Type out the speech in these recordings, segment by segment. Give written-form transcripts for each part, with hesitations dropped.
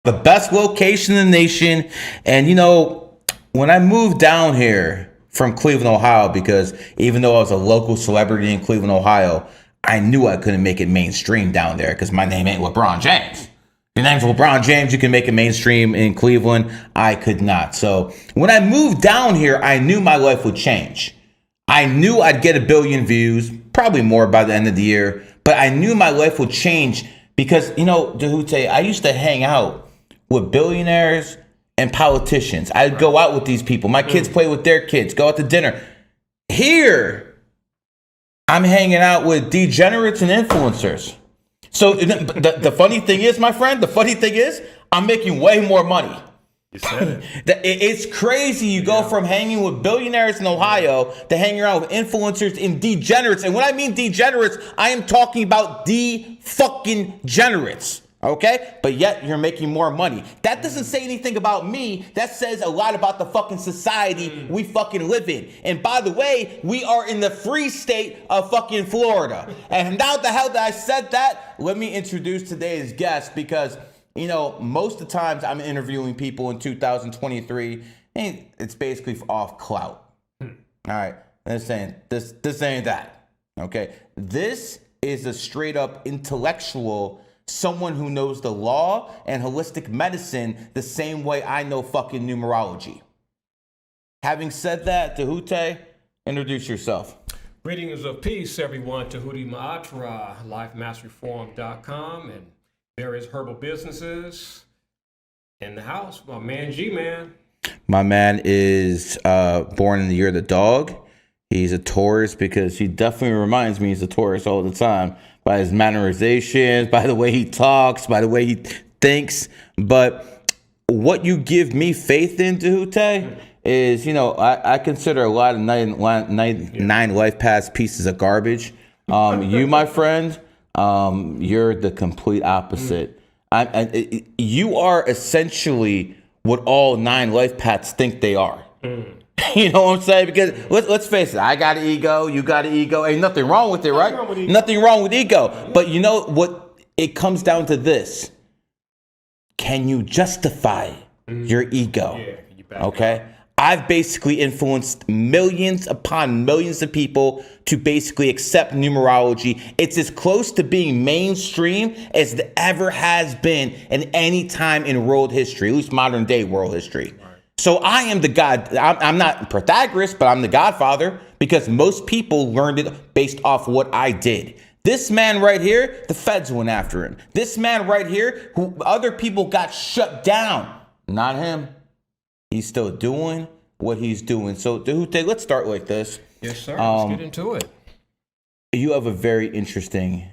The best location in the nation. And you know, when I moved down here from Cleveland, Ohio, because even though I was a local celebrity in Cleveland, Ohio, I knew I couldn't make it mainstream down there because my name ain't LeBron James. Your name's LeBron James, you can make it mainstream in Cleveland. I could not. So when I moved down here, I knew my life would change. I knew I'd get 1 billion views, probably more by the end of the year, but I knew my life would change because, you know, Djehuty, I used to hang out with billionaires and politicians. I'd go out with these people. My kids play with their kids, go out to dinner. Here, I'm hanging out with degenerates and influencers. So the funny thing is, my friend, I'm making way more money. You said it. It's crazy. You go from hanging with billionaires in Ohio to hanging around with influencers and degenerates. And when I mean degenerates, I am talking about fucking generates. Okay? But yet you're making more money. That doesn't say anything about me. That says a lot about the fucking society we fucking live in. And by the way, we are in the free state of fucking Florida. And now the hell that I said that, let me introduce today's guest because, you know, most of the times I'm interviewing people in 2023 and it's basically off clout. All right. This ain't that. Okay. This is a straight up intellectual, someone who knows the law and holistic medicine the same way I know fucking numerology. Having said that, Djehuty, introduce yourself. Greetings of peace, everyone. Djehuty Maatra, lifemasteryforum.com, and various herbal businesses in the house. My man G-Man. My man is born in the year of the dog. He's a Taurus because he definitely reminds me he's a Taurus all the time. By his mannerizations, by the way he talks, by the way he thinks. But what you give me faith in, Djehuty, is, you know, I consider a lot of nine life paths pieces of garbage. You, my friend, you're the complete opposite. You are essentially what all 9 life paths think they are. You know what I'm saying? Because let's face it, I got an ego, you got an ego. Ain't nothing wrong with it, right? Nothing wrong with ego. But you know what? It comes down to this. Can you justify your ego? Yeah, okay? I've basically influenced millions upon millions of people to basically accept numerology. It's as close to being mainstream as it ever has been in any time in world history, at least modern day world history. So I am the god. I'm not Pythagoras, but I'm the godfather because most people learned it based off what I did. This man right here, the feds went after him. This man right here, who other people got shut down. Not him. He's still doing what he's doing. So, Djehuty, let's start like this. Yes, sir. Let's get into it. You have a very interesting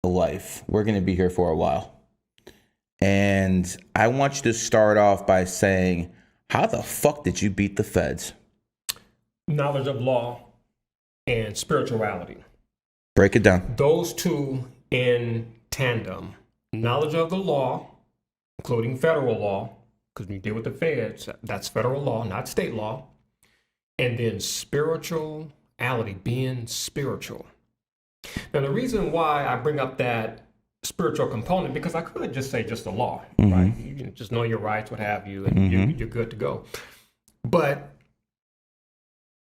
life. We're going to be here for a while. And I want you to start off by saying, how the fuck did you beat the feds? Knowledge of law and spirituality. Break it down. Those two in tandem. Knowledge of the law, including federal law, because when you deal with the feds, that's federal law, not state law. And then spirituality, being spiritual. Now, the reason why I bring up that spiritual component, because I could just say just the law, right? You can just know your rights, what have you, and you're good to go. But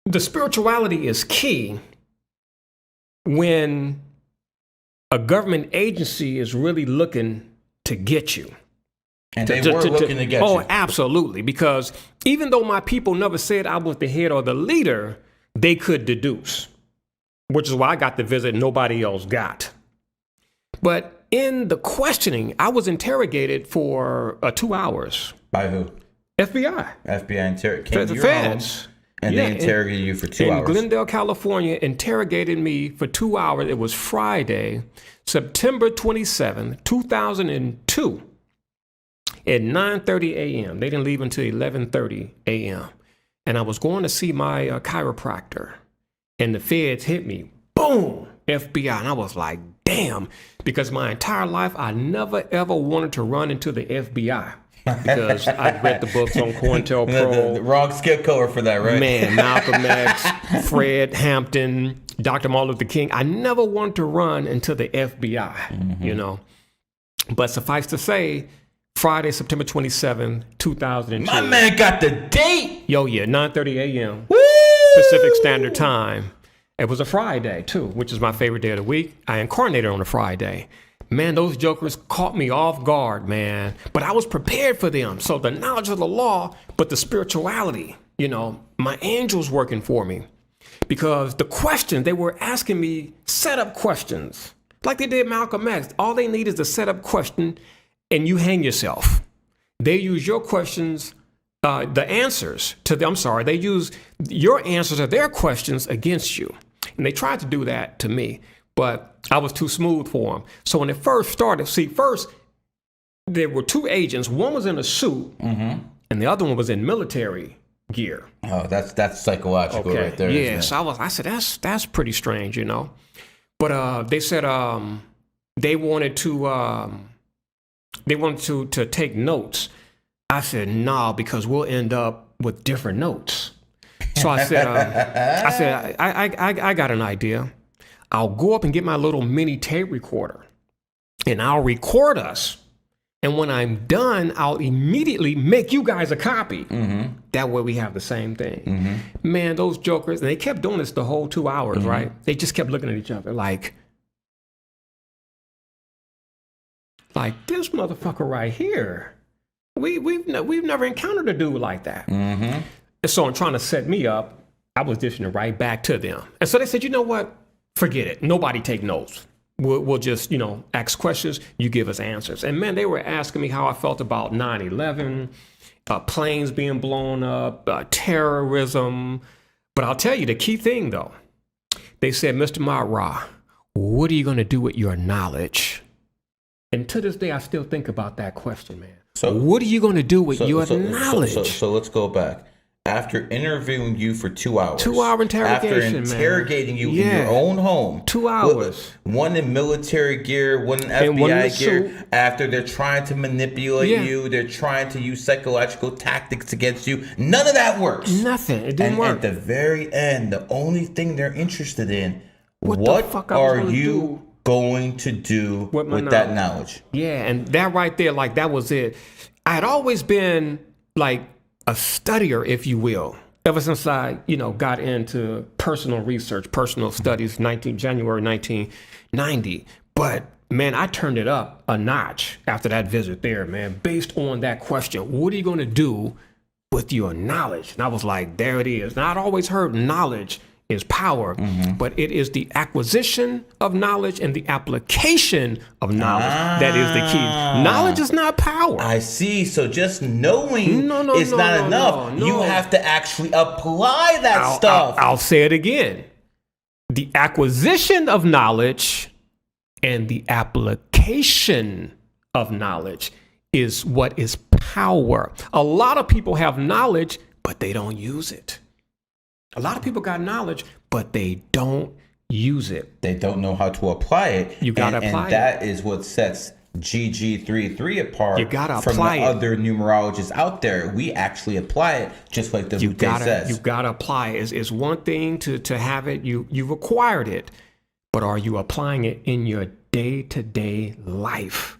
the spirituality is key when a government agency is really looking to get you. And they were looking to get you. Oh, absolutely. Because even though my people never said I was the head or the leader, they could deduce, which is why I got the visit nobody else got. But in the questioning, I was interrogated for 2 hours. By who? FBI. FBI came to your feds. home and they interrogated you for 2 hours. In Glendale, California, interrogated me for 2 hours. It was Friday, September 27th, 2002 at 9:30 a.m. They didn't leave until 11:30 a.m. And I was going to see my chiropractor and the feds hit me. Boom! FBI. And I was like, damn, because my entire life, I never, ever wanted to run into the FBI because I'd read the books on COINTELPRO. The wrong skin color for that, right? Man, Malcolm X, Fred Hampton, Dr. Martin Luther King. I never wanted to run into the FBI, you know. But suffice to say, Friday, September 27th, 2002. My man got the date. Yo, yeah, 9:30 a.m. Woo! Pacific Standard Time. It was a Friday, too, which is my favorite day of the week. I incarnated on a Friday. Man, those jokers caught me off guard, man. But I was prepared for them. So the knowledge of the law, but the spirituality, my angels working for me. Because the questions, they were asking me setup questions. Like they did Malcolm X. All they need is a setup question, and you hang yourself. They use your questions, the answers to them. I'm sorry, they use your answers to their questions against you. And they tried to do that to me, but I was too smooth for them. So when it first started, first there were two agents. One was in a suit, and the other one was in military gear. Oh, that's psychological right there. Yeah, so I said, that's pretty strange, But they said they wanted to take notes. I said, nah, because we'll end up with different notes. So I said, I got an idea. I'll go up and get my little mini tape recorder, and I'll record us. And when I'm done, I'll immediately make you guys a copy. That way we have the same thing. Man, those jokers, and they kept doing this the whole 2 hours, right? They just kept looking at each other like this motherfucker right here. We've never encountered a dude like that. And so in trying to set me up, I was dishing it right back to them. And so they said, you know what? Forget it. Nobody take notes. We'll just, ask questions. You give us answers. And man, they were asking me how I felt about 9/11, planes being blown up, terrorism. But I'll tell you the key thing, though. They said, Mr. Mara, what are you going to do with your knowledge? And to this day, I still think about that question, man. So what are you going to do with your knowledge? So let's go back. After interviewing you for 2 hours. 2 hour interrogation, after interrogating you in your own home. 2 hours. One in military gear, one in FBI gear. After they're trying to manipulate you, they're trying to use psychological tactics against you. None of that works. Nothing. It didn't work. At the very end, the only thing they're interested in, what are you going to do with that knowledge? Yeah, and that right there, that was it. I had always been a studier, if you will, ever since I, got into personal research, personal studies, January 1990. But man, I turned it up a notch after that visit there, man, based on that question. What are you going to do with your knowledge? And I was like, there it is. Now, I'd always heard knowledge is power, but it is the acquisition of knowledge and the application of knowledge that is the key. Knowledge is not power. I see. So just knowing is not enough. You have to actually apply that stuff. I'll say it again. The acquisition of knowledge and the application of knowledge is what is power. A lot of people have knowledge, but they don't use it. A lot of people got knowledge, but they don't use it. They don't know how to apply it. You got to apply it. And that is what sets GG33 apart from the other numerologists out there. We actually apply it just like the Djehuty says. You got to apply it. It's one thing to have it. You've acquired it, but are you applying it in your day-to-day life?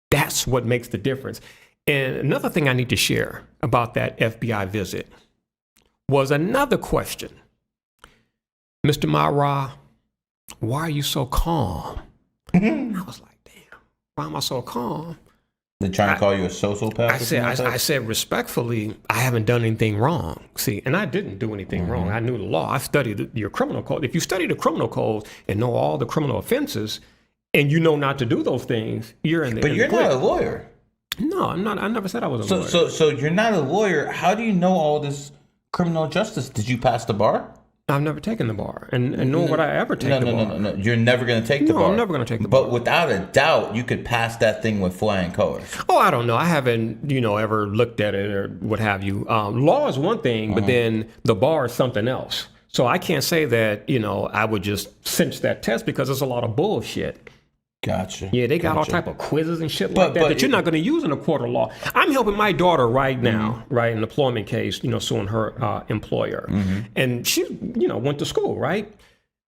That's what makes the difference. And another thing I need to share about that FBI visit was another question. Mr. Mara, why are you so calm? I was like, damn, why am I so calm? They're trying to call you a sociopath? I said respectfully, I haven't done anything wrong. See, and I didn't do anything wrong. I knew the law. I studied your criminal code. If you study the criminal code and know all the criminal offenses and you know not to do those things, you're in the But you're not a lawyer. No, I'm not. I never said I was a lawyer. So you're not a lawyer. How do you know all this criminal justice? Did you pass the bar? I've never taken the bar, and nor would I ever take the bar. No. You're never going to take the bar. No, I'm never going to take the bar. But without a doubt, you could pass that thing with flying colors. Oh, I don't know. I haven't, ever looked at it or what have you. Law is one thing, but then the bar is something else. So I can't say that, I would just cinch that test because there's a lot of bullshit. Gotcha. Yeah, they got all type of quizzes and shit like that you're not going to use in a court of law. I'm helping my daughter right now, right, in an employment case, suing her employer. And she, went to school, right?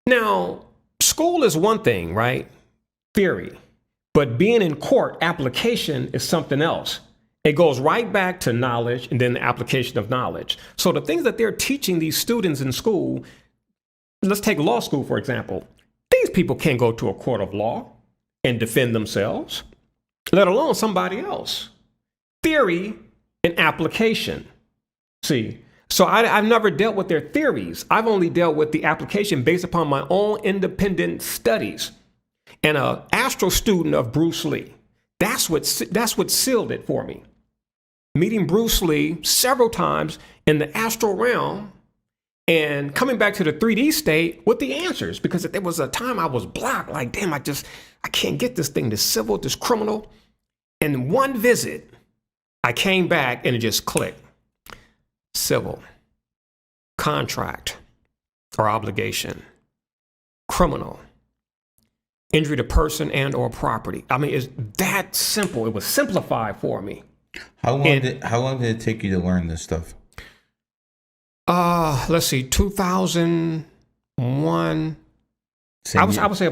Now, school is one thing, right? Theory. But being in court, application is something else. It goes right back to knowledge and then the application of knowledge. So the things that they're teaching these students in school, let's take law school, for example. These people can't go to a court of law and defend themselves, let alone somebody else. Theory and application. See, so I've never dealt with their theories. I've only dealt with the application based upon my own independent studies. And an astro student of Bruce Lee, that's what sealed it for me. Meeting Bruce Lee several times in the astral realm and coming back to the 3D state with the answers, because there was a time I was blocked, like, damn, I can't get this thing, this civil, this criminal. And one visit, I came back and it just clicked. Civil, contract or obligation, criminal, injury to person and or property. I mean, it's that simple. It was simplified for me. How long did it take you to learn this stuff? Let's see, 2001. I would say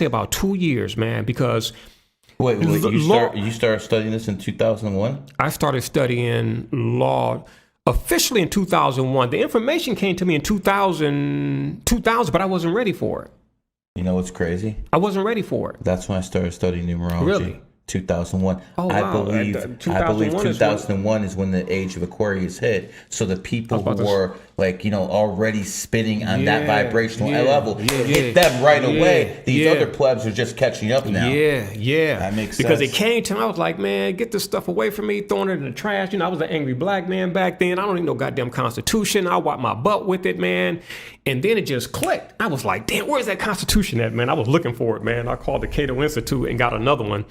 about 2 years, man, because wait, you started studying this in 2001? I started studying law officially in 2001. The information came to me in 2000, but I wasn't ready for it. You know what's crazy? I wasn't ready for it. That's when I started studying numerology. Really? 2001. Oh, wow. I believe 2001 is when the age of Aquarius hit. So the people who were already spinning on that vibrational level, it hit them right away. These other plebs are just catching up now. Yeah. That makes sense. Because it came to me, I was like, man, get this stuff away from me, throwing it in the trash. I was an angry black man back then. I don't need no goddamn Constitution. I wipe my butt with it, man. And then it just clicked. I was like, damn, where's that Constitution at, man? I was looking for it, man. I called the Cato Institute and got another one.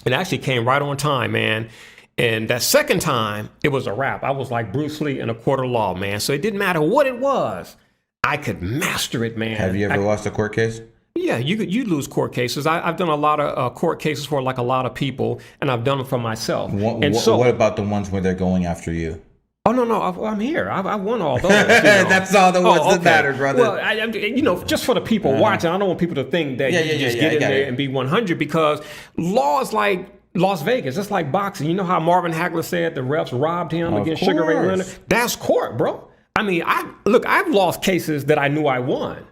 It actually came right on time, man. And that second time, it was a wrap. I was like Bruce Lee in a court of law, man. So it didn't matter what it was. I could master it, man. Have you ever lost a court case? Yeah, you lose court cases. I've done a lot of court cases for like a lot of people, and I've done them for myself. What about the ones where they're going after you? Oh, no, I'm here. I won all those. That's all the ones that matter, brother. Well, just for the people watching, I don't want people to think that you just get in there and be 100, because law is like Las Vegas. It's like boxing. You know how Marvin Hagler said the refs robbed him against Sugar Ray Leonard? That's court, bro. I mean, I've lost cases that I knew I won.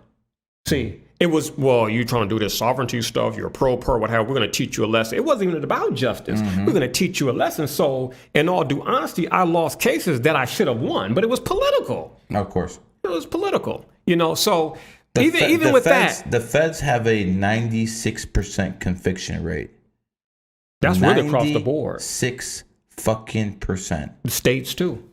See, it was, well, you trying to do this sovereignty stuff, you're pro-per, whatever, we're going to teach you a lesson. It wasn't even about justice. We're going to teach you a lesson. So, in all due honesty, I lost cases that I should have won, but it was political. Of course. It was political, so even with that. The feds have a 96% conviction rate. That's really across the board. 6% The states, too.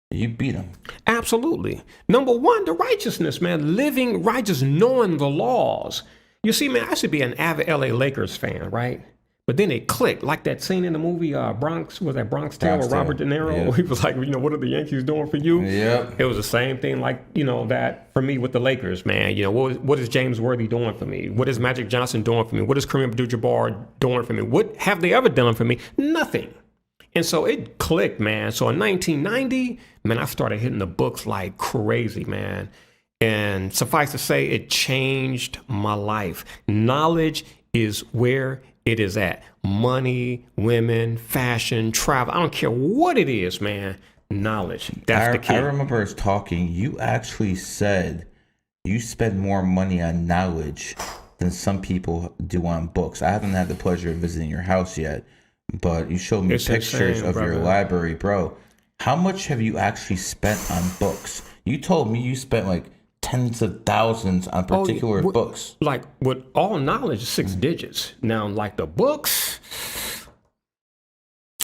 You beat them. Absolutely. Number one, the righteousness, man. Living righteous, knowing the laws. You see, man, I should be an avid LA Lakers fan, right? But then it clicked, like that scene in the movie Bronx Tale with Robert De Niro. Yeah. He was like, what are the Yankees doing for you? Yeah. It was the same thing, like, that for me with the Lakers, man. What is James Worthy doing for me? What is Magic Johnson doing for me? What is Kareem Abdul-Jabbar doing for me? What have they ever done for me? Nothing. And so it clicked, man. So in 1990, man, I started hitting the books like crazy, man. And suffice to say, it changed my life. Knowledge is where it is at. Money, women, fashion, travel. I don't care what it is, man. Knowledge. That's the key. I remember us talking. You actually said you spend more money on knowledge than some people do on books. I haven't had the pleasure of visiting your house yet, but you showed me pictures of your library, bro. How much have you actually spent on books? You told me you spent like tens of thousands on particular books. Like with all knowledge, 6 digits. Now, like the books,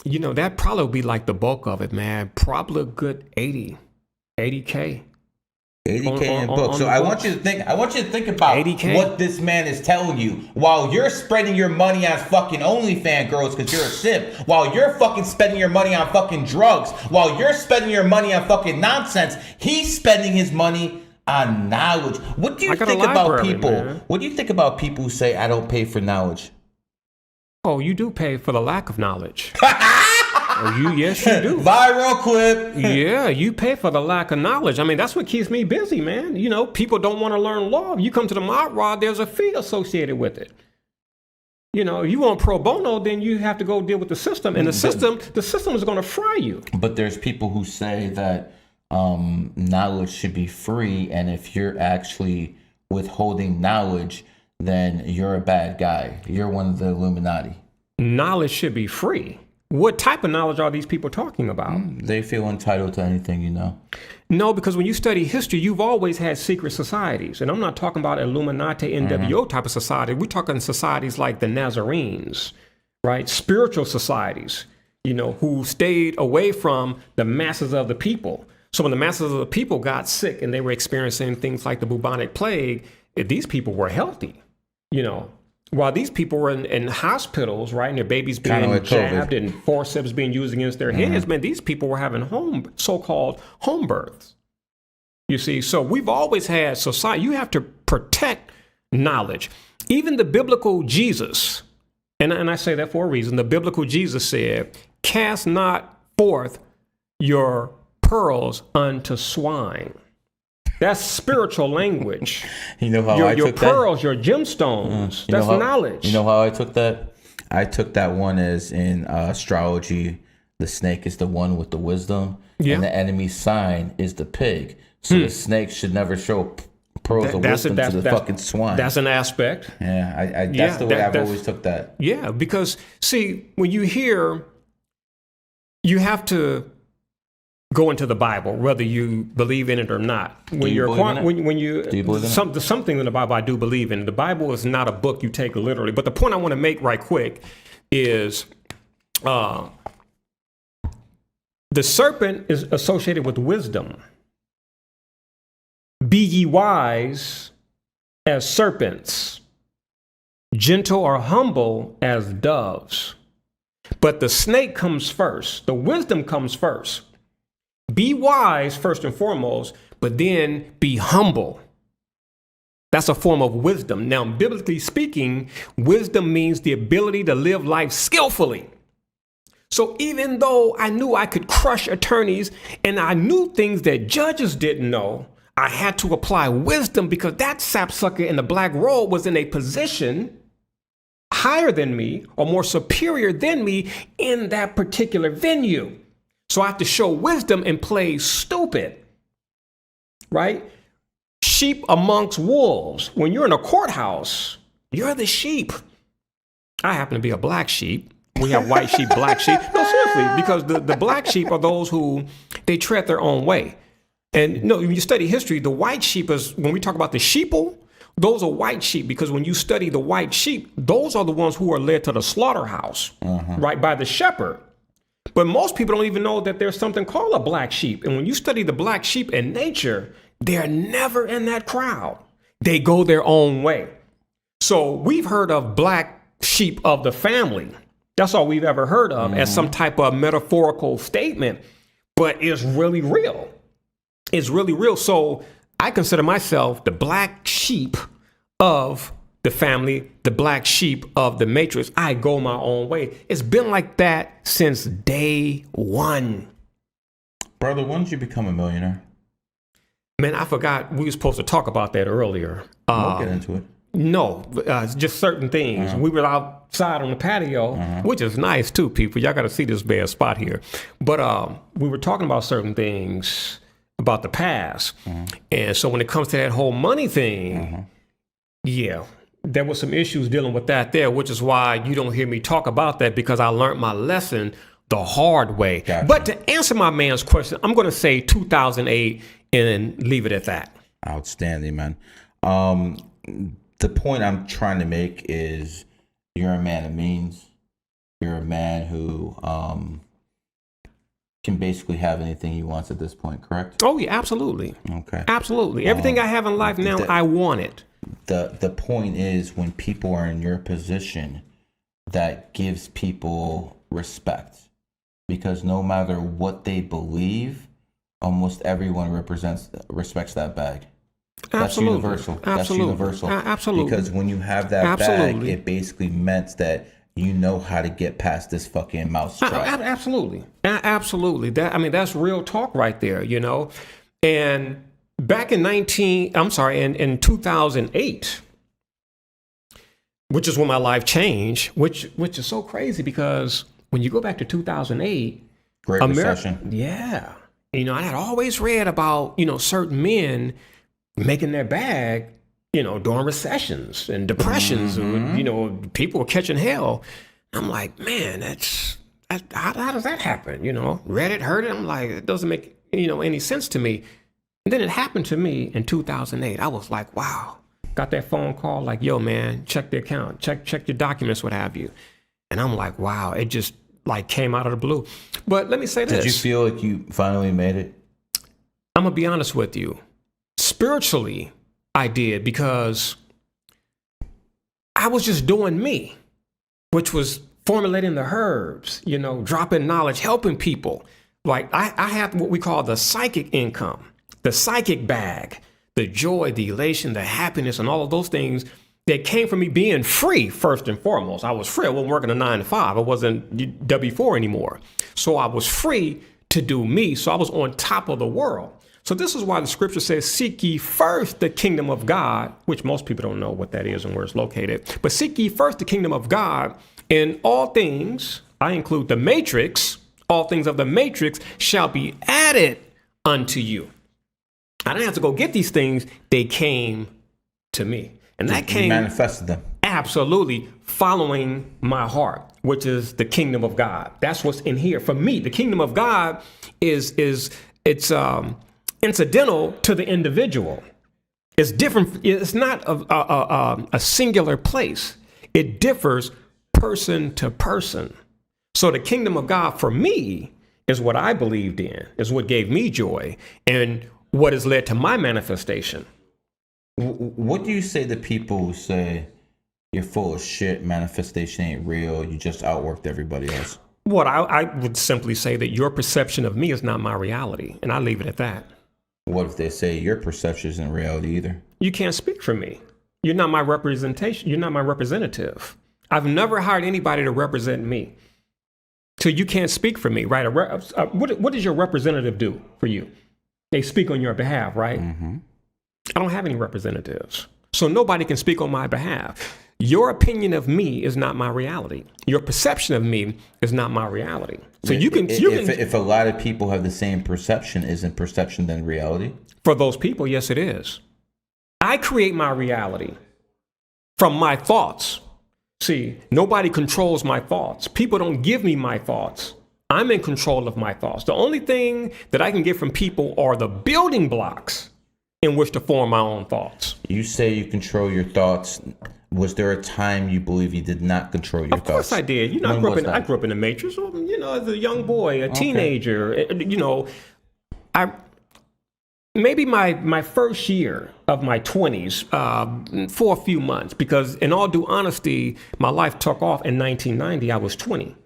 that probably would be like the bulk of it, man. Probably a good 80K. 80K in books. So I want you to think about 80K? What this man is telling you. While you're spending your money on fucking OnlyFans girls because you're a simp, while you're fucking spending your money on fucking drugs, while you're spending your money on fucking nonsense, he's spending his money on knowledge. What do you think about people? Man. What do you think about people who say I don't pay for knowledge? Oh, you do pay for the lack of knowledge. Yes, you do. Viral clip. Yeah, you pay for the lack of knowledge. I mean, that's what keeps me busy, man. People don't want to learn law. You come to the Mod Rod, there's a fee associated with it. You want pro bono, then you have to go deal with the system, and the system is going to fry you. But there's people who say that knowledge should be free, and if you're actually withholding knowledge, then you're a bad guy. You're one of the Illuminati. Knowledge should be free. What type of knowledge are these people talking about? They feel entitled to anything, No, because when you study history, you've always had secret societies. And I'm not talking about Illuminati, NWO type of society. We're talking societies like the Nazarenes, right? Spiritual societies, who stayed away from the masses of the people. So when the masses of the people got sick and they were experiencing things like the bubonic plague, these people were healthy, While these people were in hospitals, right, and their babies being like jabbed and forceps being used against their heads, man, these people were having so-called home births. You see, so we've always had society. You have to protect knowledge. Even the biblical Jesus, and I say that for a reason, the biblical Jesus said, cast not forth your pearls unto swine. That's spiritual language. You know how your pearls, your gemstones. That's knowledge. You know how I took that? I took that one as in astrology. The snake is the one with the wisdom, and the enemy's sign is the pig. So the snake should never show pearls of wisdom to the fucking swine. That's an aspect. Yeah, that's the way I've always took that. Yeah, because see, when you hear, you have to go into the Bible, whether you believe in it or not. When you believe in it? Something in the Bible I do believe in. The Bible is not a book you take literally. But the point I want to make right quick is the serpent is associated with wisdom. Be ye wise as serpents, gentle or humble as doves. But the snake comes first. The wisdom comes first. Be wise first and foremost, but then be humble. That's a form of wisdom. Now, biblically speaking, wisdom means the ability to live life skillfully. So even though I knew I could crush attorneys and I knew things that judges didn't know, I had to apply wisdom because that sapsucker in the black robe was in a position higher than me or more superior than me in that particular venue. So I have to show wisdom and play stupid, right? Sheep amongst wolves. When you're in a courthouse, you're the sheep. I happen to be a black sheep. We have white sheep, black sheep. No, seriously, because the black sheep are those who, they tread their own way. And when you study history, the white sheep is, when we talk about the sheeple, those are white sheep, because when you study the white sheep, those are the ones who are led to the slaughterhouse, right, by the shepherd. But most people don't even know that there's something called a black sheep. And when you study the black sheep in nature, they're never in that crowd. They go their own way. So we've heard of black sheep of the family. That's all we've ever heard of as some type of metaphorical statement. But it's really real. It's really real. So I consider myself the black sheep of the family, the black sheep of the matrix. I go my own way. It's been like that since day one. Brother, when did you become a millionaire? Man, I forgot we were supposed to talk about that earlier. We'll get into it. No, just certain things. We were outside on the patio, which is nice too, people. Y'all got to see this bare spot here. But we were talking about certain things about the past. And so when it comes to that whole money thing, yeah, there were some issues dealing with that there, which is why you don't hear me talk about that, because I learned my lesson the hard way. Gotcha. But to answer my man's question, I'm going to say 2008 and leave it at that. Outstanding, man. The point I'm trying to make is you're a man of means. You're a man who can basically have anything he wants at this point, correct? Oh, yeah, absolutely. Okay. Absolutely. Everything I have in life now, I want it. The point is, when people are in your position, that gives people respect, because no matter what they believe, almost everyone respects that bag. That's universal. That's universal. Absolutely. Because when you have that bag, it basically meant that you know how to get past this fucking mousetrap. Absolutely. Absolutely. That's real talk right there, And back in 2008, which is when my life changed, which is so crazy because when you go back to 2008, Great Recession. Yeah. I had always read about, certain men making their bag, during recessions and depressions. People were catching hell. I'm like, man, how does that happen? Read it, heard it. I'm like, it doesn't make, any sense to me. And then it happened to me in 2008. I was like, wow. Got that phone call like, yo, man, check the account, check your documents, what have you. And I'm like, wow, it just like came out of the blue. But let me say this. Did you feel like you finally made it? I'm going to be honest with you. Spiritually, I did, because I was just doing me, which was formulating the herbs, dropping knowledge, helping people. Like I have what we call the psychic income, the psychic bag, the joy, the elation, the happiness, and all of those things that came from me being free, first and foremost. I was free. I wasn't working a 9 to 5. I wasn't W-4 anymore. So I was free to do me. So I was on top of the world. So this is why the scripture says, seek ye first the kingdom of God, which most people don't know what that is and where it's located. But seek ye first the kingdom of God, and all things, I include the matrix, all things of the matrix shall be added unto you. I didn't have to go get these things. They came to me. And that came, you manifested them. Absolutely, following my heart, which is the kingdom of God. That's what's in here. For me, the kingdom of God is incidental to the individual. It's different. It's not a singular place. It differs person to person. So the kingdom of God for me is what I believed in, is what gave me joy, and what has led to my manifestation. What do you say to people who say you're full of shit, manifestation ain't real, you just outworked everybody else? What I would simply say that your perception of me is not my reality, and I leave it at that. What if they say your perception isn't reality either? You can't speak for me. You're not my representation. You're not my representative. I've never hired anybody to represent me. So you can't speak for me, right? What does your representative do for you? They speak on your behalf, right? Mm-hmm. I don't have any representatives. So nobody can speak on my behalf. Your opinion of me is not my reality. Your perception of me is not my reality. So if a lot of people have the same perception, isn't perception then reality? For those people, yes, it is. I create my reality from my thoughts. See, nobody controls my thoughts. People don't give me my thoughts. I'm in control of my thoughts. The only thing that I can get from people are the building blocks in which to form my own thoughts. You say you control your thoughts. Was there a time you believe you did not control your thoughts? Of course I did. I grew up in the Matrix. As a young boy, a teenager. Maybe my first year of my 20s, for a few months, because in all due honesty, my life took off in 1990. I was 20.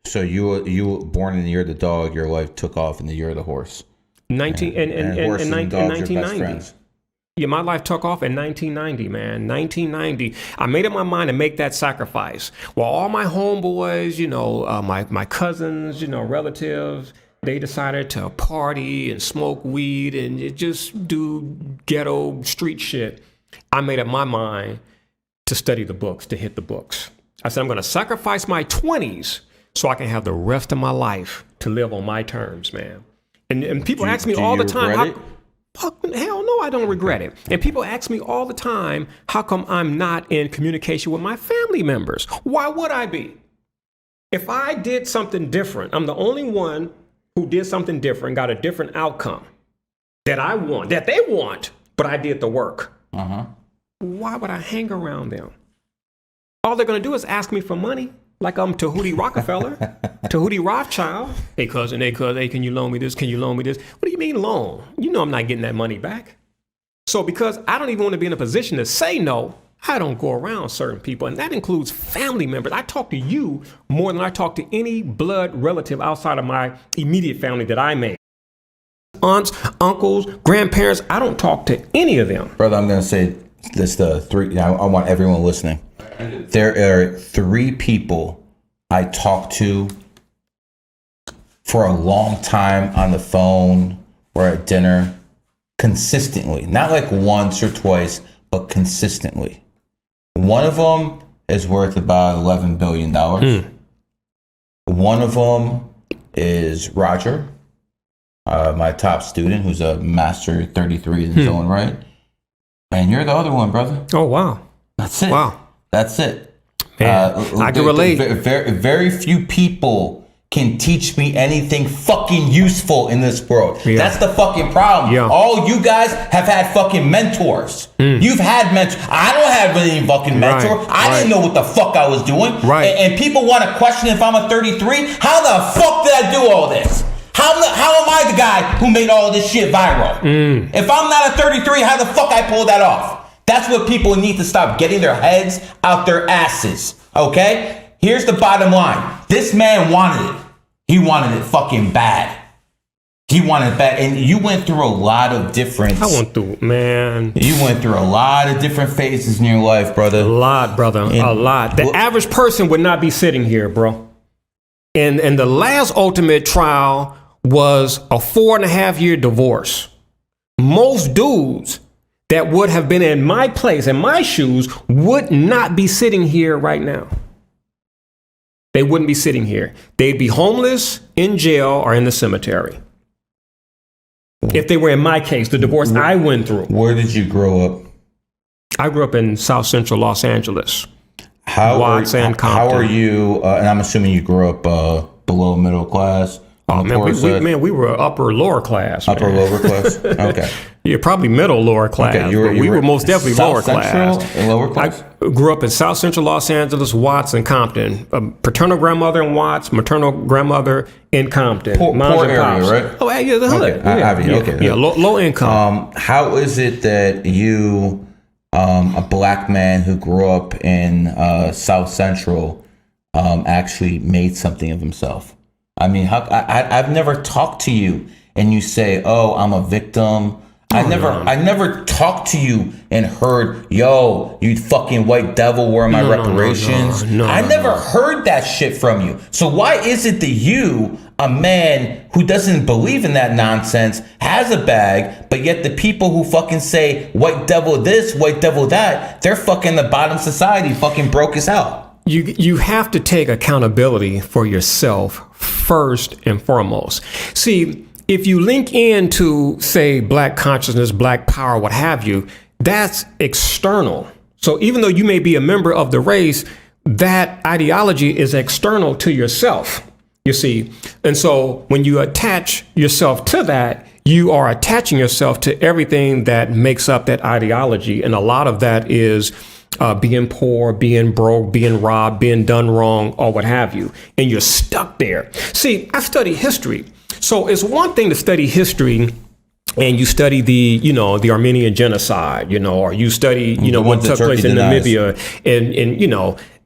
So you were born in the year of the dog. Your life took off in the year of the horse. In 1990. Yeah, my life took off in 1990, man. 1990. I made up my mind to make that sacrifice. While all my homeboys, my cousins, relatives, they decided to party and smoke weed and just do ghetto street shit. I made up my mind to study the books, to hit the books. I said, I'm going to sacrifice my 20s so I can have the rest of my life to live on my terms, man. And people ask me all the time, hell no, I don't regret it. And people ask me all the time, how come I'm not in communication with my family members? Why would I be? If I did something different, I'm the only one who did something different, got a different outcome that they want, but I did the work. Uh-huh. Why would I hang around them? All they're going to do is ask me for money. Like I'm Djehuty Rockefeller, Djehuty Rothschild. Hey, cousin, hey, can you loan me this? Can you loan me this? What do you mean loan? I'm not getting that money back. So because I don't even want to be in a position to say no, I don't go around certain people. And that includes family members. I talk to you more than I talk to any blood relative outside of my immediate family that I made. Aunts, uncles, grandparents, I don't talk to any of them. Brother, I'm going to say this, I want everyone listening. There are 3 people I talk to for a long time on the phone or at dinner consistently. Not like once or twice, but consistently. One of them is worth about $11 billion. One of them is Roger, my top student, who's a master 33 in his own right. And you're the other one, brother. Oh, wow. That's it. Wow. That's it. Man, I can relate. Very few people can teach me anything fucking useful in this world. Yeah. That's the fucking problem. Yeah. All you guys have had fucking mentors. You've had mentors. I don't have any fucking mentor. Right. I didn't know what the fuck I was doing. Right. And people want to question if I'm a 33. How the fuck did I do all this? How am I the guy who made all this shit viral? If I'm not a 33, how the fuck I pull that off? That's what people need to stop getting their heads out their asses. Okay? Here's the bottom line. This man wanted it. He wanted it fucking bad. He wanted it bad. And you went through a lot of different... I went through, man. You went through a lot of different phases in your life, brother. A lot, brother. A lot. The average person would not be sitting here, bro. And the last ultimate trial was a 4.5-year divorce. Most dudes that would have been in my place, in my shoes, would not be sitting here right now. They wouldn't be sitting here. They'd be homeless, in jail, or in the cemetery. If they were in my case, the divorce I went through. Where did you grow up? I grew up in South Central Los Angeles. Watts and Compton. How are you, and I'm assuming you grew up below middle class? Oh, man, we were upper, lower class. Upper, man. lower class? Okay. Yeah, probably middle, lower class. Okay, we were most definitely South lower Central class. And lower class? I grew up in South Central Los Angeles, Watts, and Compton. Paternal grandmother in Watts, maternal grandmother in Compton. Poor area, right? Oh, yeah, the hood. Okay, okay. Yeah, low income. How is it that you, a black man who grew up in South Central, actually made something of himself? I mean, I've never talked to you and you say, "Oh, I'm a victim." I never talked to you and heard, "Yo, you fucking white devil, where are my reparations?" I never heard that shit from you. So why is it that you, a man who doesn't believe in that nonsense, has a bag, but yet the people who fucking say white devil this, white devil that, they're fucking the bottom society, fucking broke as hell? You have to take accountability for yourself first and foremost. See, if you link into, say, black consciousness, black power, what have you, that's external. So even though you may be a member of the race, that ideology is external to yourself, you see. And so when you attach yourself to that, you are attaching yourself to everything that makes up that ideology. And a lot of that is being poor, being broke, being robbed, being done wrong, or what have you. And you're stuck there. See, I study history. So it's one thing to study history and you study the Armenian genocide, or you study, what took place in Namibia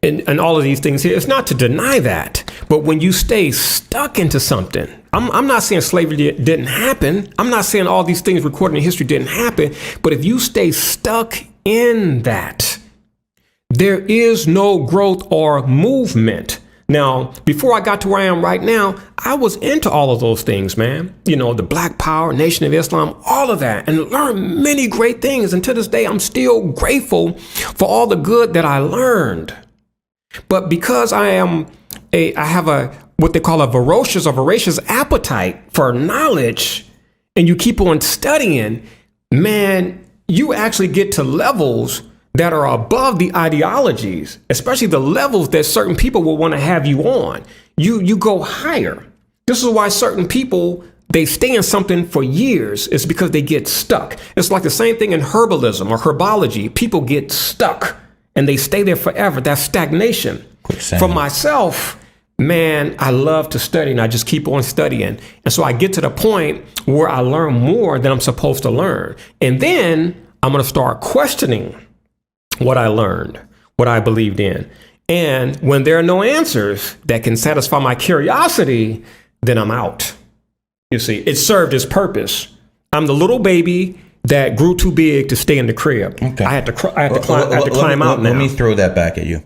and all of these things here. It's not to deny that. But when you stay stuck into something, I'm not saying slavery didn't happen. I'm not saying all these things recorded in history didn't happen. But if you stay stuck in that, there is no growth or movement. Now, before I got to where I am right now, I was into all of those things, man. The Black Power, Nation of Islam, all of that, and learned many great things. And to this day, I'm still grateful for all the good that I learned. But because I have what they call a voracious appetite for knowledge, and you keep on studying, man, you actually get to levels that are above the ideologies, especially the levels that certain people will want to have you on. You go higher. This is why certain people, they stay in something for years. It's because they get stuck. It's like the same thing in herbalism or herbology. People get stuck and they stay there forever. That's stagnation. For myself, man, I love to study and I just keep on studying. And so I get to the point where I learn more than I'm supposed to learn. And then I'm going to start questioning what I learned, what I believed in. And when there are no answers that can satisfy my curiosity, then I'm out. You see, it served its purpose. I'm the little baby that grew too big to stay in the crib. Okay. I had to climb out now. Let me throw that back at you.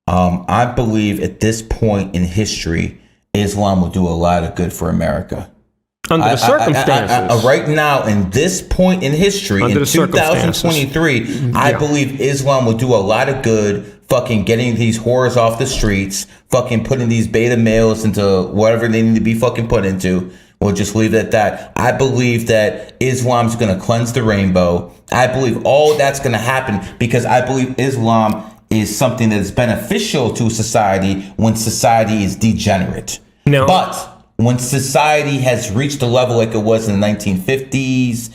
I believe at this point in history, Islam will do a lot of good for America. Under the circumstances. Right now, in this point in history, in 2023, I believe Islam will do a lot of good fucking getting these whores off the streets, fucking putting these beta males into whatever they need to be fucking put into. We'll just leave it at that. I believe that Islam's going to cleanse the rainbow. I believe all that's going to happen because I believe Islam is something that is beneficial to society when society is degenerate. No. But when society has reached a level like it was in the 1950s,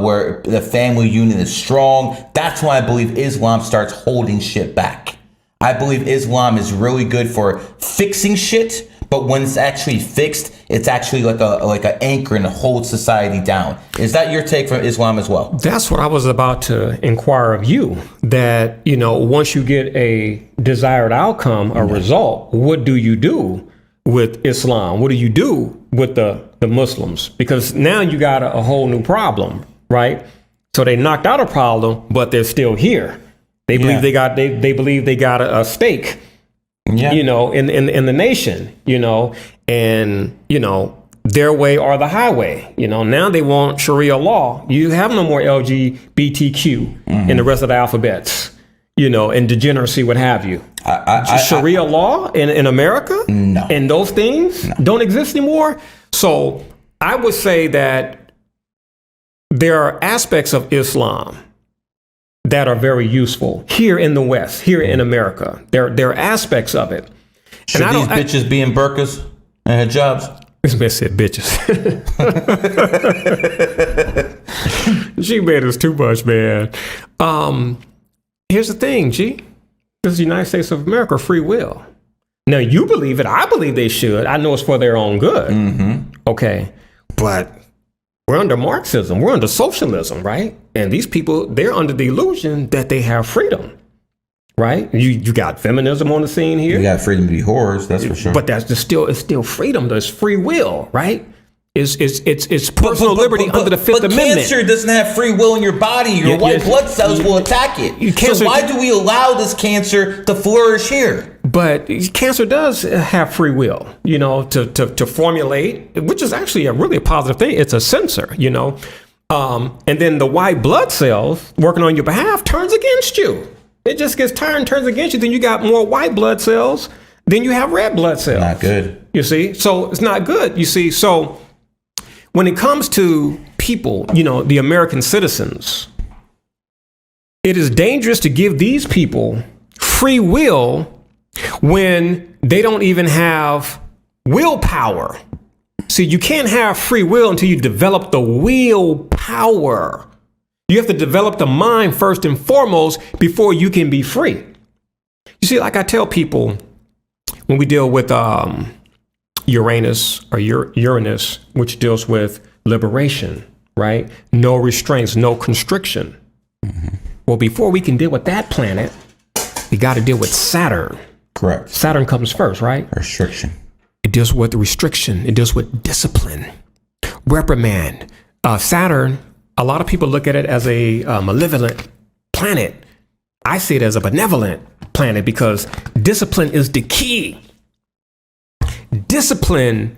where the family unit is strong, that's when I believe Islam starts holding shit back. I believe Islam is really good for fixing shit, but when it's actually fixed, it's actually like an anchor and holds society down. Is that your take from Islam as well? That's what I was about to inquire of you. That, you know, once you get a desired outcome, a result, what do you do with Islam? What do you do with the Muslims? Because now you got a whole new problem, right? So they knocked out a problem, but they're still here. They believe they believe they got a stake. Yeah. You know, in the nation, you know, and, you know, their way or the highway. You know, now they want Sharia law. You have no more LGBTQ in the rest of the alphabets, you know, and degeneracy, what have you. Sharia law in America? No. And those things don't exist anymore. So I would say that there are aspects of Islam that are very useful here in the West, here in America. There are aspects of it. Should these bitches be in burqas and hijabs? This bitch said bitches. She made us too much, man. Here's the thing, G. This is the United States of America, free will. Now, you believe it. I believe they should. I know it's for their own good. Mm-hmm. Okay. But we're under Marxism. We're under socialism, right? And these people, they're under the illusion that they have freedom, right? You got feminism on the scene here. You got freedom to be whores, that's for sure. But it's still freedom. There's free will, right? It's personal liberty under the Fifth Amendment. But cancer doesn't have free will in your body. Your white blood cells will attack it. So why do we allow this cancer to flourish here? But cancer does have free will, you know, to formulate, which is actually a positive thing. It's a sensor, you know. And then the white blood cells working on your behalf turns against you. It just gets tired and turns against you. Then you got more white blood cells than you have red blood cells. Not good. You see? So it's not good. You see? So when it comes to people, you know, the American citizens, it is dangerous to give these people free will when they don't even have willpower. See, you can't have free will until you develop the willpower. You have to develop the mind first and foremost before you can be free. You see, like I tell people when we deal with Uranus, which deals with liberation, right? No restraints, no constriction. Mm-hmm. Well, before we can deal with that planet, we got to deal with Saturn. Correct. Saturn comes first, right? Restriction. It deals with restriction. It deals with discipline, reprimand. Saturn, a lot of people look at it as a malevolent planet. I see it as a benevolent planet because discipline is the key. Discipline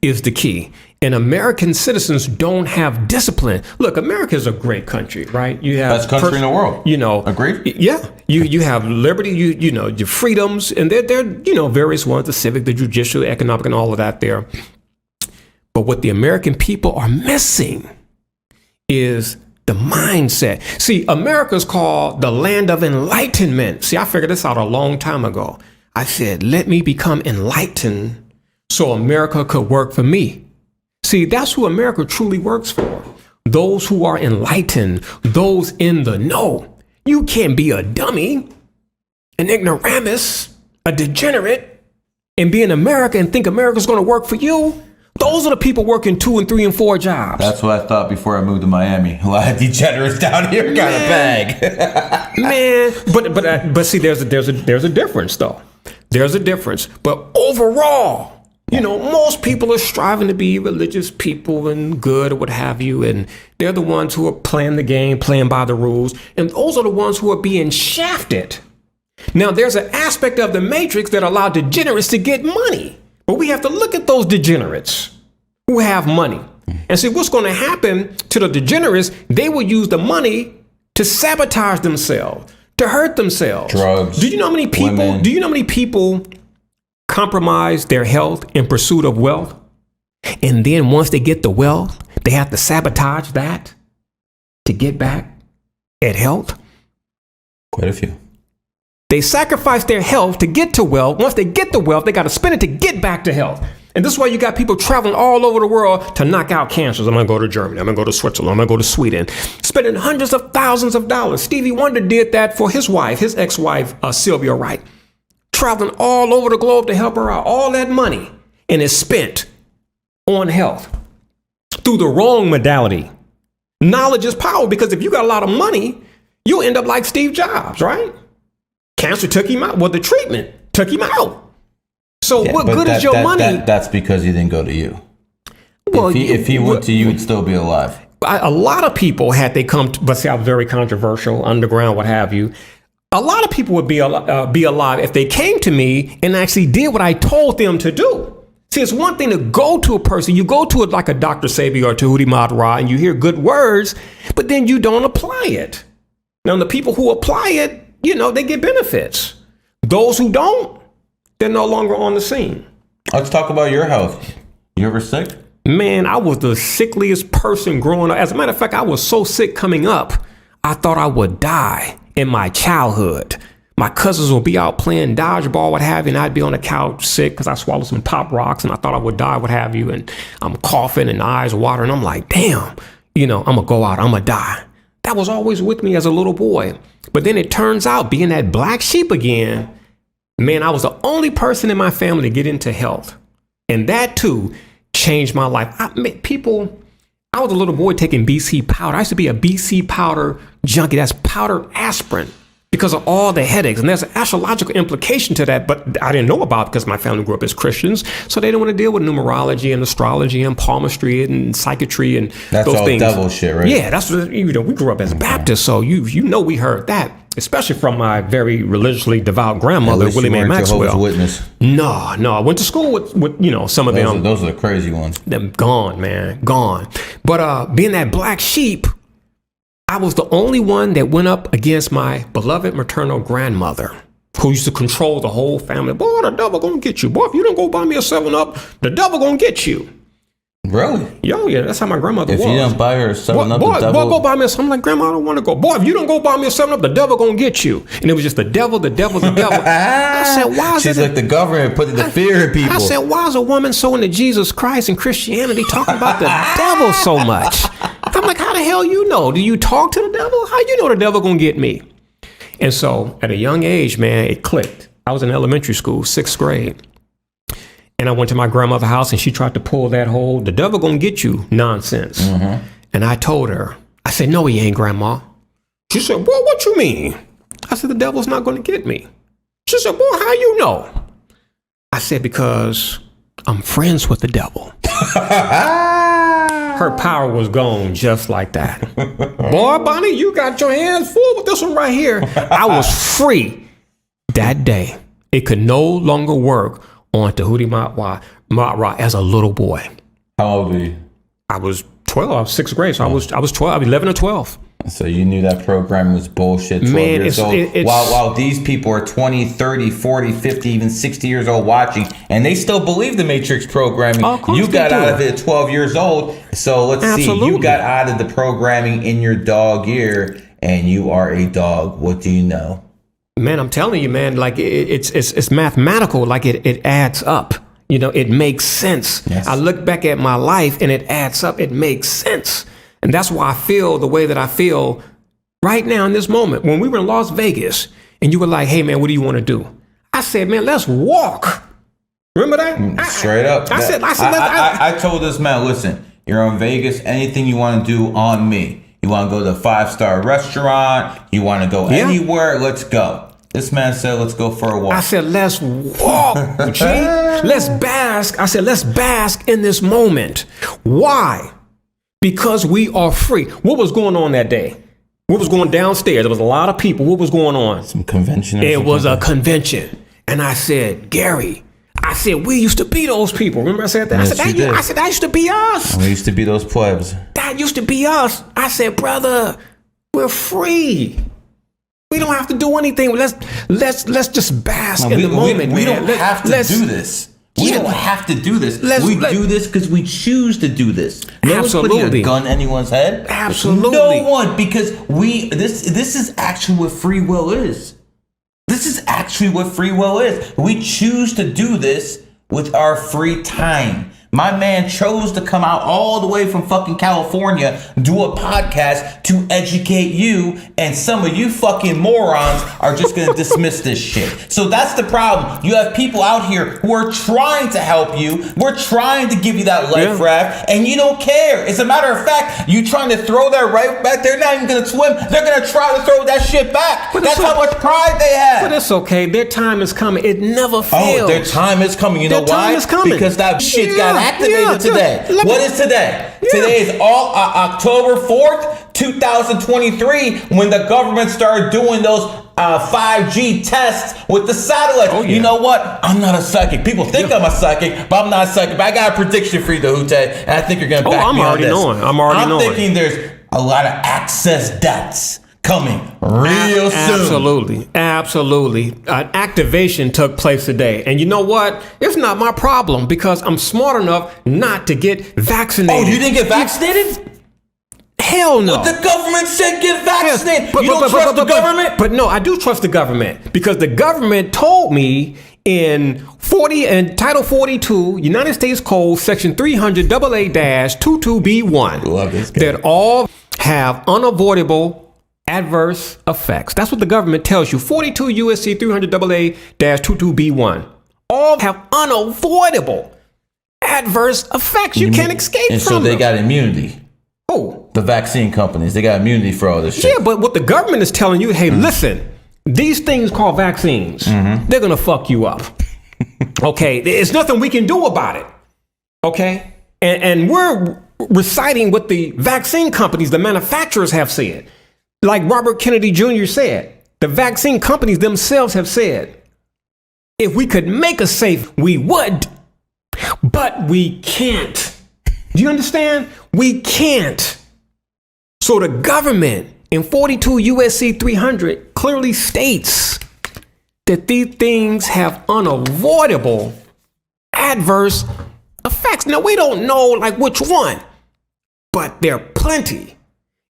is the key. And American citizens don't have discipline. Look, America is a great country, right? You have best country in the world. You know, agreed? Yeah. You have liberty, you know, your freedoms, and they're you know, various ones, the civic, the judicial, economic, and all of that there. But what the American people are missing is the mindset. See, America's called the land of enlightenment. See, I figured this out a long time ago. I said, let me become enlightened so America could work for me. See, that's who America truly works for. Those who are enlightened, those in the know. You can't be a dummy, an ignoramus, a degenerate, and be in America and think America's going to work for you. Those are the people working 2 and 3 and 4 jobs. That's what I thought before I moved to Miami. A lot of degenerates down here got a bag. Man, but see, there's a difference though. There's a difference. But overall, you know, most people are striving to be religious people and good or what have you. And they're the ones who are playing the game, playing by the rules. And those are the ones who are being shafted. Now, there's an aspect of the matrix that allowed degenerates to get money. But we have to look at those degenerates who have money and see what's going to happen to the degenerates. They will use the money to sabotage themselves, to hurt themselves. Drugs. Do you know how many people? Women. Do you know how many people compromise their health in pursuit of wealth? And then once they get the wealth, they have to sabotage that to get back at health. Quite a few. They sacrifice their health to get to wealth. Once they get the wealth, they got to spend it to get back to health. And this is why you got people traveling all over the world to knock out cancers. I'm going to go to Germany. I'm going to go to Switzerland. I'm going to go to Sweden. Spending hundreds of thousands of dollars. Stevie Wonder did that for his wife, his ex-wife, Sylvia Wright. Traveling all over the globe to help her out. All that money. And it's spent on health through the wrong modality. Knowledge is power, because if you got a lot of money, you'll end up like Steve Jobs, right? Cancer took him out. Well, the treatment took him out. So what good is your money? That's because he didn't go to you. Well, if he went to you, he'd still be alive. A lot of people, had they come to, but see, I'm very controversial, underground, what have you. A lot of people would be alive if they came to me and actually did what I told them to do. See, it's one thing to go to a person. You go to it like a Dr. Sebi or Djehuty Madra, and you hear good words, but then you don't apply it. Now, the people who apply it, they get benefits. Those who don't, they're no longer on the scene. Let's talk about your health. You ever sick? Man, I was the sickliest person growing up. As a matter of fact, I was so sick coming up, I thought I would die in my childhood. My cousins would be out playing dodgeball, what have you, and I'd be on the couch sick because I swallowed some Pop Rocks and I thought I would die, what have you, and I'm coughing and eyes watering. I'm like, damn, I'm going to go out, I'm going to die. That was always with me as a little boy. But then it turns out, being that black sheep again, man, I was the only person in my family to get into health. And that too changed my life. I was a little boy taking BC powder. I used to be a BC powder junkie. That's powdered aspirin, because of all the headaches. And there's an astrological implication to that, but I didn't know about because my family grew up as Christians. So they didn't want to deal with numerology and astrology and palmistry and psychiatry and that's those all things. Devil shit, right? Yeah, that's what, we grew up as Baptists, so we heard that, especially from my very religiously devout grandmother, Willie Mae Maxwell. Jehovah's Witness. No, I went to school with some of them. Those are the crazy ones. Them gone, man, gone. But being that black sheep, I was the only one that went up against my beloved maternal grandmother, who used to control the whole family. Boy, the devil gonna get you. Boy, if you don't go buy me a 7-Up, the devil gonna get you. Really? Yo, yeah, that's how my grandmother was. If you don't buy her a 7-Up, the devil... Boy, go buy me a 7-Up. I'm like, Grandma, I don't want to go. Boy, if you don't go buy me a 7-Up, the devil gonna get you. And it was just the devil. I said, why is She's like the government putting the fear in people. I said, why is a woman so into Jesus Christ and Christianity talking about the devil so much? I'm like, how the hell you know? Do you talk to the devil? How you know the devil gonna get me? And so at a young age, man, it clicked. I was in elementary school, 6th grade. And I went to my grandmother's house and she tried to pull that whole, the devil gonna get you nonsense. Mm-hmm. And I told her, I said, no, he ain't, Grandma. She said, boy, what you mean? I said, the devil's not gonna get me. She said, boy, how you know? I said, because I'm friends with the devil. Her power was gone just like that. Boy, Bonnie, you got your hands full with this one right here. I was free that day. It could no longer work on Djehuty Madra as a little boy. How old were you? I was 12. I was 6th grade, so I was 12. I was 11 or 12. So you knew that program was bullshit, 12 years old. While these people are 20, 30, 40, 50, even 60 years old watching, and they still believe the Matrix programming. Oh, of course you got they do. out of it at 12 years old. So let's see. You got out of the programming in your dog year, and you are a dog. What do you know? Man, I'm telling you, man, like it's mathematical. Like it adds up. It makes sense. Yes. I look back at my life and it adds up. It makes sense. And that's why I feel the way that I feel right now in this moment. When we were in Las Vegas and you were like, hey, man, what do you want to do? I said, man, let's walk. Remember that? Straight up. I told this man, listen, you're in Vegas. Anything you want to do on me. You want to go to a 5-star restaurant. You want to go anywhere. Let's go. This man said, let's go for a walk. I said, let's walk, G. Let's bask. I said, let's bask in this moment. Why? Because we are free. What was going on that day? What was going downstairs? There was a lot of people. What was going on? Some convention. It was a convention. And I said, Gary, we used to be those people. Remember I said that? Yes, I said, that used to be us. We used to be those plebs. That used to be us. I said, brother, we're free. We don't have to do anything. Let's just bask in the moment, we man. don't have to do this. We don't have to do this. We do this because we choose to do this. No one's putting a gun in anyone's head. Absolutely. No one, because this is actually what free will is. This is actually what free will is. We choose to do this with our free time. My man chose to come out all the way from fucking California, do a podcast to educate you, and some of you fucking morons are just gonna dismiss this shit. So that's the problem. You have people out here who are trying to help you. We're trying to give you that life raft, and you don't care. As a matter of fact, you trying to throw that right back. They're not even gonna swim. They're gonna try to throw that shit back. But that's how much pride they have. But it's okay. Their time is coming. It never fails. Oh, their time is coming. You know why? Time is coming. Because that shit got activated today. What is today? Today is all October 4th, 2023, when the government started doing those 5G tests with the satellite. Oh, yeah. You know what? I'm not a psychic. People think I'm a psychic, but I'm not a psychic. But I got a prediction for you, Djehuty, and I think you're going to back me on this. I'm thinking there's a lot of access deaths coming real soon. Absolutely. An activation took place today. And you know what? It's not my problem because I'm smart enough not to get vaccinated. Oh, you didn't get vaccinated? Hell no. But the government said get vaccinated. You don't trust the government? But no, I do trust the government because the government told me in Title 42, United States Code, Section 300 AA-22B1, that all have unavoidable adverse effects. That's what the government tells you. 42 USC 300 AA-22B1. All have unavoidable adverse effects. You can't escape from them. And so they got immunity. Oh. The vaccine companies, they got immunity for all this shit. Yeah, but what the government is telling you, hey, listen, these things called vaccines, they're going to fuck you up. Okay? There's nothing we can do about it. Okay? And we're reciting what the vaccine companies, the manufacturers have said. Like Robert Kennedy Jr. said, the vaccine companies themselves have said, if we could make us safe, we would, but we can't. Do you understand? We can't. So the government in 42 USC 300 clearly states that these things have unavoidable adverse effects. Now, we don't know like which one, but there are plenty.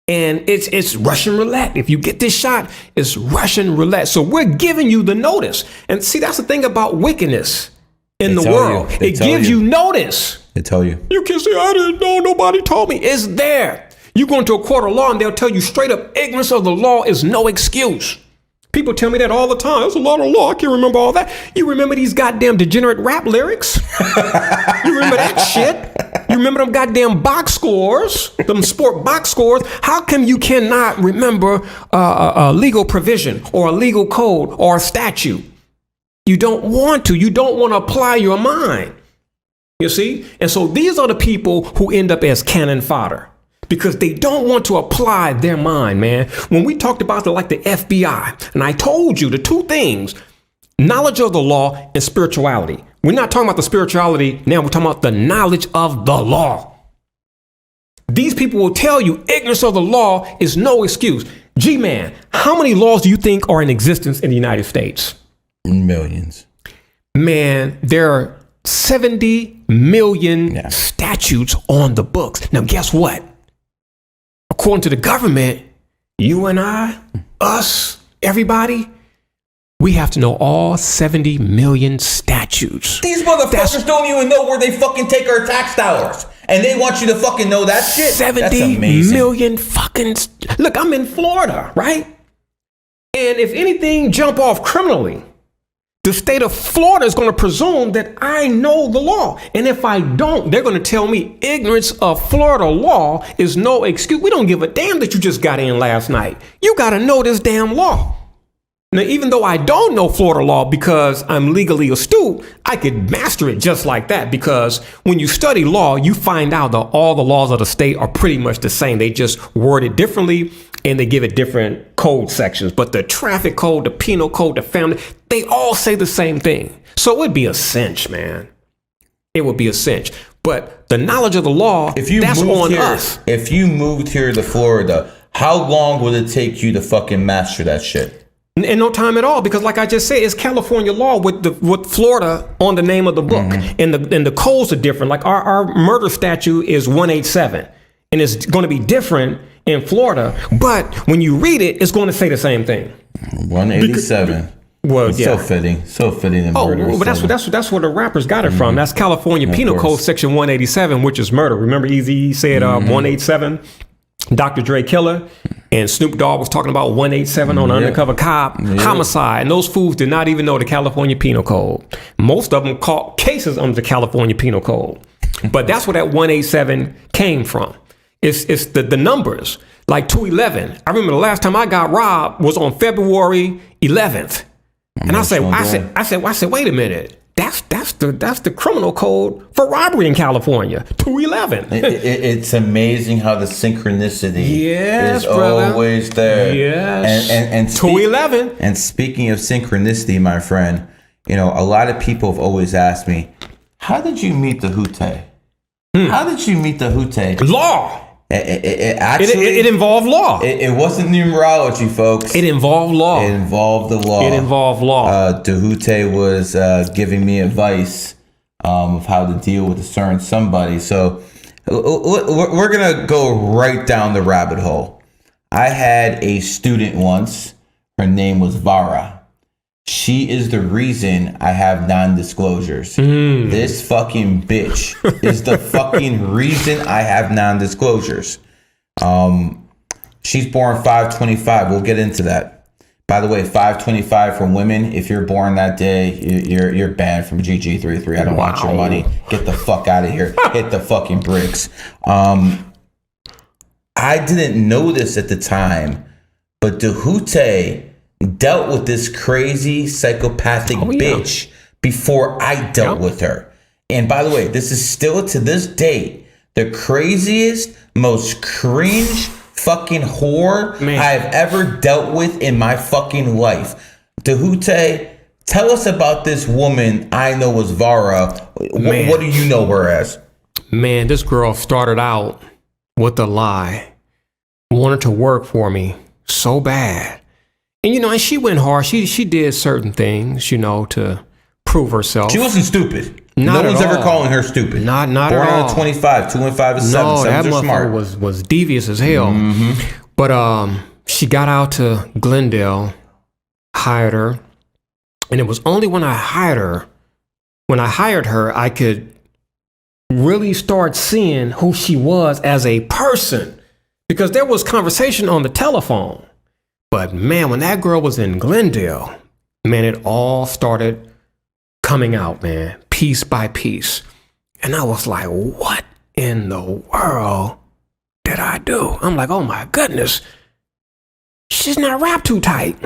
And it's Russian roulette. If you get this shot, it's Russian roulette. So we're giving you the notice. And see, that's the thing about wickedness in the world. It gives you notice. They tell you. You can say, I didn't know, nobody told me. It's there. You go into a court of law and they'll tell you straight up, ignorance of the law is no excuse. People tell me that all the time. There's a lot of law. I can't remember all that. You remember these goddamn degenerate rap lyrics? You remember that shit? You remember them goddamn box scores, them sport box scores? How come you cannot remember a legal provision or a legal code or a statute? You don't want to. You don't want to apply your mind. You see? And so these are the people who end up as cannon fodder because they don't want to apply their mind, man. When we talked about the FBI, and I told you the two things, knowledge of the law and spirituality. We're not talking about the spirituality now. We're talking about the knowledge of the law. These people will tell you ignorance of the law is no excuse. G-Man, how many laws do you think are in existence in the United States? Millions. Man, there are 70 million statutes on the books. Now, guess what? According to the government, you and I, us, everybody, we have to know all 70 million statutes. These motherfuckers don't even know where they fucking take our tax dollars. And they want you to fucking know that shit. 70 million fucking... Look, I'm in Florida, right? And if anything jump off criminally, the state of Florida is going to presume that I know the law. And if I don't, they're going to tell me ignorance of Florida law is no excuse. We don't give a damn that you just got in last night. You got to know this damn law. Now, even though I don't know Florida law because I'm legally astute, I could master it just like that because when you study law, you find out that all the laws of the state are pretty much the same. They just word it differently and they give it different code sections. But the traffic code, the penal code, the family, they all say the same thing. So it would be a cinch, man. It would be a cinch. But the knowledge of the law, that's on us. If you moved here to Florida, how long would it take you to fucking master that shit? In no time at all, because like I just said, it's California law with Florida on the name of the book, and the codes are different. Like our murder statute is 187, and it's going to be different in Florida. But when you read it, it's going to say the same thing. 187. Well, it's yeah. so fitting in murder. But that's where the rappers got it from. That's California Penal Code Section 187, which is murder. Remember, Eazy said 187. Dr. Dre killer, and Snoop Dogg was talking about 187 on Undercover Cop, homicide, and those fools did not even know the California Penal Code. Most of them caught cases under the California Penal Code, but that's where that 187 came from. It's the numbers, like 211. I remember the last time I got robbed was on February 11th, and I said, wait a minute. That's the criminal code for robbery in California. 211. It's amazing how the synchronicity is brother. always there. Yes. And 211. And speaking of synchronicity, my friend, a lot of people have always asked me, how did you meet the Djehuty? How did you meet the Djehuty? Law. It involved law. It wasn't numerology, folks. It involved law. It involved the law. Djehuty was giving me advice of how to deal with a certain somebody. So we're going to go right down the rabbit hole. I had a student once. Her name was Vara. She is the reason I have non-disclosures. This fucking bitch is the fucking reason I have non-disclosures. She's born 5/25. We'll get into that. By the way, 5/25 from women. If you're born that day, you're banned from GG33. I don't want your money. Get the fuck out of here. Hit the fucking bricks. I didn't know this at the time, but Djehuty dealt with this crazy psychopathic bitch before I dealt with her. And by the way, this is still to this day the craziest, most cringe fucking whore I've ever dealt with in my fucking life. Djehuty, tell us about this woman I know was Vara. What do you know her as? Man, this girl started out with a lie. Wanted to work for me so bad. And, and she went hard. She did certain things, to prove herself. She wasn't stupid. No one's ever calling her stupid. Not at all. Born on 25, 2 and 5 is 7. No, that motherfucker smart. was devious as hell. But she got out to Glendale, hired her. And it was only when I hired her, I could really start seeing who she was as a person. Because there was conversation on the telephone. But man, when that girl was in Glendale, man, it all started coming out, man, piece by piece. And I was like, what in the world did I do? I'm like, oh my goodness, she's not wrapped too tight.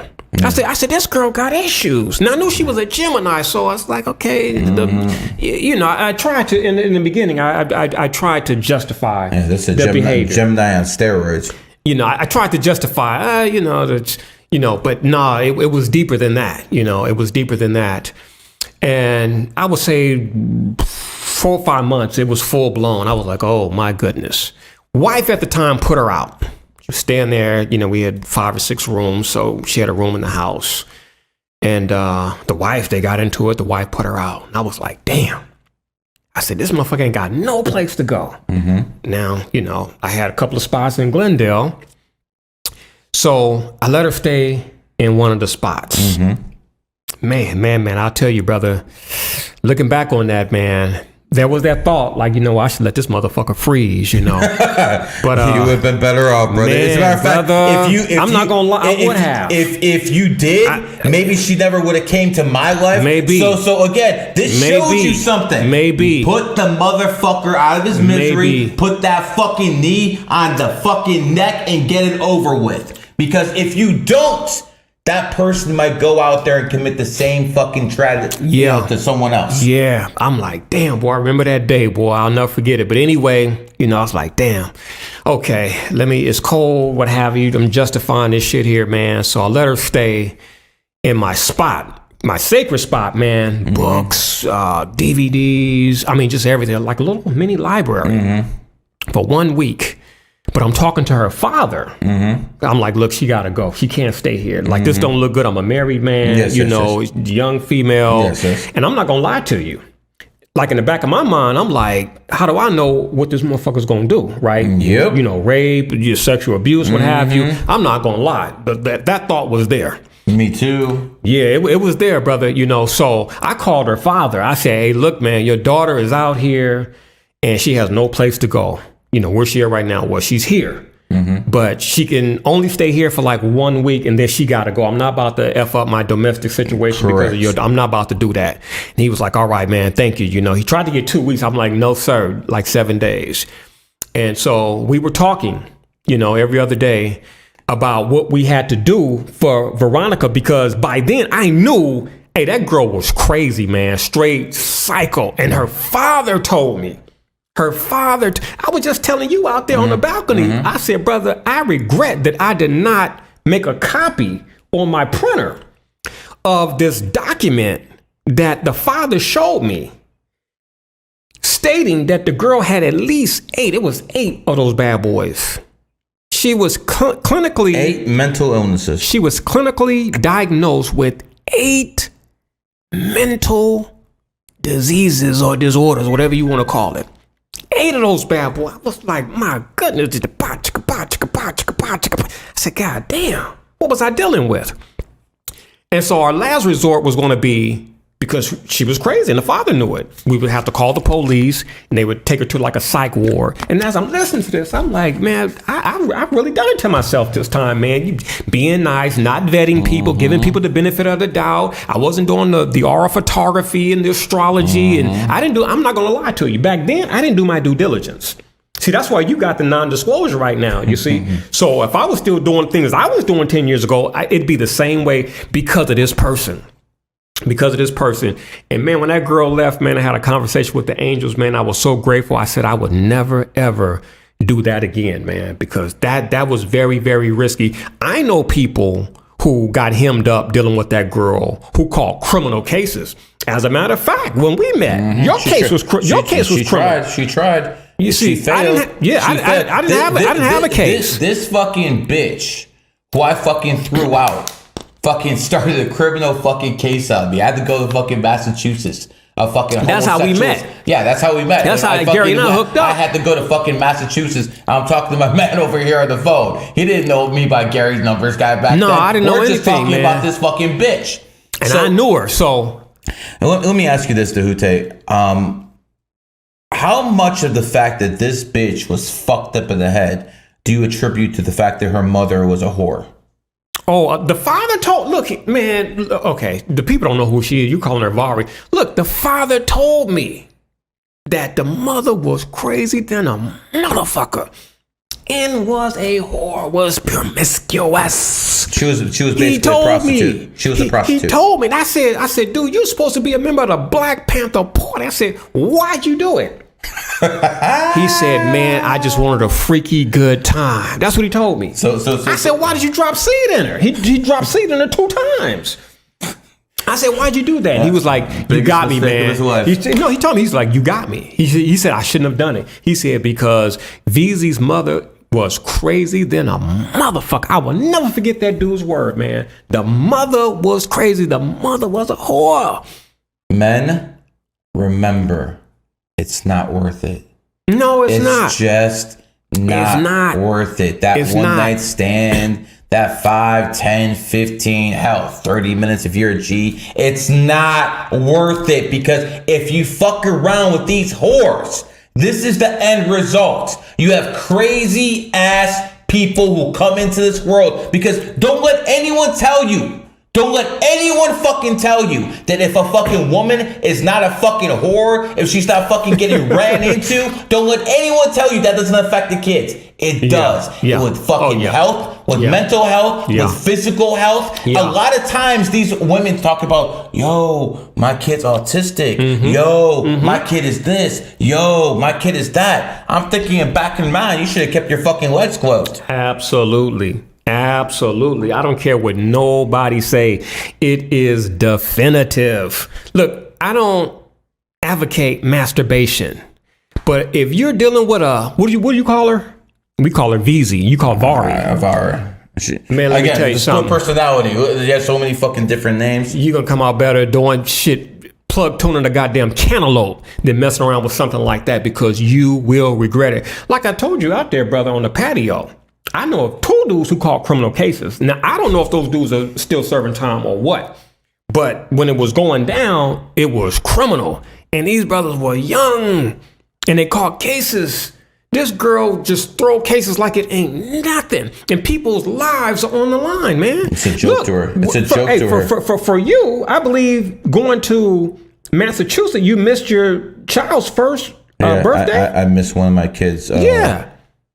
I said, this girl got issues. Now I knew she was a Gemini, so I was like, okay, I tried to in the beginning. I tried to justify the behavior. Gemini on steroids. I tried to justify, but nah, it was deeper than that. It was deeper than that. And I would say 4 or 5 months, it was full blown. I was like, oh my goodness. Wife at the time put her out. She was staying there. We had 5 or 6 rooms, so she had a room in the house. And the wife, they got into it. The wife put her out. And I was like, damn. I said, this motherfucker ain't got no place to go. Now, I had a couple of spots in Glendale. So I let her stay in one of the spots. Man, I'll tell you, brother, looking back on that, man, there was that thought, like, I should let this motherfucker freeze, But you would have been better off, brother. Man, as a matter of fact, brother, I'm not gonna lie, I would have. If you did, maybe she never would have came to my life. Maybe. So again, this shows you something. Maybe. Put the motherfucker out of his misery. Maybe. Put that fucking knee on the fucking neck and get it over with. Because if you don't, that person might go out there and commit the same fucking tragedy to someone else. Yeah. I'm like, damn, boy, I remember that day, boy. I'll never forget it. But anyway, I was like, damn, okay, it's cold, what have you. I'm justifying this shit here, man. So I let her stay in my spot, my sacred spot, man. Books, DVDs, just everything, like a little mini library for 1 week. But I'm talking to her father. I'm like, look, she got to go. She can't stay here. Like, this don't look good. I'm a married man, young female. And I'm not going to lie to you. Like, in the back of my mind, I'm like, how do I know what this motherfucker's going to do, right? Yep. Rape, sexual abuse, what have you. I'm not going to lie. But that thought was there. Me too. Yeah, it was there, brother. So I called her father. I said, hey, look, man, your daughter is out here and she has no place to go. Where's she at right now? Well, she's here. But she can only stay here for like 1 week and then she got to go. I'm not about to F up my domestic situation because I'm not about to do that. And he was like, all right, man, thank you. He tried to get 2 weeks. I'm like, no, sir, like 7 days. And so we were talking, every other day about what we had to do for Veronica, because by then I knew, hey, that girl was crazy, man, straight psycho. And her father told me. I was just telling you out there on the balcony. I said, brother, I regret that I did not make a copy on my printer of this document that the father showed me, stating that the girl had at least 8 of those bad boys. She was clinically 8 mental illnesses. She was clinically diagnosed with 8 mental diseases or disorders, whatever you want to call it. 8 of those bad boys. I was like, my goodness. I said, God damn, what was I dealing with? And so our last resort was going to be, because she was crazy and the father knew it, we would have to call the police and they would take her to like a psych ward. And as I'm listening to this, I'm like, man, I've really done it to myself this time, man. You being nice, not vetting people, giving people the benefit of the doubt. I wasn't doing the aura photography and the astrology. And I'm not going to lie to you. Back then, I didn't do my due diligence. See, that's why you got the non-disclosure right now, you see? So if I was still doing things I was doing 10 years ago, it'd be the same way because of this person. And man, when that girl left, man, I had a conversation with the angels, man. I was so grateful. I said I would never, ever do that again, man, because that was very, very risky. I know people who got hemmed up dealing with that girl who called criminal cases. As a matter of fact, when we met, your case was criminal. She tried. You see, she failed. I didn't have a case. This fucking bitch who I fucking threw out fucking started a criminal fucking case on me. I had to go to fucking Massachusetts. That's how we met. Yeah, that's how we met. That's how Gary and I hooked up. I had to go to fucking Massachusetts. I'm talking to my man over here on the phone. He didn't know me by Gary's numbers guy back then. No, I didn't know anything, We're just talking man. about this fucking bitch. And I knew her, so. Let me ask you this, Djehuty. How much of the fact that this bitch was fucked up in the head do you attribute to the fact that her mother was a whore? Oh, the father told, look, man, okay, the people don't know who she is. You calling her Vari. Look, the father told me that the mother was crazy than a motherfucker and was a whore, was promiscuous. She was basically a prostitute. She was a prostitute. He told me, and I said, dude, you're supposed to be a member of the Black Panther Party. I said, why'd you do it? He said, man, I just wanted a freaky good time. That's what he told me. So I said, why did you drop seed in her? He dropped seed in her 2 times. I said, why'd you do that? And he was like, you got me, man. He told me, he's like, you got me. He said, I shouldn't have done it. He said, because VZ's mother was crazy than a motherfucker. I will never forget that dude's word, man. The mother was crazy. The mother was a whore. Men, remember, it's not worth it. No, it's not. It's just not worth it. That night stand, that 5, 10, 15, hell, 30 minutes if you're a G. It's not worth it, because if you fuck around with these whores, this is the end result. You have crazy ass people who come into this world, because don't let anyone tell you. Don't let anyone fucking tell you that if a fucking woman is not a fucking whore, if she's not fucking getting ran into, don't let anyone tell you that doesn't affect the kids. It does. Yeah. With fucking health, with mental health, with physical health. A lot of times these women talk about, yo, my kid's autistic. Yo, my kid is this. Yo, my kid is that. I'm thinking back in mind, you should have kept your fucking legs closed. Absolutely. Absolutely. I don't care what nobody say. It is definitive. Look, I don't advocate masturbation, but if you're dealing with what do you call her? We call her VZ. You call Vari. Avara. Man, let me tell you the something. split personality. They have so many fucking different names. You're going to come out better doing shit, plug tuning a goddamn cantaloupe than messing around with something like that, because you will regret it. Like I told you out there, brother, on the patio, I know of 2 dudes who caught criminal cases. Now, I don't know if those dudes are still serving time or what, but when it was going down, it was criminal. And these brothers were young and they caught cases. This girl just throw cases like it ain't nothing. And people's lives are on the line, man. It's a joke to her. It's a joke to her. For you, I believe going to Massachusetts, you missed your child's first birthday. I missed one of my kids. Yeah.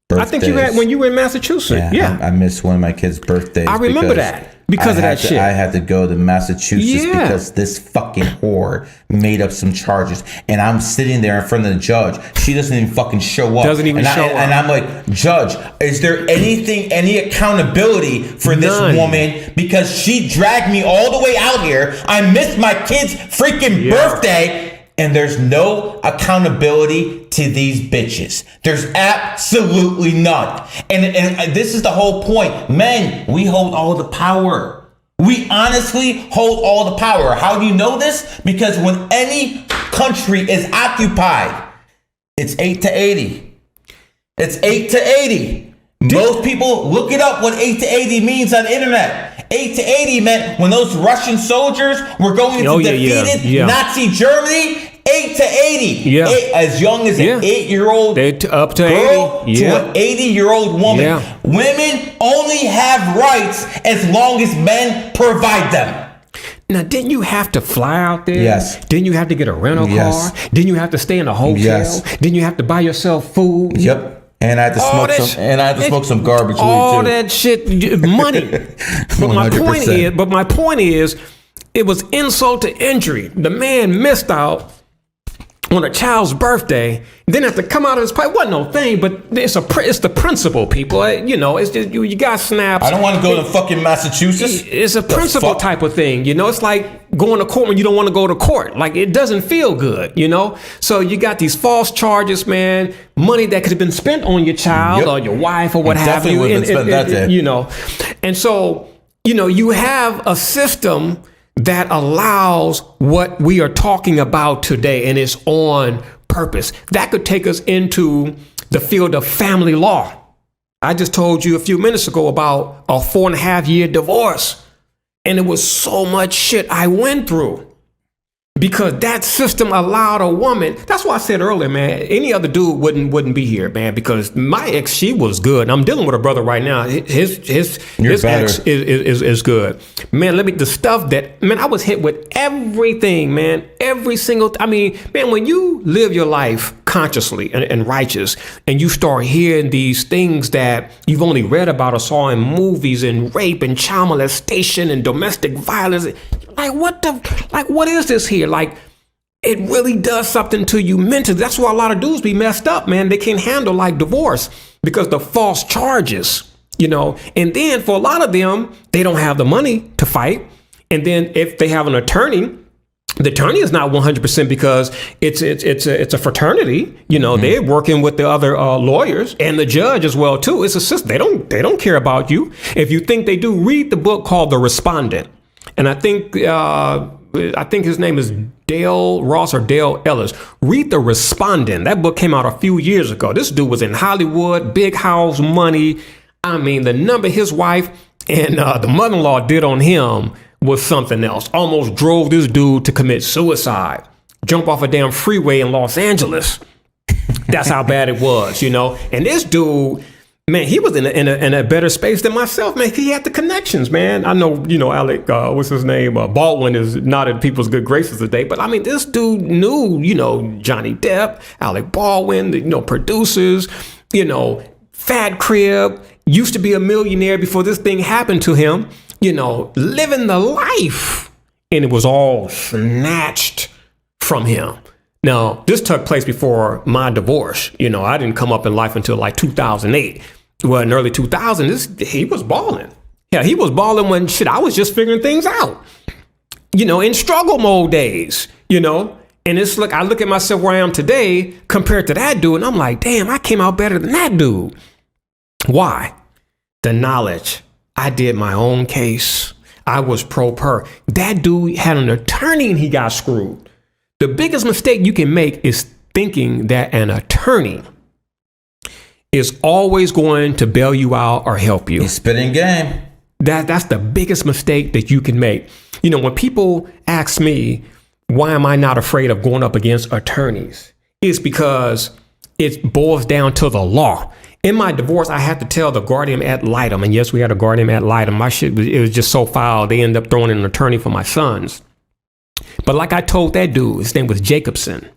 Birthdays. I think you had when you were in Massachusetts. Yeah. I missed one of my kids' birthdays. I remember that because of that shit. I had to go to Massachusetts Yeah. because this fucking whore made up some charges, and I'm sitting there in front of the judge. She doesn't even fucking show up. And I'm like, Judge, is there any accountability for this woman? Because she dragged me all the way out here. I missed my kid's freaking birthday. And there's no accountability to these bitches. There's absolutely none. And this is the whole point. Men, we hold all the power. We honestly hold all the power. How do you know this? Because when any country is occupied, it's 8 to 80. It's 8 to 80. Most people look it up what 8 to 80 means on the internet. 8 to 80 meant when those Russian soldiers were going into defeated Nazi Germany, 8 to 80. Yeah. As young as an 8-year-old up to girl 80. to an 80-year-old woman. Yeah. Women only have rights as long as men provide them. Now, didn't you have to fly out there? Yes. Didn't you have to get a rental car? Didn't you have to stay in a hotel? Yes. Didn't you have to buy yourself food? Yep. And I had to smoke some garbage weed too. All that shit, money. But my point is, it was insult to injury. The man missed out on a child's birthday, then have to come out of his pipe. Wasn't no thing, but it's the principle, people. It's just you got snaps. I don't want to go to fucking Massachusetts. It's a principle type of thing, It's like going to court when you don't want to go to court. Like, it doesn't feel good, So you got these false charges, man. Money that could have been spent on your child or your wife or what have you. Definitely would have been spent that day. And so you have a system that allows what we are talking about today, and it's on purpose. That could take us into the field of family law. I just told you a few minutes ago about a 4.5-year divorce, and it was so much shit I went through because that system allowed a woman. That's why I said earlier, man, any other dude wouldn't be here, man, because my ex, she was good. I'm dealing with a brother right now. His ex is good. Man, the stuff that, man, I was hit with everything, man. Every single, man, when you live your life consciously and righteous, and you start hearing these things that you've only read about or saw in movies, and rape and child molestation and domestic violence, what is this here? Like, it really does something to you mentally. That's why a lot of dudes be messed up, man. They can't handle like divorce because the false charges, and then for a lot of them, they don't have the money to fight. And then if they have an attorney, the attorney is not 100% because it's a fraternity. They're working with the other lawyers and the judge as well too. It's a system. They don't care about you. If you think they do, read the book called The Respondent. And I think his name is Dale Ross or Dale Ellis. Read The Respondent. That book came out a few years ago. This dude was in Hollywood, big house, money. I mean, the number his wife and the mother-in-law did on him was something else. Almost drove this dude to commit suicide. Jump off a damn freeway in Los Angeles. That's how bad it was, And this dude, man, he was in a better space than myself, man. He had the connections, man. I know, Alec, what's his name? Baldwin is not in people's good graces today. But, I mean, this dude knew, Johnny Depp, Alec Baldwin, producers, Fat Crib, used to be a millionaire before this thing happened to him, living the life. And it was all snatched from him. Now, this took place before my divorce. I didn't come up in life until like 2008. Well, in early 2000s, he was balling. Yeah, he was balling when I was just figuring things out. In struggle mode days, And it's like, I look at myself where I am today compared to that dude, and I'm like, damn, I came out better than that dude. Why? The knowledge. I did my own case. I was pro per. That dude had an attorney and he got screwed. The biggest mistake you can make is thinking that an attorney is always going to bail you out or help you. He's spitting game. That's the biggest mistake that you can make. You know, when people ask me, why am I not afraid of going up against attorneys? It's because it boils down to the law. In my divorce, I had to tell the guardian ad litem, and yes, we had a guardian ad litem. My shit, it was just so foul. They ended up throwing in an attorney for my sons. But like I told that dude, his name was Jacobson.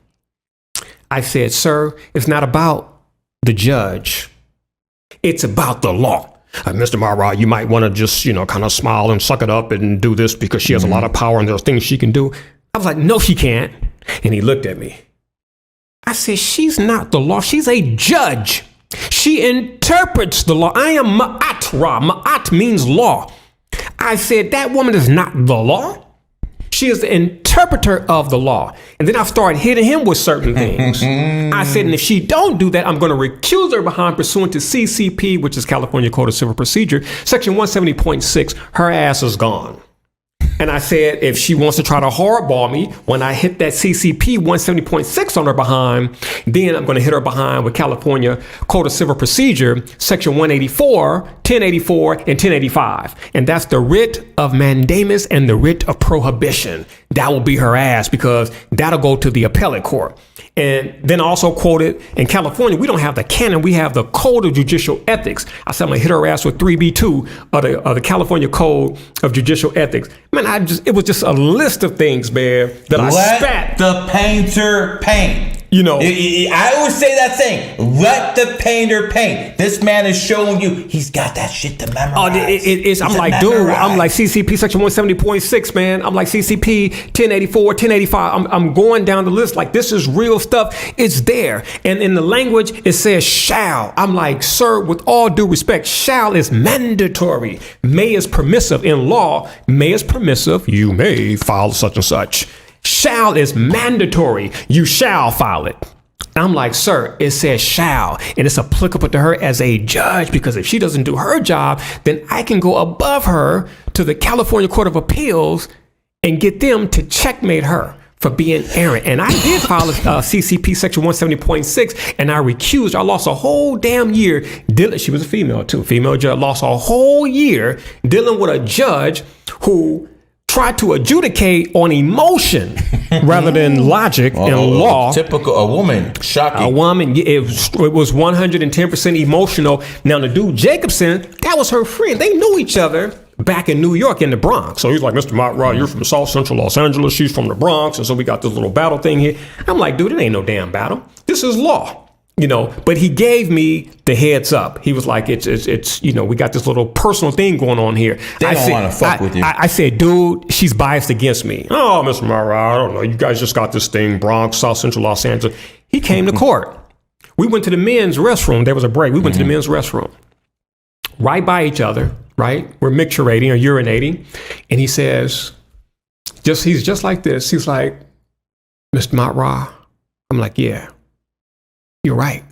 I said, sir, it's not about the judge. It's about the law. Mr. Mara, you might want to just, kind of smile and suck it up and do this because she has a lot of power and there's things she can do. I was like, no, she can't. And he looked at me. I said, she's not the law. She's a judge. She interprets the law. I am Ma'at Ra. Ma'at means law. I said, that woman is not the law. She is the interpreter of the law. And then I started hitting him with certain things. I said, and if she don't do that, I'm going to recuse her behind pursuant to CCP, which is California Code of Civil Procedure, Section 170.6. Her ass is gone. And I said, if she wants to try to hardball me, when I hit that CCP 170.6 on her behind, then I'm going to hit her behind with California Code of Civil Procedure, Section 184, 1084, and 1085. And that's the writ of mandamus and the writ of prohibition. That will be her ass because that'll go to the appellate court. And then also quoted, in California, we don't have the canon, we have the Code of Judicial Ethics. I said, I'm gonna hit her ass with 3B2 of the California Code of Judicial Ethics. Man, it was just a list of things, man, that I spat. Let the painter paint. I always say that saying, let the painter paint. This man is showing you he's got that shit to memorize. I'm like, dude, I'm like CCP section 170.6, man. I'm like CCP 1084, 1085. I'm going down the list like this is real stuff. It's there. And in the language, it says shall. I'm like, sir, with all due respect, shall is mandatory. May is permissive. In law, may is permissive. You may file such and such. Shall is mandatory. You shall file it. I'm like, sir, it says shall, and it's applicable to her as a judge because if she doesn't do her job, then I can go above her to the California Court of Appeals and get them to checkmate her for being errant. And I did file a CCP section 170.6 and I recused. I lost a whole damn year. She was a female too. Female judge lost a whole year dealing with a judge who tried to adjudicate on emotion rather than logic and law. Typical, a woman, shocking. A woman, it was 110% emotional. Now the dude Jacobson, that was her friend. They knew each other back in New York in the Bronx. So he's like, Mr. Mott Rod, you're from South Central Los Angeles. She's from the Bronx. And so we got this little battle thing here. I'm like, dude, it ain't no damn battle. This is law. But he gave me the heads up. He was like, it's we got this little personal thing going on here. They don't want to fuck with you. I said, dude, she's biased against me. Oh, Mr. Mara, I don't know. You guys just got this thing, Bronx, South Central Los Angeles. He came to court. We went to the men's restroom. There was a break. We went to the men's restroom. Right by each other, right? We're micturating or urinating. And he says, he's just like this. He's like, Mr. Matra. I'm like, yeah. You're right.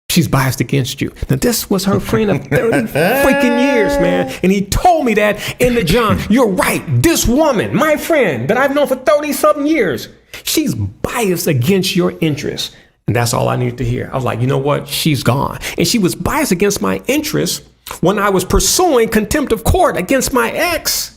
She's biased against you. Now, this was her friend of 30 freaking years, man. And he told me that in the John. You're right. This woman, my friend that I've known for 30-something years, she's biased against your interests. And that's all I needed to hear. I was like, you know what? She's gone. And she was biased against my interests when I was pursuing contempt of court against my ex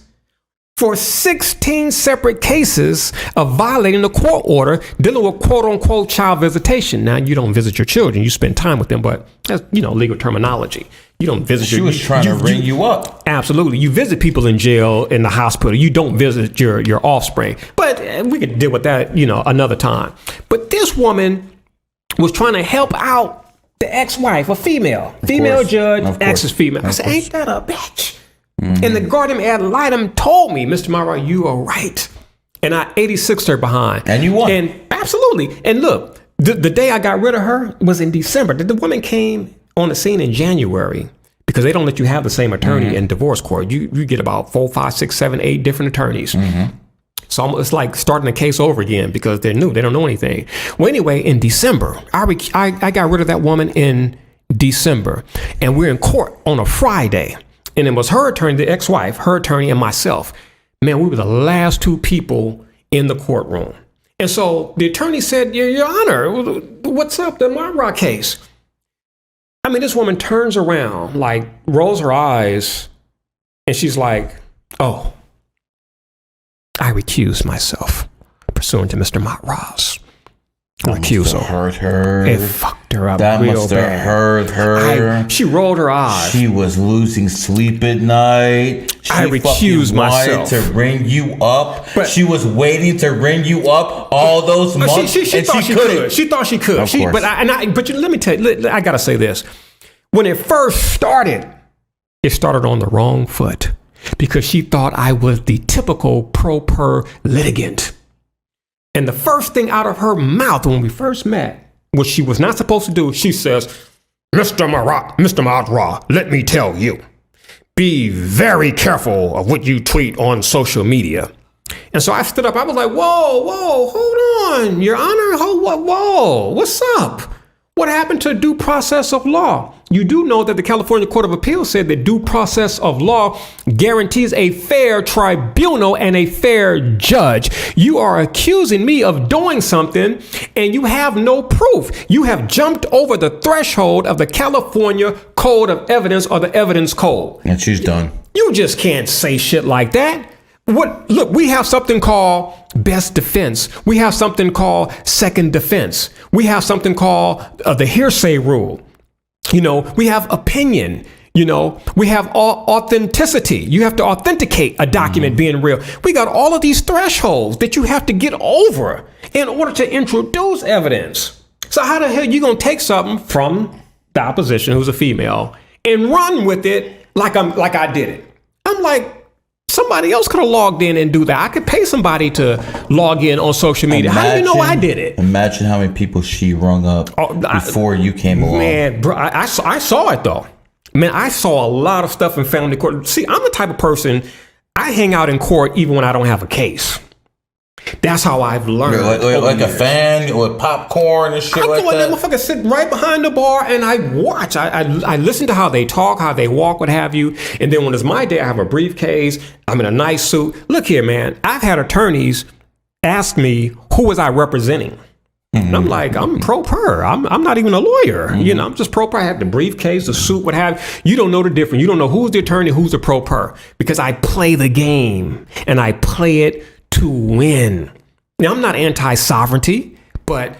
for 16 separate cases of violating the court order dealing with quote unquote child visitation. Now, you don't visit your children, you spend time with them, but that's, legal terminology. You don't visit She was trying to ring you up. Absolutely. You visit people in jail, in the hospital. You don't visit your offspring. But we could deal with that, another time. But this woman was trying to help out the ex-wife, a female judge, ex is female. I said, ain't that a bitch? Mm-hmm. And the guardian ad litem told me, Mr. Mara, you are right. And I 86'd her behind. And you won. And absolutely. And look, the day I got rid of her was in December. The woman came on the scene in January because they don't let you have the same attorney in divorce court. You get about 4, 5, 6, 7, 8 different attorneys. Mm-hmm. So it's like starting the case over again because they're new. They don't know anything. Well, anyway, in December, I got rid of that woman in December, and we're in court on a Friday. And it was her attorney, the ex-wife, her attorney, and myself. Man, we were the last two people in the courtroom. And so the attorney said, Your Honor, what's up, the Mara case? I mean, this woman turns around, like, rolls her eyes, and she's like, oh, I recuse myself pursuant to Mr. Matra's recusal. Hurt her. It fucked her up that real must bad. have hurt her. She rolled her eyes. She was losing sleep at night. She I recuse myself. Wanted to ring you up. But she was waiting to ring you up all those months. She thought she could. She thought she could. Of course. But let me tell you, I gotta say this. When it first started, it started on the wrong foot because she thought I was the typical pro-per litigant. And the first thing out of her mouth when we first met, which she was not supposed to do, she says, Mr. Matra, let me tell you, be very careful of what you tweet on social media. And so I stood up. I was like, whoa, hold on, Your Honor. Whoa, what's up? What happened to due process of law? You do know that the California Court of Appeals said that due process of law guarantees a fair tribunal and a fair judge. You are accusing me of doing something and you have no proof. You have jumped over the threshold of the California Code of Evidence or the Evidence Code. And she's done. You just can't say shit like that. Look, we have something called best defense. We have something called second defense. We have something called the hearsay rule. We have opinion. We have authenticity. You have to authenticate a document being real. We got all of these thresholds that you have to get over in order to introduce evidence. So how the hell are you going to take something from the opposition, who's a female, and run with it like I did it? I'm like, somebody else could have logged in and do that. I could pay somebody to log in on social media. How do you know I did it? Imagine how many people she rung up before you came along. Man, bro, I saw it though. Man, I saw a lot of stuff in family court. See, I'm the type of person, I hang out in court even when I don't have a case. That's how I've learned. Like a fan with popcorn and shit like that. I go in there, motherfucker, sit right behind the bar and I watch. I listen to how they talk, how they walk, what have you. And then when it's my day, I have a briefcase. I'm in a nice suit. Look here, man. I've had attorneys ask me, who was I representing? And I'm like, I'm pro-per. I'm not even a lawyer. I'm just pro-per. I have the briefcase, the suit, what have you. You don't know the difference. You don't know who's the attorney, who's the pro-per. Because I play the game and I play it to win. Now, I'm not anti-sovereignty, but,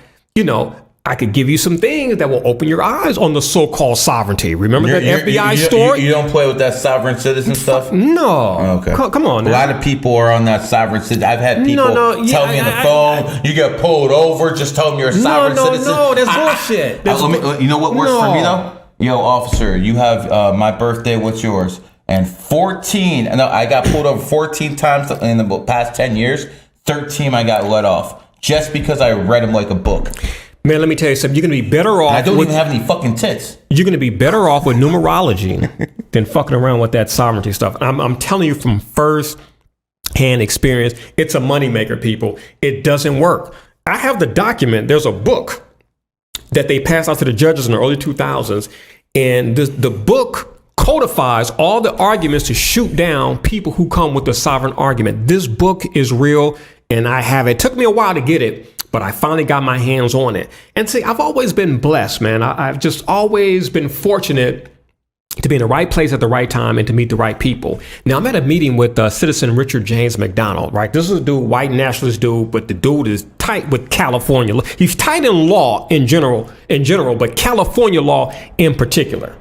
I could give you some things that will open your eyes on the so-called sovereignty. Remember that FBI story? You don't play with that sovereign citizen stuff? No. Okay. Come on now. A lot of people are on that sovereign citizen. I've had people tell me on the phone, you get pulled over, just tell them you're a sovereign citizen. No, that's bullshit. You know what works for me, though? Yo, officer, you have my birthday. What's yours? And I got pulled over 14 times in the past 10 years. 13 I got let off just because I read them like a book. Man, let me tell you something. You're going to be better off. I don't even have any fucking tits. You're going to be better off with numerology than fucking around with that sovereignty stuff. I'm telling you from first-hand experience, it's a moneymaker, people. It doesn't work. I have the document. There's a book that they passed out to the judges in the early 2000s, and the book codifies all the arguments to shoot down people who come with the sovereign argument. This book is real, and I have it. It took me a while to get it, but I finally got my hands on it. And see, I've always been blessed, man. I've just always been fortunate to be in the right place at the right time and to meet the right people. Now, I'm at a meeting with citizen Richard James McDonald, right? This is a dude, white nationalist dude, but the dude is tight with California. He's tight in law in general, but California law in particular.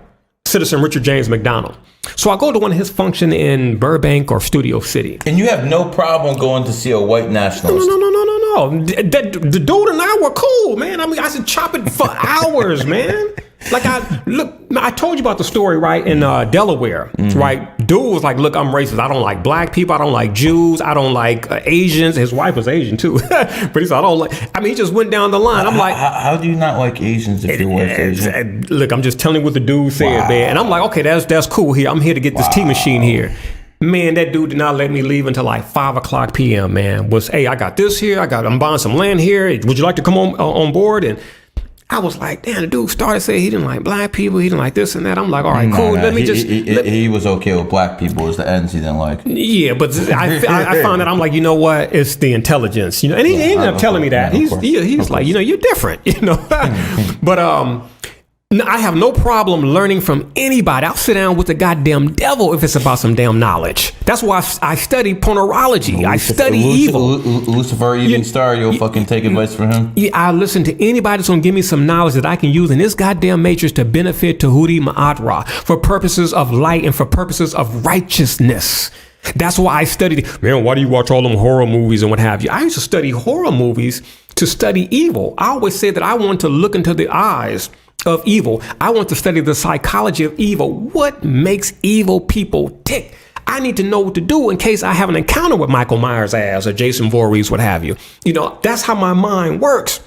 Citizen Richard James McDonald. So I go to one of his functions in Burbank or Studio City. And you have no problem going to see a white nationalist? No. The dude and I were cool, man. I mean, I should chop it for hours, man. Like I told you about the story, right, in Delaware, right? Dude was like, look, I'm racist. I don't like black people. I don't like Jews. I don't like Asians. His wife was Asian too. But he said, he just went down the line. I'm like, how do you not like Asians if your wife's Asian? Look, I'm just telling you what the dude said, man. And I'm like, okay, that's cool here. I'm here to get this tea machine here. Man, that dude did not let me leave until like 5:00 p.m., man. I got this here. I'm buying some land here. Would you like to come on board? And I was like, damn, the dude started saying he didn't like black people, he didn't like this and that. I'm like, all right, cool. Let me he was okay with black people. It's the ends he didn't like. Yeah, but I found that I'm like, you know what? It's the intelligence, and he ended up telling me that. He's like, you're different, But I have no problem learning from anybody. I'll sit down with the goddamn devil if it's about some damn knowledge. That's why I study pornology. I study evil. Lucifer, evening star, you'll fucking take advice from him? Yeah, I listen to anybody that's going to give me some knowledge that I can use in this goddamn matrix to benefit Djehuty Ma'adra for purposes of light and for purposes of righteousness. That's why I studied. Man, why do you watch all them horror movies and what have you? I used to study horror movies to study evil. I always said that I want to look into the eyes of evil. I want to study the psychology of evil. What makes evil people tick? I need to know what to do in case I have an encounter with Michael Myers' ass or Jason Voorhees, what have you. That's how my mind works.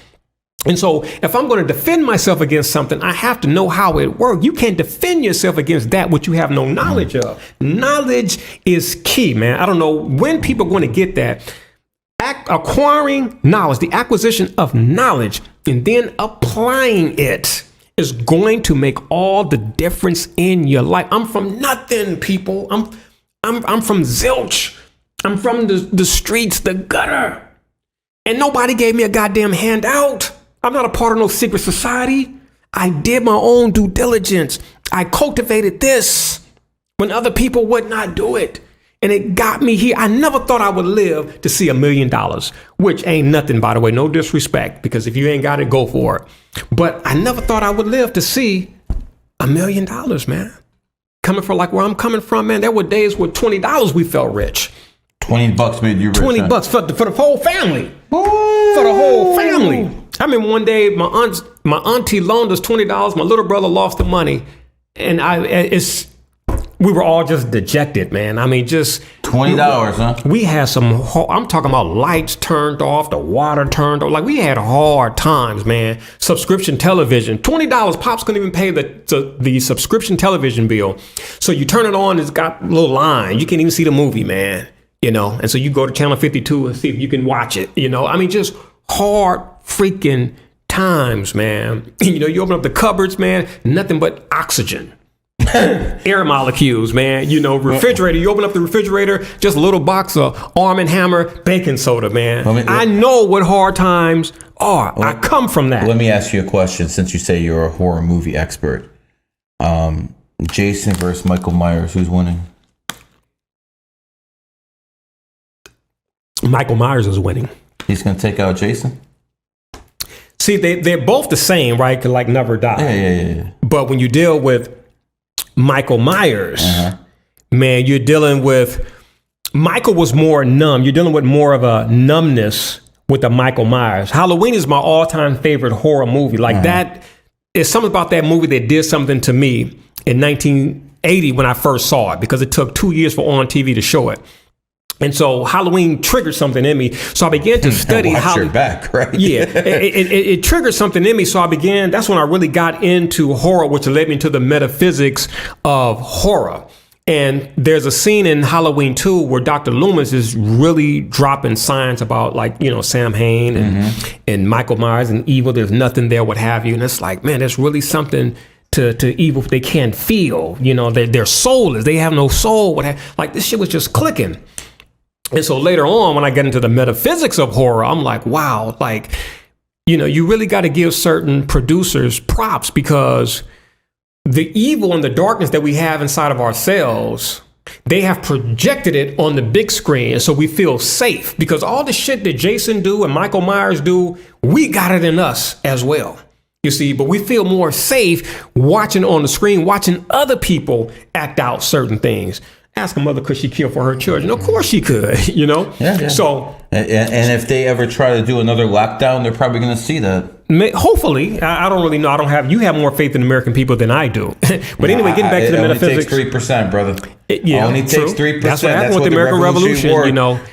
And so if I'm going to defend myself against something, I have to know how it works. You can't defend yourself against that which you have no knowledge of. Knowledge is key, man. I don't know when people are going to get that. Acquiring knowledge, the acquisition of knowledge, and then applying it is going to make all the difference in your life. I'm from nothing, people. I'm from zilch. I'm from the streets, the gutter. And nobody gave me a goddamn handout. I'm not a part of no secret society. I did my own due diligence. I cultivated this when other people would not do it. And it got me here. I never thought I would live to see $1 million, which ain't nothing, by the way. No disrespect, because if you ain't got it, go for it. But I never thought I would live to see $1 million, man. Coming from like where I'm coming from, man, there were days where $20 we felt rich. $20 made you rich. $20 for the whole family. For the whole family. I remember one day my auntie loaned us $20. My little brother lost the money, and we were all just dejected, man. I mean, just $20, huh? We had some. I'm talking about lights turned off, the water turned off. Like, we had hard times, man. Subscription television, $20. Pops couldn't even pay the subscription television bill. So you turn it on, it's got a little line. You can't even see the movie, man. And so you go to channel 52 and see if you can watch it. I mean, just hard freaking times, man. You open up the cupboards, man, nothing but oxygen. Air molecules, man. Refrigerator. You open up the refrigerator, just a little box of Arm & Hammer baking soda, man. I know what hard times are. I come from that. Let me ask you a question, since you say you're a horror movie expert. Jason versus Michael Myers, who's winning? Michael Myers is winning. He's going to take out Jason? See, they're both the same, right? Could like never die. Yeah. But when you deal with Michael Myers, man, you're dealing with, Michael was more numb. You're dealing with more of a numbness with the Michael Myers. Halloween is my all-time favorite horror movie. Like that, it's something about that movie that did something to me in 1980 when I first saw it, because it took 2 years for On TV to show it. And so Halloween triggered something in me. So I began to study how your back, right? Yeah, it triggered something in me. So that's when I really got into horror, which led me into the metaphysics of horror. And there's a scene in Halloween 2 where Dr. Loomis is really dropping science about, like, Sam Hain and Michael Myers and evil. There's nothing there, what have you. And it's like, man, there's really something to evil they can't feel. Their soul is, they have no soul. Like, this shit was just clicking. And so later on, when I get into the metaphysics of horror, I'm like, wow, like, you really got to give certain producers props, because the evil and the darkness that we have inside of ourselves, they have projected it on the big screen. And so we feel safe, because all the shit that Jason do and Michael Myers do, we got it in us as well. You see, but we feel more safe watching on the screen, watching other people act out certain things. Ask a mother, could she kill for her children? Of course she could, Yeah. So, and if they ever try to do another lockdown, they're probably going to see that. Hopefully. I don't really know. You have more faith in American people than I do. But anyway, getting back to the metaphysics. It only takes 3%, brother. Only takes 3%. That's what happened with the American Revolution,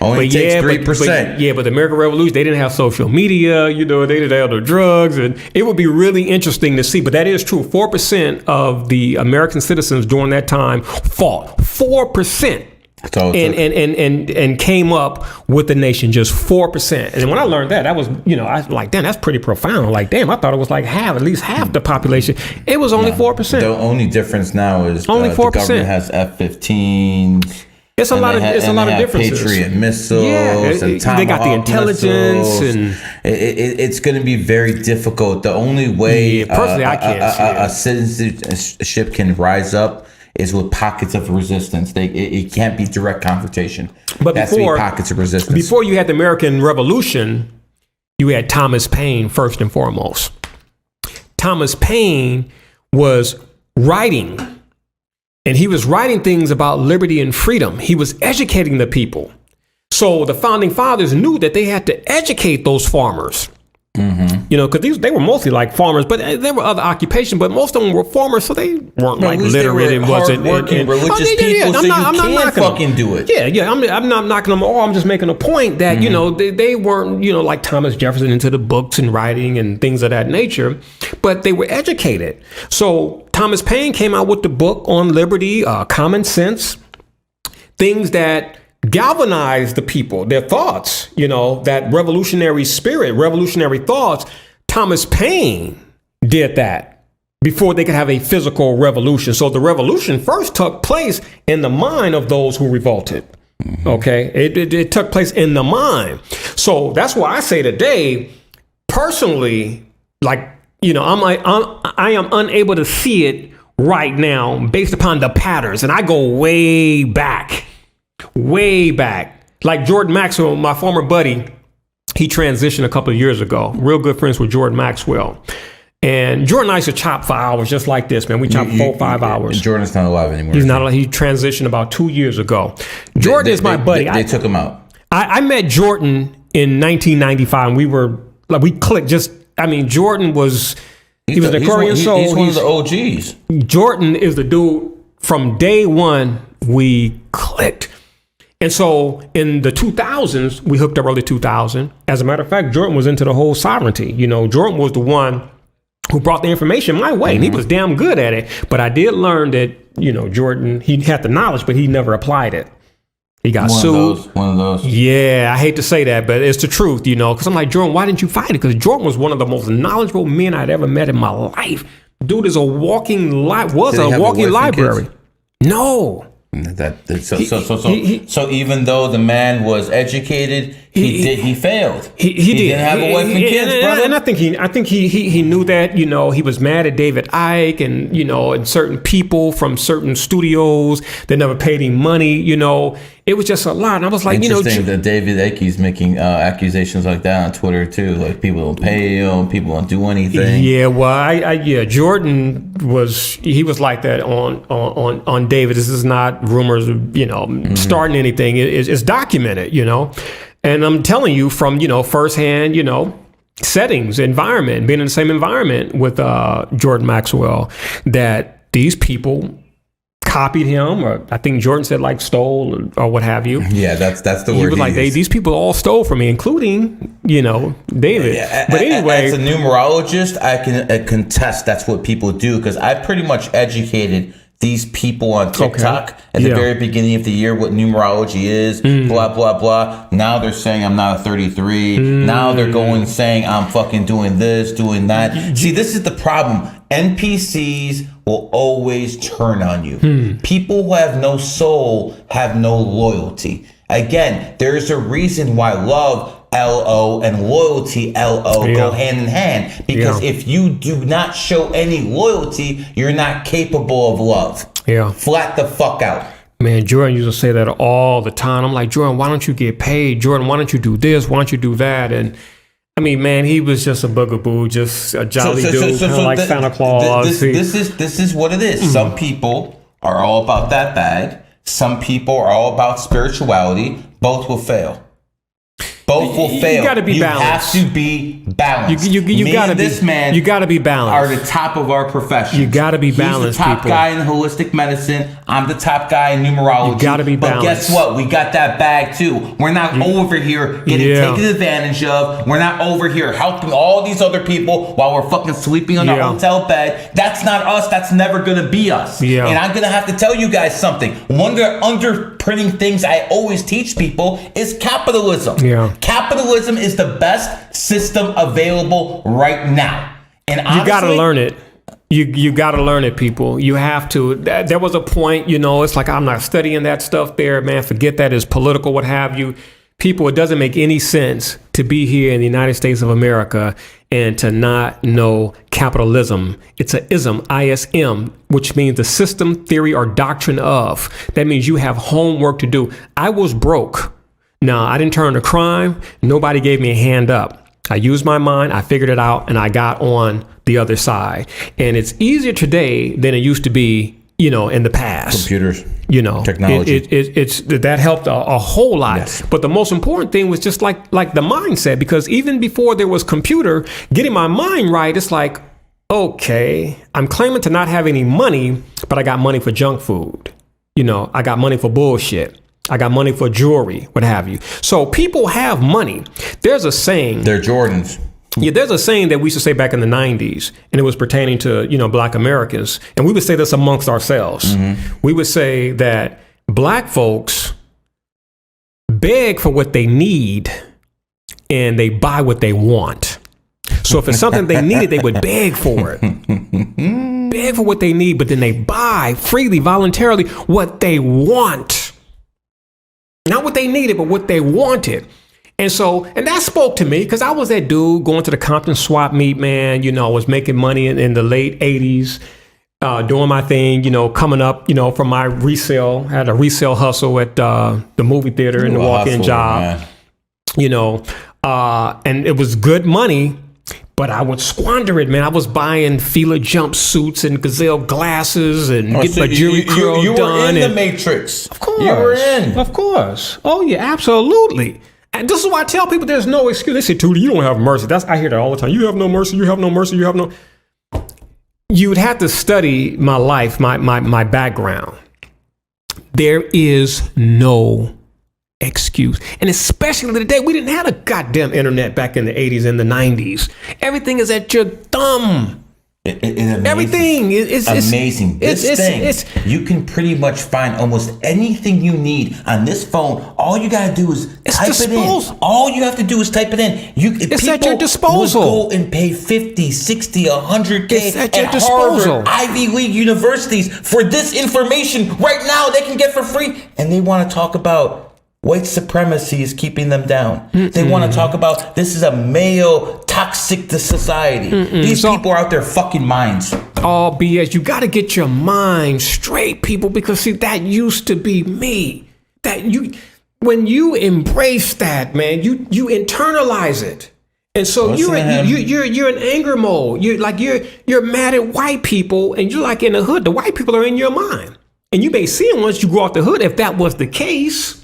Only takes 3%. But the American Revolution, they didn't have social media, they didn't have the drugs, and it would be really interesting to see. But that is true. 4% of the American citizens during that time fought. 4%. and came up with the nation just 4%. And when I learned that, was, I was like, damn, that's pretty profound. Like, damn, I thought it was like at least half the population. It was only 4%. The only difference now is only 4%. The government has F-15s. It's a lot of differences. Patriot missiles, and they got the intelligence, missiles. And it's going to be very difficult. The only way personally, I can't a citizenship can rise up is with pockets of resistance. It can't be direct confrontation. But has to be pockets of resistance. Before you had the American Revolution, you had Thomas Paine first and foremost. Thomas Paine was writing, and he was writing things about liberty and freedom. He was educating the people. So the founding fathers knew that they had to educate those farmers. Mm-hmm. Because they were mostly like farmers, but there were other occupations, but most of them were farmers, so they weren't like literate and wasn't working religious people. So I'm not fucking do it. Yeah. I'm not knocking them all. I'm just making a point that they weren't like Thomas Jefferson into the books and writing and things of that nature, but they were educated. So Thomas Paine came out with the book on liberty, common sense, things that galvanize the people, their thoughts, that revolutionary spirit, revolutionary thoughts. Thomas Paine did that before they could have a physical revolution. So the revolution first took place in the mind of those who revolted. Okay. It took place in the mind. So that's why I say today, personally, like, I am unable to see it right now based upon the patterns. And I go way back. Like Jordan Maxwell, my former buddy, he transitioned a couple of years ago. Real good friends with Jordan Maxwell. And Jordan and I used to chop for hours just like this, man. We chop 4-5 hours. Jordan's not alive anymore. He's not alive. He transitioned about 2 years ago. Jordan is my buddy. They took him out. I met Jordan in 1995, and we clicked. Jordan was... He was an Aquarian soul. He's one of the OGs. Jordan is the dude from day one we clicked. And so in the 2000s, we hooked up early 2000. As a matter of fact, Jordan was into the whole sovereignty. Jordan was the one who brought the information my way, and he was damn good at it. But I did learn that, Jordan, he had the knowledge, but he never applied it. He got sued. One of those. Yeah, I hate to say that, but it's the truth, because I'm like, Jordan, why didn't you fight it? Because Jordan was one of the most knowledgeable men I'd ever met in my life. Dude is a walking library. No. So even though the man was educated, he failed. He didn't have a wife and kids, brother. And I think he knew that. He was mad at David Icke and certain people from certain studios that never paid him money. It was just a lot. And I was like, interesting that David Icke's making accusations like that on Twitter too. Like people don't pay him, people don't do anything. Yeah, well, Jordan was like that on David. This is not rumors of starting anything. It's documented, And I'm telling you from firsthand, settings, environment, being in the same environment with Jordan Maxwell, that these people copied him, or I think Jordan said like stole or what have you. Yeah, that's the word. He was like, these people all stole from me, including David. Yeah, but anyway, as a numerologist, I can contest that's what people do, because I pretty much educated these people on TikTok at the very beginning of the year what numerology is, blah, blah, blah. Now they're saying I'm not a 33. Now they're going saying I'm fucking doing this, doing that. See, this is the problem. NPCs will always turn on you. People who have no soul have no loyalty. Again, there's a reason why love, L-O, and loyalty, L-O, go hand in hand. Because if you do not show any loyalty, you're not capable of love. Yeah. Flat the fuck out. Man, Jordan used to say that all the time. I'm like, Jordan, why don't you get paid? Jordan, why don't you do this? Why don't you do that? And I mean, man, he was just a bugaboo, just a jolly dude, kind of like Santa Claus. This is what it is. Some people are all about that bag. Some people are all about spirituality. Both will fail. Both will fail. You got to be balanced. You have to be balanced. You got to be. This man. You got to be balanced. Are the top of our profession. You got to be balanced. He's the top guy in holistic medicine. I'm the top guy in numerology. You got to be balanced. But guess what? We got that bag too. We're not over here getting taken advantage of. We're not over here helping all these other people while we're fucking sleeping on our hotel bed. That's not us. That's never gonna be us. Yeah. And I'm gonna have to tell you guys something. One of the printing things I always teach people is capitalism. Yeah. Capitalism is the best system available right now. And honestly, you got to learn it. You got to learn it, people. You have to. There was a point, it's like, I'm not studying that stuff there, man. Forget that. It's political, what have you. People, it doesn't make any sense to be here in the United States of America and to not know capitalism. It's a ism, ISM, which means the system, theory, or doctrine of. That means you have homework to do. I was broke. Now, I didn't turn to crime. Nobody gave me a hand up. I used my mind, I figured it out, and I got on the other side. And it's easier today than it used to be, in the past. Computers, technology. It's that helped a whole lot. Yes. But the most important thing was just like the mindset, because even before there was computer, getting my mind right, it's like, okay, I'm claiming to not have any money, but I got money for junk food. I got money for bullshit. I got money for jewelry, what have you. So people have money. There's a saying. They're Jordans. Yeah, there's a saying that we used to say back in the 90s, and it was pertaining to, Black Americans. And we would say this amongst ourselves. Mm-hmm. We would say that Black folks beg for what they need and they buy what they want. So if it's something they needed, they would beg for it. Beg for what they need, but then they buy freely, voluntarily, what they want. Not what they needed, but what they wanted. And that spoke to me, because I was that dude going to the Compton swap meet, man. I was making money in the late 80s, doing my thing, coming up, from my resale. I had a resale hustle at the movie theater and the walk-in job, and it was good money. But I would squander it, man. I was buying Fila jumpsuits and Gazelle glasses and getting my jewelry curl you done. You were in the Matrix. Of course. You were in. Of course. Oh, yeah, absolutely. And this is why I tell people there's no excuse. They say, Tootie, you don't have mercy. I hear that all the time. You have no mercy. You have no mercy. You have no. You would have to study my life, my background. There is no excuse. And especially today, we didn't have a goddamn internet back in the 80s and the 90s. Everything is at your thumb. It's amazing. Everything is amazing. You can pretty much find almost anything you need on this phone. All you gotta do is type it in. All you have to do is type it in. It's at your disposal. Will go and pay 50, 60, 100K it's at your disposal. Harvard, Ivy League universities for this information right now. They can get for free, and they want to talk about white supremacy is keeping them down. They want to talk about this is a male toxic to society. These people are out there fucking minds. All BS. You got to get your mind straight, people, because see, that used to be me. When you embrace that, man, you internalize it. And so you're in anger mode. You're mad at white people, and you're like in the hood. The white people are in your mind, and you may see them once you go out the hood. If that was the case.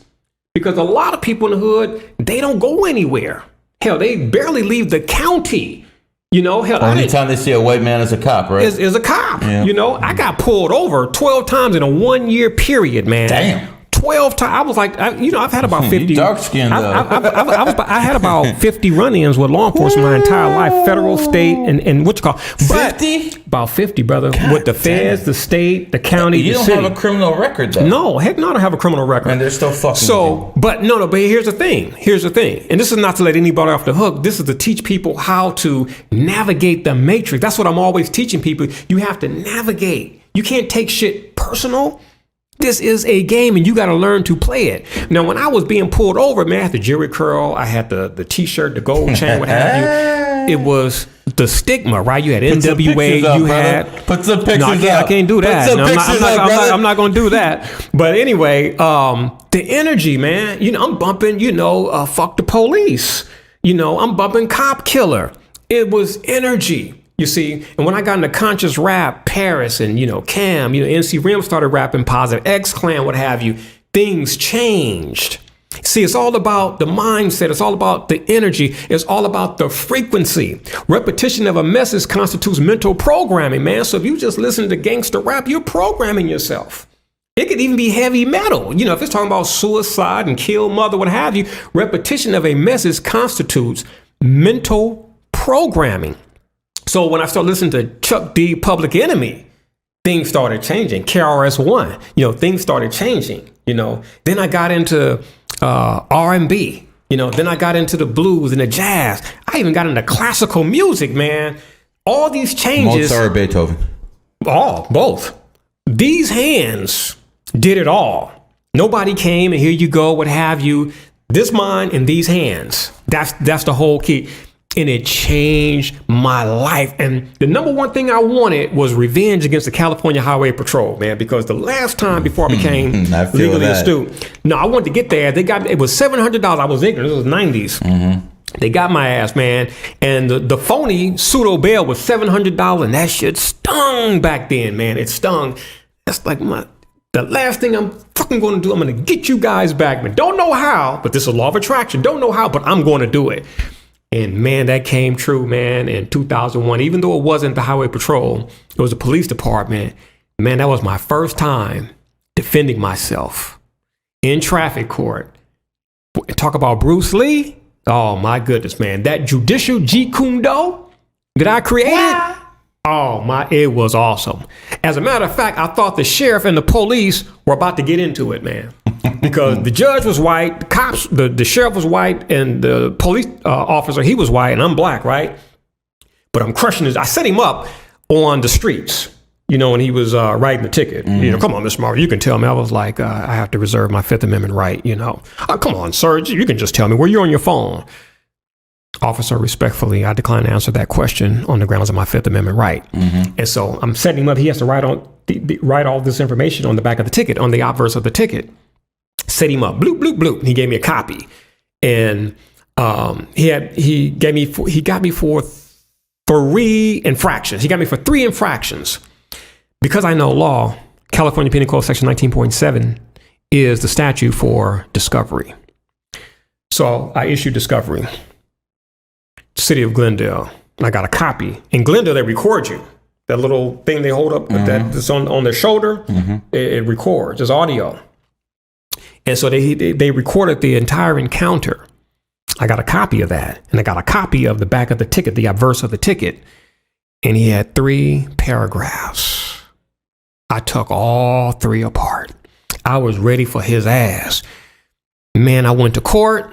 Because a lot of people in the hood, they don't go anywhere. Hell, they barely leave the county. Hell, only time they see a white man is a cop, right? Is a cop. Yeah. I got pulled over 12 times in a 1-year period, man. Damn. 12 times. I was like, I've had about 50. Dark skinned though. I had about 50 run-ins with law enforcement my entire life, federal, state, and what you call 50? About 50, brother. God with the feds, the state, the county, you the city. don't have a criminal record, though. No, heck no, I don't have a criminal record. And they're still fucking. So, but here's the thing. And this is not to let anybody off the hook. This is to teach people how to navigate the matrix. That's what I'm always teaching people. You have to navigate. You can't take shit personal. This is a game, and you got to learn to play it. Now, when I was being pulled over, man, I had the jewelry curl, I had the T-shirt, the gold chain, what have you. It was the stigma, right? You had NWA, you had. Put some pictures up. I can't do that. I'm not going to do that. But anyway, the energy, man. I'm bumping. Fuck the police. I'm bumping cop killer. It was energy. You see, and when I got into conscious rap, Paris and, Cam, NC Rim started rapping Positive, X-Clan, what have you, things changed. See, it's all about the mindset. It's all about the energy. It's all about the frequency. Repetition of a message constitutes mental programming, man. So if you just listen to gangster rap, you're programming yourself. It could even be heavy metal. If it's talking about suicide and kill mother, what have you, repetition of a message constitutes mental programming. So when I started listening to Chuck D, Public Enemy, things started changing. KRS-One, things started changing. Then I got into R&B. Then I got into the blues and the jazz. I even got into classical music, man. All these changes. Mozart or Beethoven? Both. These hands did it all. Nobody came and here you go, what have you. This mind and these hands. That's the whole key. And it changed my life. And the number one thing I wanted was revenge against the California Highway Patrol, man, because the last time before I became legally astute, I wanted to get there. It was $700. I was ignorant. It was the 90s. Mm-hmm. They got my ass, man. And the phony pseudo bail was $700. And that shit stung back then, man. It stung. That's like the last thing I'm fucking going to do. I'm going to get you guys back, man. Don't know how, but this is a law of attraction. Don't know how, but I'm going to do it. And man, that came true, man, in 2001. Even though it wasn't the Highway Patrol, it was the police department. Man, that was my first time defending myself in traffic court. Talk about Bruce Lee. Oh my goodness, man. That judicial Jeet Kune Do that I created. Oh it was awesome. As a matter of fact, I thought the sheriff and the police were about to get into it, man. Because the judge was white, the cops, the sheriff was white, and the police officer, he was white, and I'm black, right? But I'm crushing I set him up on the streets, when he was writing the ticket. Mm-hmm. Come on, Mr. Marvel, you can tell me. I was like, I have to reserve my Fifth Amendment right, come on, sir, you can just tell me. Were you on your phone? Officer, respectfully, I decline to answer that question on the grounds of my Fifth Amendment right. Mm-hmm. And so I'm setting him up. He has to write all this information on the back of the ticket, on the obverse of the ticket. Set him up, bloop, bloop, bloop. And he gave me a copy. And he got me for 3 infractions. He got me for 3 infractions. Because I know law, California Penal Code Section 19.7 is the statute for discovery. So I issued discovery. City of Glendale. And I got a copy. In Glendale, they record you. That little thing they hold up that's on their shoulder, it records. It's audio. And so they recorded the entire encounter. I got a copy of that. And I got a copy of the back of the ticket, the obverse of the ticket. And he had 3 paragraphs. I took all 3 apart. I was ready for his ass. Man, I went to court.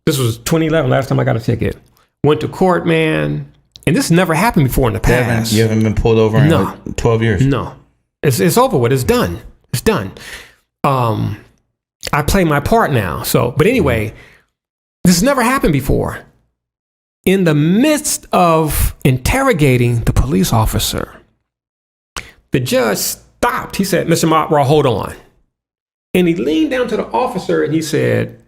This was 2011, last time I got a ticket. Went to court, man. And this never happened before in the past. You haven't been pulled over in like 12 years? No. It's over with. It's done. It's done. I play my part now. But anyway, this has never happened before. In the midst of interrogating the police officer, the judge stopped. He said, Mr. Mottra, hold on. And he leaned down to the officer and he said,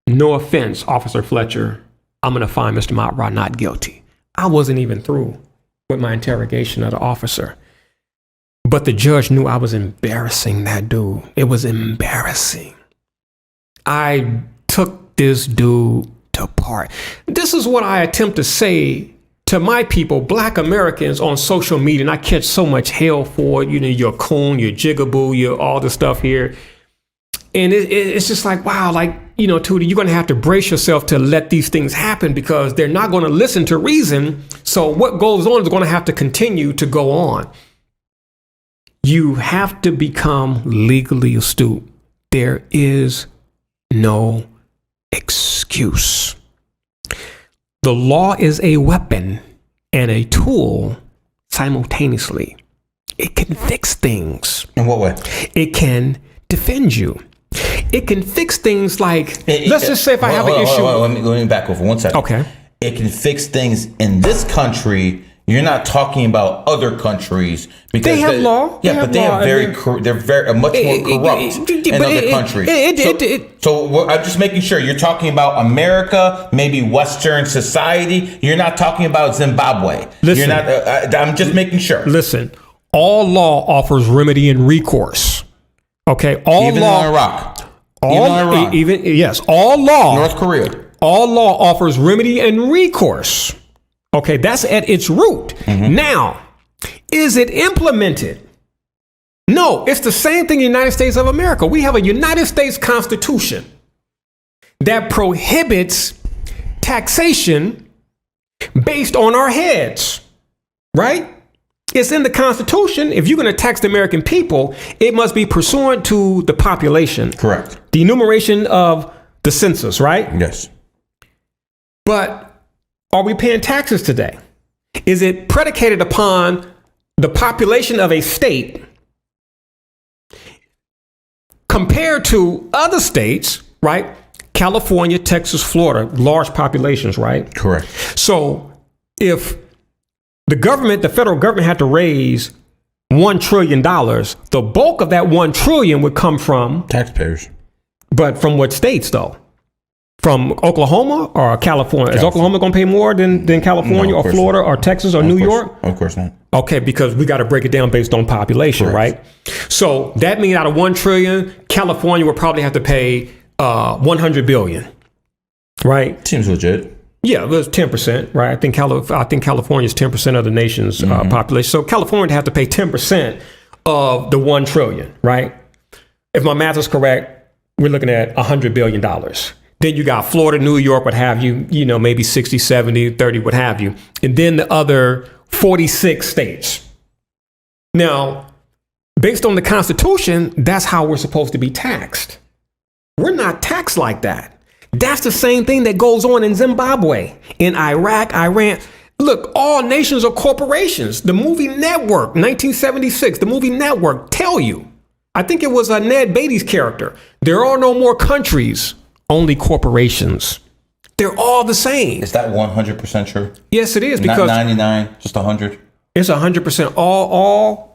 no offense, Officer Fletcher, I'm going to find Mr. Mottra not guilty. I wasn't even through with my interrogation of the officer. But the judge knew I was embarrassing that dude. It was embarrassing. I took this dude to part. This is what I attempt to say to my people, Black Americans, on social media, and I catch so much hell for it. You're a coon, you're jigaboo, you're all this stuff here. And it's just like, wow, Tootie, you're going to have to brace yourself to let these things happen because they're not going to listen to reason. So what goes on is going to have to continue to go on. You have to become legally astute. There is no excuse. The law is a weapon and a tool simultaneously. It can fix things. In what way? It can defend you. It can fix things like, let's just say if I have an issue. Let me back over 1 second. Okay. It can fix things in this country. You're not talking about other countries because they have law. Yeah, they're much more corrupt in other countries. So I'm just making sure you're talking about America, maybe Western society. You're not talking about Zimbabwe. Listen, you're not. I'm just making sure. Listen, all law offers remedy and recourse. Okay, even law, in Iraq, all law, North Korea, all law offers remedy and recourse. Okay, that's at its root. Mm-hmm. Now, is it implemented? No, it's the same thing in the United States of America. We have a United States Constitution that prohibits taxation based on our heads, right? It's in the Constitution. If you're going to tax the American people, it must be pursuant to the population. Correct. The enumeration of the census, right? Yes. But are we paying taxes today? Is it predicated upon the population of a state compared to other states, right? California, Texas, Florida, large populations, right? Correct. So if the federal government had to raise $1 trillion, the bulk of that $1 trillion would come from taxpayers. But from what states, though? From Oklahoma or California? Is Oklahoma going to pay more than California or Florida or Texas or New York? Of course not. Okay, because we got to break it down based on population, right? So that means out of $1 trillion, California would probably have to pay $100 billion, right? Seems legit. Yeah, it was 10%, right? I think California is 10% of the nation's population. So California would have to pay 10% of the $1 trillion, right? If my math is correct, we're looking at $100 billion. Then you got Florida, New York, what have you, maybe 60, 70, 30, what have you. And then the other 46 states. Now, based on the Constitution, that's how we're supposed to be taxed. We're not taxed like that. That's the same thing that goes on in Zimbabwe, in Iraq, Iran. Look, all nations are corporations. The movie Network, 1976, the movie Network tell you. I think it was Ned Beatty's character. There are no more countries, only corporations. They're all the same. Is that 100% true? Yes, it is. Because not 99, just 100. It's 100%. All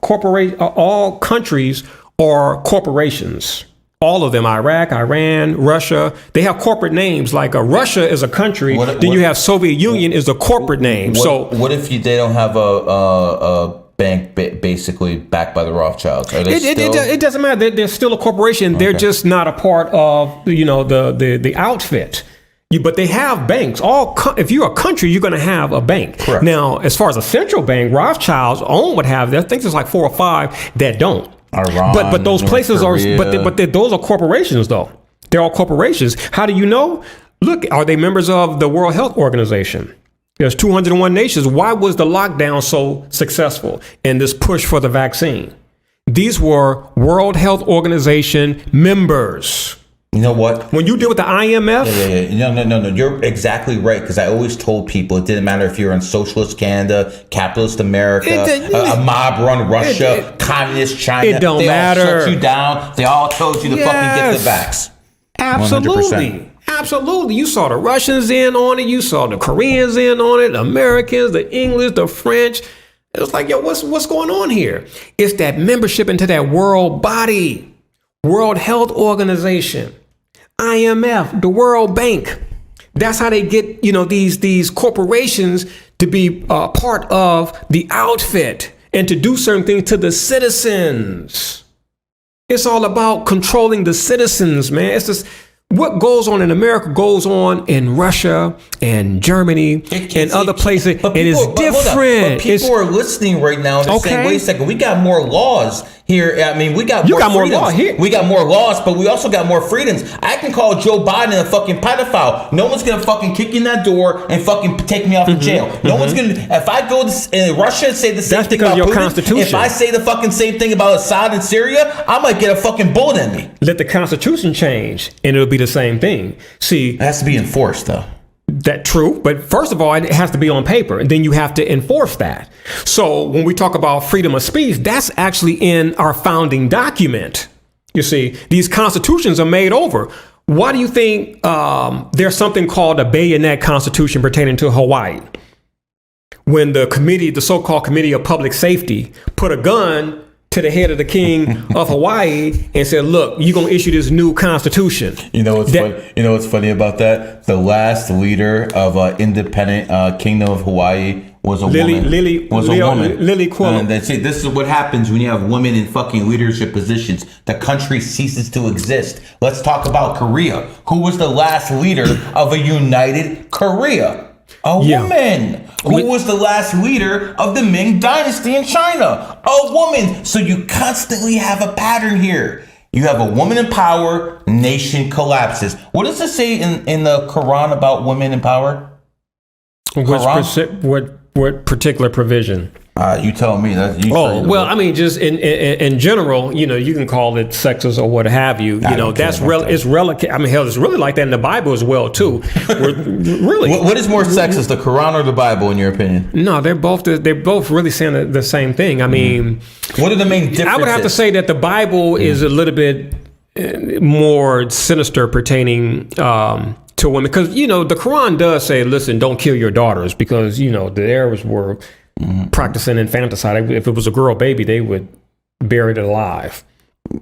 countries are corporations. All of them, Iraq, Iran, Russia, they have corporate names. Like Russia is a country. Then you have Soviet Union is a corporate name. What if they don't have a bank basically backed by the Rothschilds? Are they it doesn't matter. They're still a corporation. Okay. They're just not a part of the outfit. But they have banks. If you're a country, you're going to have a bank. Correct. Now, as far as a central bank, Rothschilds own would have. I think there's like 4 or 5 that don't. Iran, but those places Korea. but those are corporations though. They're all corporations. How do you know? Look, are they members of the World Health Organization? There's 201 nations. Why was the lockdown so successful in this push for the vaccine? These were World Health Organization members. You know what? When you deal with the IMF? Yeah. No. You're exactly right. Because I always told people it didn't matter if you're in socialist Canada, capitalist America, a mob-run Russia, communist China. It don't matter. They all shut you down. They all told you to fucking get the vax. Absolutely. 100%. Absolutely. You saw the Russians in on it. You saw the Koreans in on it. The Americans, the English, the French. It was like, yo, what's going on here? It's that membership into that world body, World Health Organization. IMF, the World Bank. That's how they get, these corporations to be part of the outfit and to do certain things to the citizens. It's all about controlling the citizens, man. It's just what goes on in America goes on in Russia and Germany and other places. And it's different. But people are listening right now and they're saying, wait a second, we got more laws here. I mean, we got more laws here. We got more laws, but we also got more freedoms. I can call Joe Biden a fucking pedophile. No one's gonna fucking kick in that door and fucking take me off of jail. No one's gonna. If I go to Russia and say the same thing about Putin, Constitution. If I say the fucking same thing about Assad in Syria, I might get a fucking bullet in me. Let the Constitution change, and it'll be the same thing. See, it has to be enforced, though. That's true, but first of all, it has to be on paper, and then you have to enforce that. So when we talk about freedom of speech, that's actually in our founding document. You see, these constitutions are made over. Why do you think there's something called a bayonet constitution pertaining to Hawaii? When the so-called Committee of Public Safety put a gun to the head of the king of Hawaii and said, look, you're going to issue this new constitution. You know what's funny about that? The last leader of independent Kingdom of Hawaii was a woman. Lily Quillen. And they say this is what happens when you have women in fucking leadership positions. The country ceases to exist. Let's talk about Korea. Who was the last leader of a united Korea? A woman. Who was the last leader of the Ming Dynasty in China? A woman. So you constantly have a pattern here. You have a woman in power, nation collapses. What does it say in the Quran about women in power? What particular provision? You tell me. Oh, well, I mean, just in general, you can call it sexist or what have you. That's it's relative. I mean, hell, it's really like that in the Bible as well, too. Really. What is more sexist, the Quran or the Bible, in your opinion? No, they're both really saying the same thing. I mean, what are the main differences? I would have to say that the Bible is a little bit more sinister pertaining to women, because the Quran does say, listen, don't kill your daughters, because the Arabs were practicing infanticide. If it was a girl baby, they would bury it alive.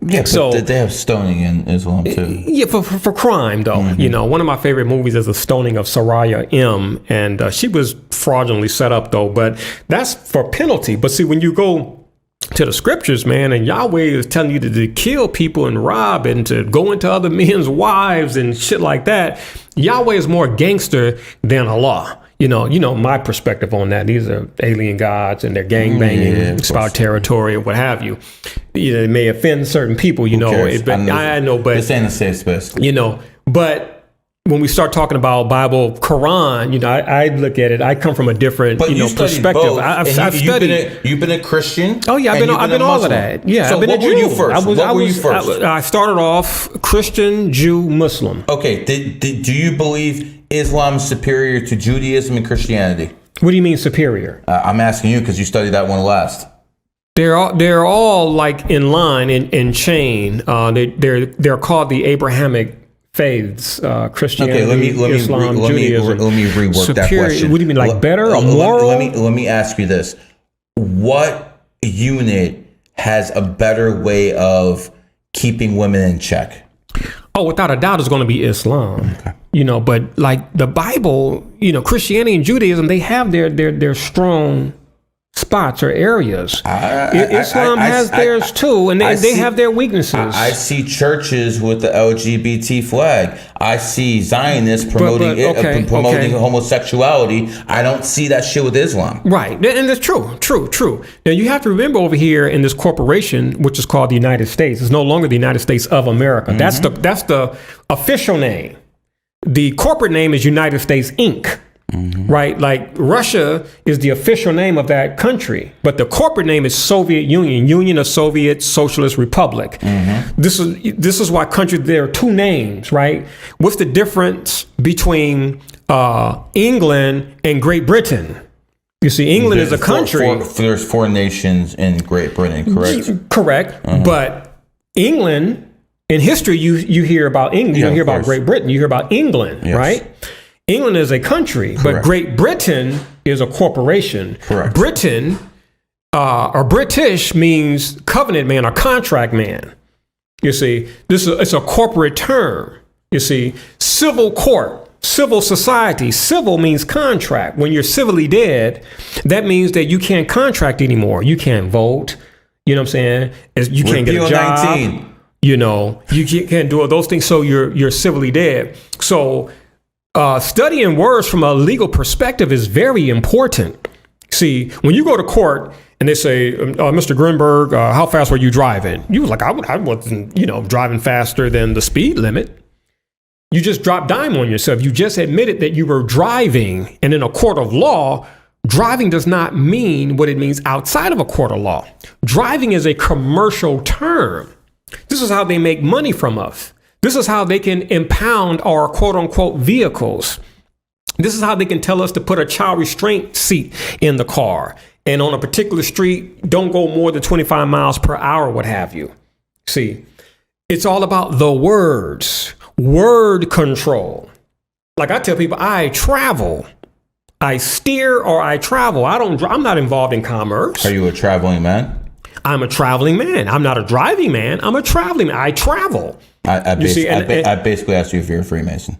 Yeah, so they have stoning in Islam too. Yeah, for crime though. One of my favorite movies is the stoning of Soraya M. And she was fraudulently set up though, but that's for penalty. But see, when you go to the scriptures, man, and Yahweh is telling you to kill people and rob and to go into other men's wives and shit like that, Yahweh is more gangster than Allah. My perspective on that. These are alien gods and they're gang banging, it's about territory or what have you. It may offend certain people, I know, but this ain't a safe space. But when we start talking about Bible, Quran, I look at it. I come from a different, perspective. Both. I've studied. You've been a Christian. Oh yeah, I've been all of that. Yeah, so I've been what were you first? What were you first? I started off Christian, Jew, Muslim. Okay. Do you believe Islam is superior to Judaism and Christianity? What do you mean superior? I'm asking you because you studied that one last. They're all like in line in chain. They're called the Abrahamic faiths, Christianity, Islam, Judaism. Let me rework superior, that question. What do you mean, like better or moral? Let me ask you this: what unit has a better way of keeping women in check? Oh, without a doubt, it's going to be Islam. Okay. But like the Bible, Christianity and Judaism, they have their strong spots or areas. Islam has theirs too, and they have their weaknesses. I see churches with the LGBT flag. I see Zionists promoting homosexuality. I don't see that shit with Islam. Right, and that's true. Now you have to remember over here in this corporation, which is called the United States, it's no longer the United States of America. Mm-hmm. That's the official name. The corporate name is United States Inc. Mm-hmm. Right, like Russia is the official name of that country, but the corporate name is Soviet Union of Soviet Socialist Republic. Mm-hmm. This is why there are two names, right? What's the difference between England and Great Britain? You see, England is a country. There's four nations in Great Britain, correct? Correct, but England in history, you hear about England, you don't hear about Great Britain, you hear about England, yes. Right? England is a country, but Great Britain is a corporation. Correct. Britain or British means covenant man or contract man. You see, it's a corporate term. You see, civil court, civil society. Civil means contract. When you're civilly dead, that means that you can't contract anymore. You can't vote. You know what I'm saying? You can't get a job. 19. You can't do all those things. So you're civilly dead. So studying words from a legal perspective is very important. See, when you go to court and they say, Mr. Grinberg, how fast were you driving? You was like, I wasn't, driving faster than the speed limit. You just dropped dime on yourself. You just admitted that you were driving. And in a court of law, driving does not mean what it means outside of a court of law. Driving is a commercial term. This is how they make money from us. This is how they can impound our quote unquote vehicles. This is how they can tell us to put a child restraint seat in the car. And on a particular street, don't go more than 25 miles per hour, what have you. See, it's all about the words, word control. Like I tell people, I travel. I steer or I travel. I'm not involved in commerce. Are you a traveling man? I'm a traveling man. I'm not a driving man. I'm a traveling man. I travel. I basically asked you if you're a Freemason.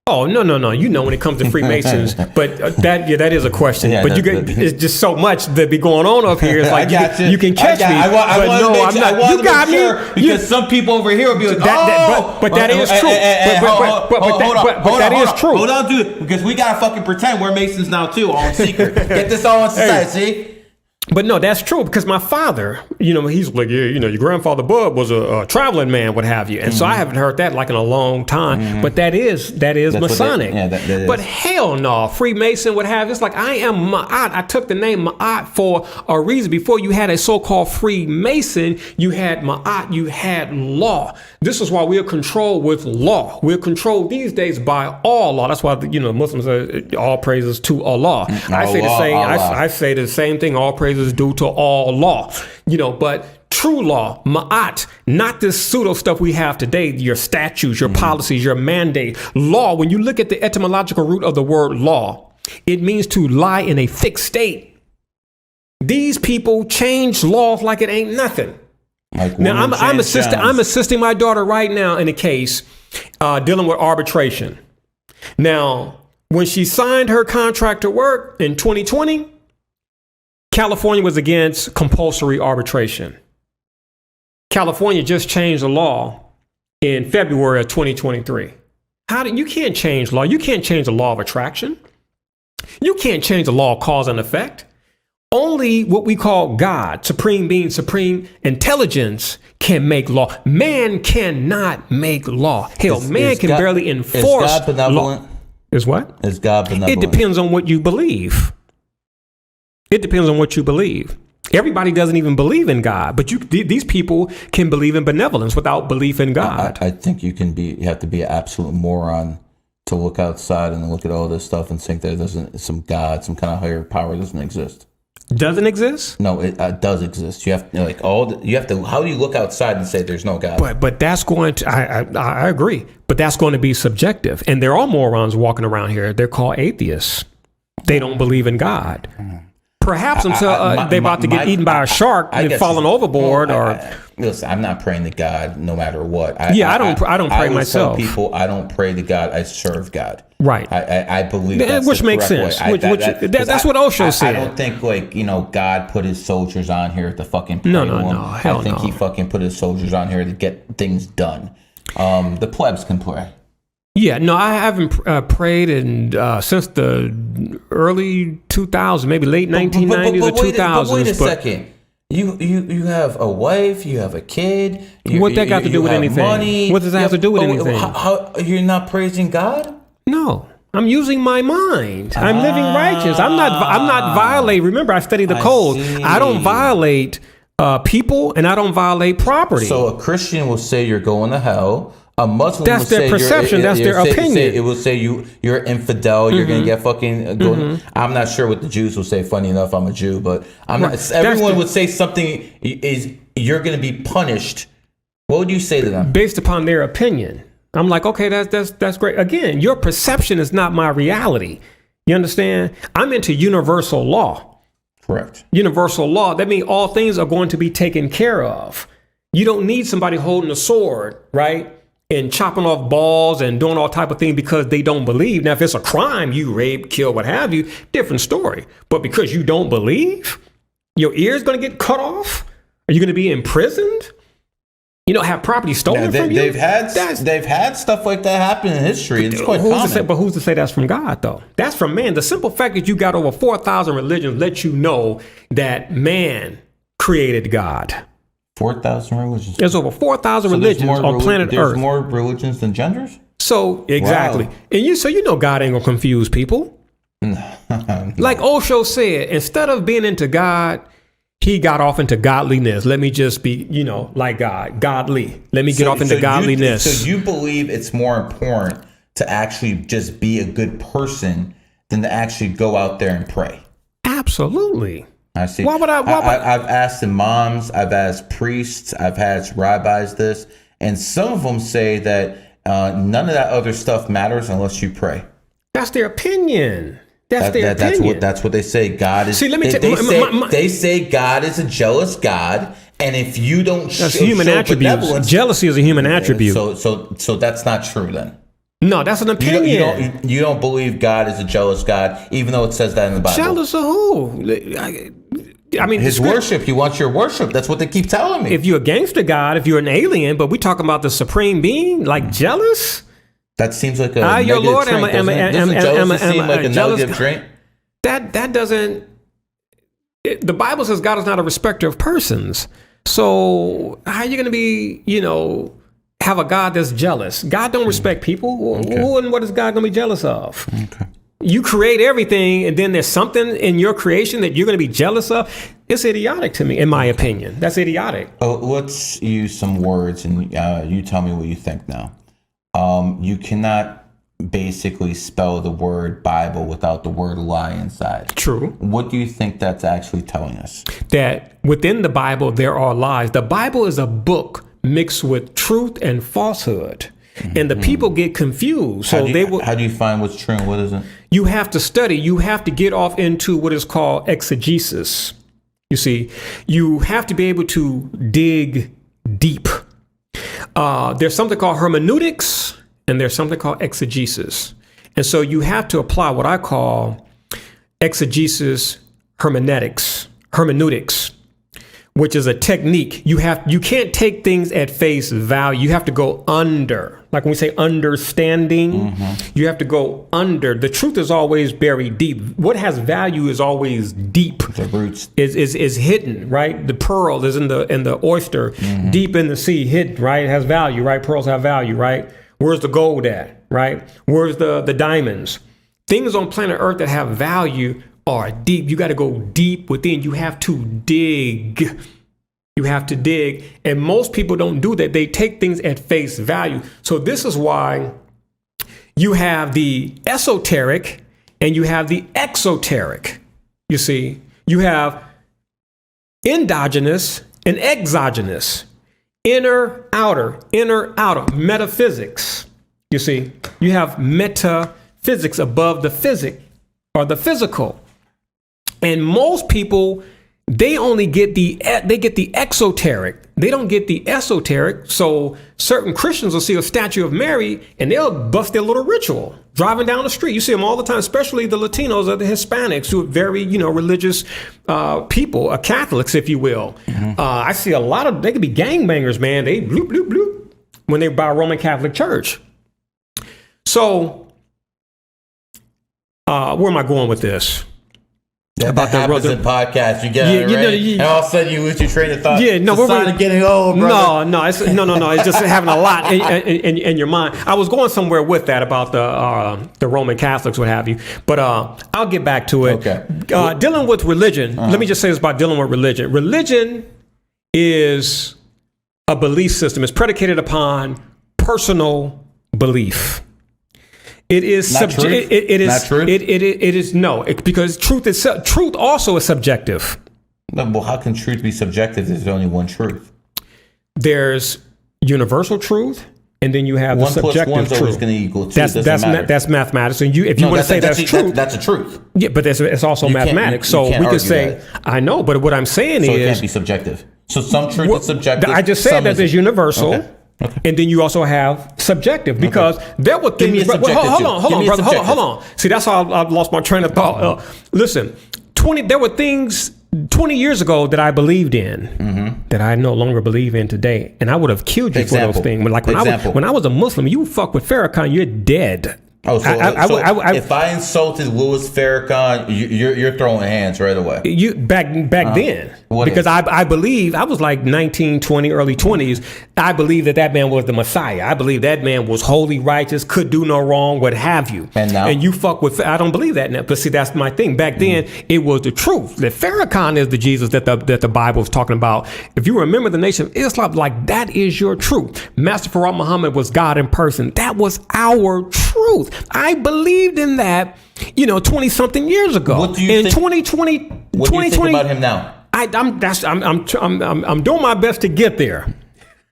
Oh, no. When it comes to Freemasons, but that is a question. Yeah, but it's just so much that be going on up here. It's like you can catch me. I'm not. You got me. Because some people over here will be like, but that is true. But that is true. Hold on, dude. Because we gotta fucking pretend we're Masons now too, all in secret. Get this all in society. See? But no, that's true because my father, he's like, yeah, your grandfather Bud was a traveling man, what have you. And so I haven't heard that like in a long time. But that is Masonic. That is. But hell no, Freemason, what have you. It's like I am Ma'at. I took the name Ma'at for a reason. Before you had a so-called Freemason, you had Ma'at, you had law. This is why we're controlled with law. We're controlled these days by all law. That's why Muslims say all praises to Allah. I say the same thing. All praises is due to all law, but true law, ma'at, not this pseudo stuff we have today, your statutes, your policies, your mandate. Law, when you look at the etymological root of the word law, it means to lie in a fixed state. These people change laws like it ain't nothing. Now, I'm assisting my daughter right now in a case dealing with arbitration. Now, when she signed her contract to work in 2020, California was against compulsory arbitration. California just changed the law in February of 2023. You can't change law. You can't change the law of attraction. You can't change the law of cause and effect. Only what we call God, supreme being, supreme intelligence can make law. Man cannot make law. Hell, man can barely enforce law. Is God benevolent? Is what? Is God benevolent? It depends on what you believe. It depends on what you believe. Everybody doesn't even believe in God, but these people can believe in benevolence without belief in God. I think you have to be an absolute moron to look outside and look at all this stuff and think that some God, some kind of higher power doesn't exist. Doesn't exist? No, it does exist. You have to. How do you look outside and say there's no God? But that's going to. I agree. But that's going to be subjective. And there are morons walking around here. They're called atheists. They don't believe in God. Perhaps until they're about to get eaten by a shark and falling overboard. Listen, I'm not praying to God no matter what. I don't pray myself. Tell people I don't pray to God. I serve God. Right. I believe that's which the makes correct sense. way. That's what Osho said. I don't think God put his soldiers on here to fucking pray to him. Hell I think he fucking put his soldiers on here to get things done. The plebs can pray. Yeah, no, I haven't prayed since the early 2000s, maybe late 1990s or 2000s. But wait a second. You have a wife, you have a kid. What that got to do with anything? Money, what does that have to do with anything? How you're not praising God? No, I'm using my mind. I'm living righteous. I'm not violating. Remember, I studied the code. I don't violate people, and I don't violate property. So a Christian will say you're going to hell. A Muslim that's their perception. That's their opinion. It will say you're infidel. You're gonna get fucking. I'm not sure what the Jews will say. Funny enough, I'm a Jew, but I'm not. Everyone would say something is you're gonna be punished. What would you say to them? Based upon their opinion, I'm like, okay, that's great. Again, your perception is not my reality. You understand? I'm into universal law. Correct. Universal law. That means all things are going to be taken care of. You don't need somebody holding a sword, right? And chopping off balls and doing all type of things because they don't believe. Now, if it's a crime, you rape, kill, what have you, different story. But because you don't believe, your ear's going to get cut off? Are you going to be imprisoned? Have property stolen from you? They've had stuff like that happen in history. It's quite common. But who's to say that's from God, though? That's from man. The simple fact that you got over 4,000 religions lets you know that man created God. 4,000 religions. There's over 4,000 religions on planet Earth. There's more religions than genders? So, exactly. Wow. And God ain't gonna confuse people. Like Osho said, instead of being into God, he got off into godliness. Let me just be, like God, godly. Let me get off into godliness. So you believe it's more important to actually just be a good person than to actually go out there and pray? Absolutely. I see. I've asked imams, I've asked priests, I've asked rabbis this, and some of them say that none of that other stuff matters unless you pray. That's their opinion. That's what they say. God is. See, let me tell you. They say God is a jealous God, and if you don't show human attributes. Jealousy is a human attribute. So that's not true then. No, that's an opinion. You don't believe God is a jealous God, even though it says that in the Bible. Jealous of who? I mean, his worship. He wants your worship. That's what they keep telling me. If you're against a God, if you're an alien, but we talking about the supreme being, like jealous. That seems like a negative Lord, trait, doesn't it? Doesn't jealousy seem like a negative trait? That doesn't. the Bible says God is not a respecter of persons. So how are you going to be, have a God that's jealous? God don't respect people. Okay. Who and what is God going to be jealous of? Okay. You create everything, and then there's something in your creation that you're going to be jealous of. It's idiotic to me, in my opinion. That's idiotic. Let's use some words, and you tell me what you think now. You cannot basically spell the word Bible without the word lie inside. True. What do you think that's actually telling us? That within the Bible, there are lies. The Bible is a book mixed with truth and falsehood. Mm-hmm. And the people get confused. So how do you find what's true and what isn't? You have to study. You have to get off into what is called exegesis. You see, you have to be able to dig deep. There's something called hermeneutics, and there's something called exegesis. And so you have to apply what I call exegesis hermeneutics, which is a technique. You can't take things at face value. You have to go under. Like when we say understanding, you have to go under. The truth is always buried deep. What has value is always deep. The roots is hidden, right? The pearl is in the oyster, deep in the sea, hidden, right? It has value, right? Pearls have value, right? Where's the gold at, right? Where's the diamonds? Things on planet Earth that have value are deep. You got to go deep within. You have to dig. You have to dig. And most people don't do that. They take things at face value. So this is why you have the esoteric and you have the exoteric. You see, you have endogenous and exogenous, inner, outer, metaphysics. You see, you have metaphysics above the physic or the physical. And most people, they only get the exoteric. They don't get the esoteric. So certain Christians will see a statue of Mary and they'll bust their little ritual driving down the street. You see them all the time, especially the Latinos or the Hispanics who are very, religious people, Catholics, if you will. I see a lot of, they could be gangbangers, man. They bloop, bloop, bloop when they buy a Roman Catholic church. So where am I going with this? About the happens in podcasts. You get it right, and all of a sudden you lose your train of thought. Yeah, no, it's a sign of getting old, brother. No, it's just having a lot in your mind. I was going somewhere with that about the Roman Catholics, what have you. But I'll get back to it. Okay. Dealing with religion. Let me just say this about dealing with religion. Religion is a belief system. It's predicated upon personal belief. It is subjective. It is because truth also is subjective. No, well, how can truth be subjective? There's only one truth. There's universal truth, and then you have the subjective truth. 1 + 1 is always going to equal 2. That's mathematics. And if you want to say that's true, that's a truth. Yeah, but it's also mathematics. So we could say, I know, but what I'm saying is, it can't be subjective. So some truth is subjective. I just said that there's universal. Okay. And then you also have subjective because there were things. Hold on, brother. Hold on. See, that's how I've lost my train of thought. Listen, there were things 20 years ago that I believed in that I no longer believe in today, and I would have killed you for those things. Like when I was a Muslim, you fuck with Farrakhan, you're dead. Oh, so if I insulted Louis Farrakhan, you're throwing hands right away. Back then, because I believe I was like 19, 20, early 20s. I believe that man was the Messiah. I believe that man was holy, righteous, could do no wrong, what have you. And now, you fuck with. I don't believe that now. But see, that's my thing. Back then, it was the truth. That Farrakhan is the Jesus that the Bible is talking about. If you remember the Nation of Islam, like that is your truth. Master Farad Muhammad was God in person. That was our truth. I believed in that, 20 something years ago. What do you think? 2020. What do you think about him now? I'm doing my best to get there.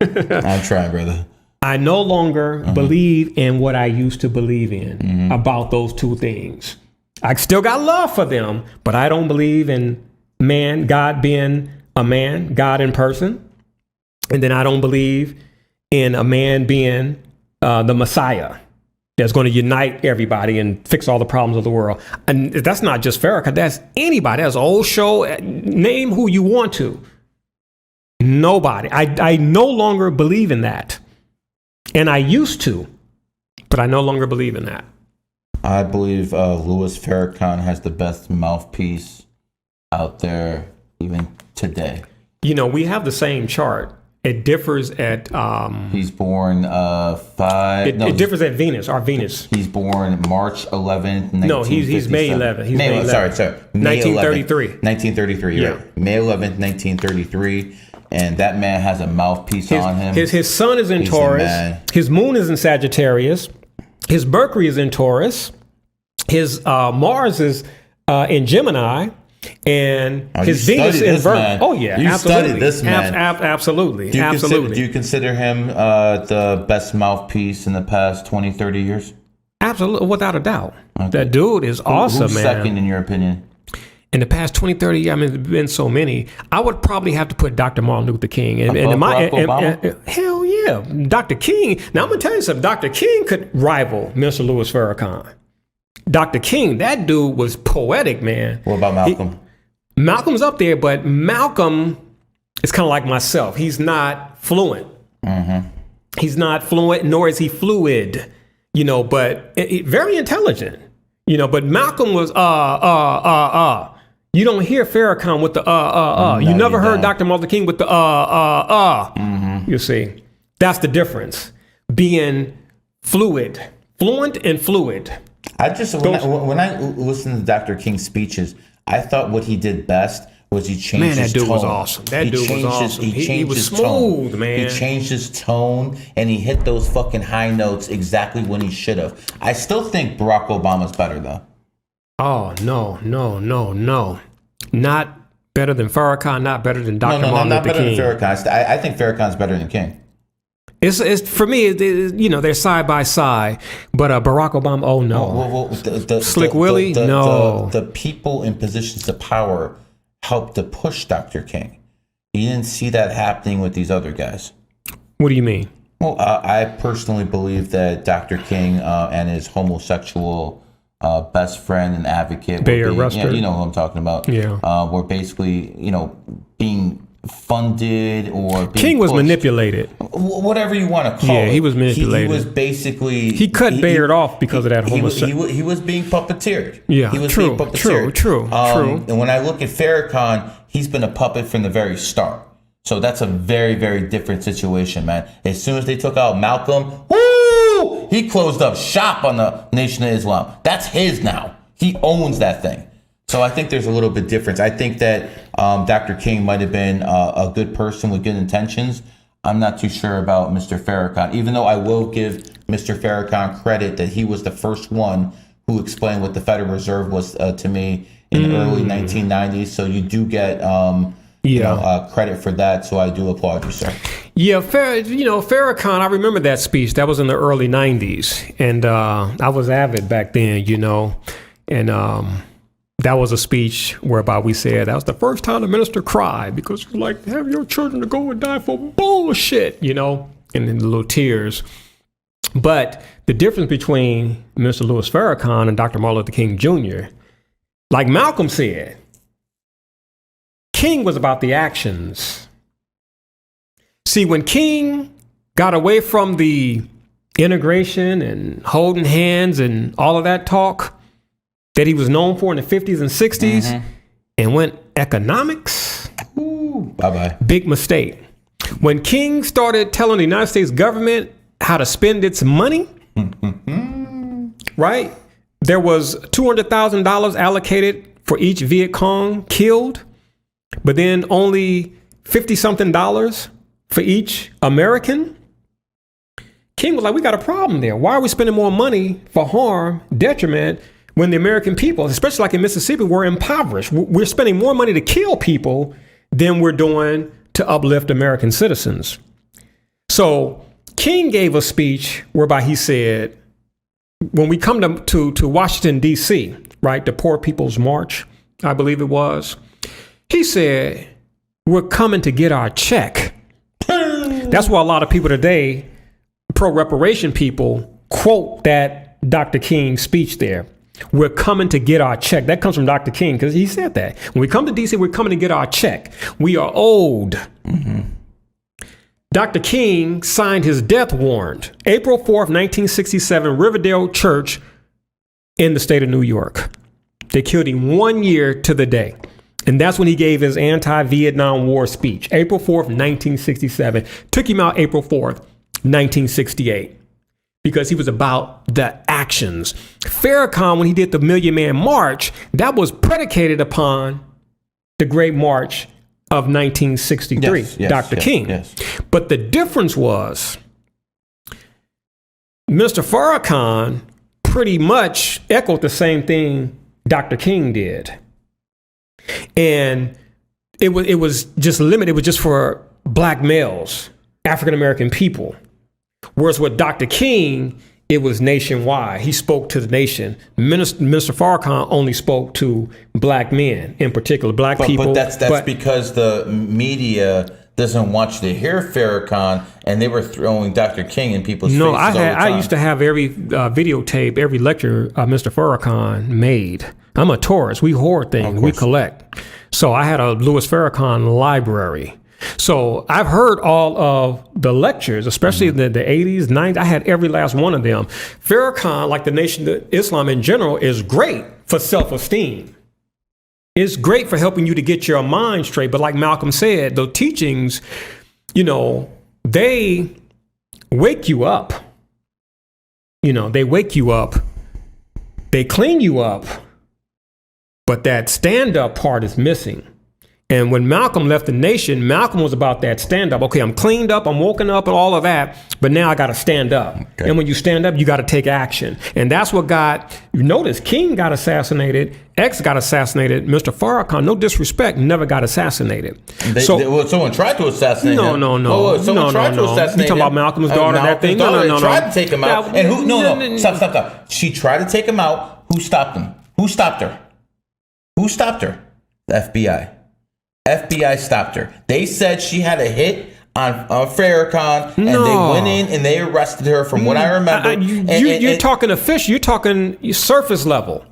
I'm trying, brother. I no longer believe in what I used to believe in about those two things. I still got love for them, but I don't believe in God being a man, God in person, and then I don't believe in a man being the Messiah that's going to unite everybody and fix all the problems of the world. And that's not just Farrakhan. That's anybody. That's old show. Name who you want to. Nobody. I no longer believe in that. And I used to, but I no longer believe in that. I believe Louis Farrakhan has the best mouthpiece out there even today. You know, we have the same chart. It differs at He's born it differs at Venus, our Venus. He's born March 11th, 1957. No, he's May 11th. He's May 11th. Sorry. May 1933. 1933, Yeah. right. May 11th, 1933. And that man has a mouthpiece on him. His sun is in He's a Taurus. man. His moon is in Sagittarius. His Mercury is in Taurus. His Mars is in Gemini. And his Venus in Virgo. Oh yeah, you absolutely. studied this man. Absolutely, do absolutely. Do you consider him the best mouthpiece in the past 20, 30 years? Absolutely, without a doubt. Okay. That dude is awesome, who's man. Second, in your opinion? In the past 20, 30 years, I mean, there's been so many. I would probably have to put Dr. Martin Luther King. Hell yeah. Dr. King. Now, I'm going to tell you something. Dr. King could rival Mr. Louis Farrakhan. Dr. King, that dude was poetic, man. What about Malcolm? Malcolm's up there, but Malcolm is kind of like myself. He's not fluent. Mm-hmm. He's not fluent, nor is he fluid, you know, but very intelligent, you know, but Malcolm was, You don't hear Farrakhan with the, No, You never heard don't. Dr. Martin King with the, Mm-hmm. You see, that's the difference. Being fluent and fluid. I just when I listen to Dr. King's speeches, I thought what he did best was he changed his tone. Man, that dude was awesome. That dude was awesome. He was smooth, man. He changed his tone, and he hit those fucking high notes exactly when he should have. I still think Barack Obama's better, though. Oh, no. Not better than Farrakhan, not better than Dr. Martin not Luther better King. than Farrakhan. I think Farrakhan's better than King. It's for me, you know, they're side by side. But Barack Obama, oh no. Slick Willie, no. The people in positions of power helped to push Dr. King. You didn't see that happening with these other guys. What do you mean? Well, I personally believe that Dr. King and his homosexual best friend and advocate, Bayer Rusker. you know who I'm talking about. Yeah. Were basically, you know, being funded or being King was pushed. manipulated. Whatever you want to call it. Yeah, he was manipulated. He was basically... He cut Bayard off because of that homosexual. He was being puppeteered. Yeah, he was true, being puppeteered. true. And when I look at Farrakhan, he's been a puppet from the very start. So that's a very, very different situation, man. As soon as they took out Malcolm, woo! He closed up shop on the Nation of Islam. That's his now. He owns that thing. So I think there's a little bit difference. I think that Dr. King might have been a good person with good intentions. I'm not too sure about Mr. Farrakhan, even though I will give Mr. Farrakhan credit that he was the first one who explained what the Federal Reserve was to me in the early 1990s. So you do get credit for that. So I do applaud you, sir. Yeah, Farrakhan, I remember that speech. That was in the early 90s. And I was avid back then, you know. And that was a speech whereby we said that was the first time the minister cried because it's like, have your children to go and die for bullshit, you know, and then the little tears. But the difference between Mr. Louis Farrakhan and Dr. Martin Luther King Jr., like Malcolm said, King was about the actions. See, when King got away from the integration and holding hands and all of that talk that he was known for in the 50s and 60s and went economics, Bye-bye. big mistake. When King started telling the United States government how to spend its money, right? There was $200,000 allocated for each Viet Cong killed, but then only $50-something for each American. King was like, we got a problem there. Why are we spending more money for harm, detriment, when the American people, especially like in Mississippi, were impoverished? We're spending more money to kill people than we're doing to uplift American citizens. So King gave a speech whereby he said, when we come to Washington, D.C., right, the Poor People's March, I believe it was, he said, we're coming to get our check. That's why a lot of people today, pro-reparation people, quote that Dr. King speech there. We're coming to get our check. That comes from Dr. King because he said that. When we come to D.C., we're coming to get our check. We are owed. Dr. King signed his death warrant, April 4th, 1967, Riverdale Church in the state of New York. They killed him 1 year to the day. And that's when he gave his anti-Vietnam War speech, April 4th, 1967. Took him out April 4th, 1968, because he was about the actions. Farrakhan, when he did the Million Man March, that was predicated upon the Great March of 1963, Dr. King. Yes. But the difference was Mr. Farrakhan pretty much echoed the same thing Dr. King did. And it was just limited. It was just for black males, African-American people. Whereas with Dr. King, it was nationwide. He spoke to the nation. Mr. Farrakhan only spoke to black men, in particular, black people. But that's because the media doesn't want you to hear Farrakhan, and they were throwing Dr. King in people's faces all the time. I used to have every videotape, every lecture Mr. Farrakhan made. I'm a tourist. We hoard things. We collect. So I had a Louis Farrakhan library. So I've heard all of the lectures, especially the 80s, 90s. I had every last one of them. Farrakhan, like the Nation of Islam in general, is great for self-esteem. It's great for helping you to get your mind straight. But like Malcolm said, the teachings, they wake you up. They wake you up. They clean you up. But that stand-up part is missing. And when Malcolm left the nation, Malcolm was about that stand up. Okay, I'm cleaned up, I'm woken up and all of that, but now I got to stand up. Okay. And when you stand up, you got to take action. And that's what you notice King got assassinated, X got assassinated, Mr. Farrakhan, no disrespect, never got assassinated. Someone tried to assassinate him. No. Someone tried to assassinate him. You talking about Malcolm's daughter, that thing? No. Tried to take him out. And who? Stop. She tried to take him out. Who stopped him? Who stopped her? Who stopped her? The FBI. FBI stopped her. They said she had a hit on Farrakhan, and they went in and they arrested her. From what I remember, you're talking official. You're talking surface level.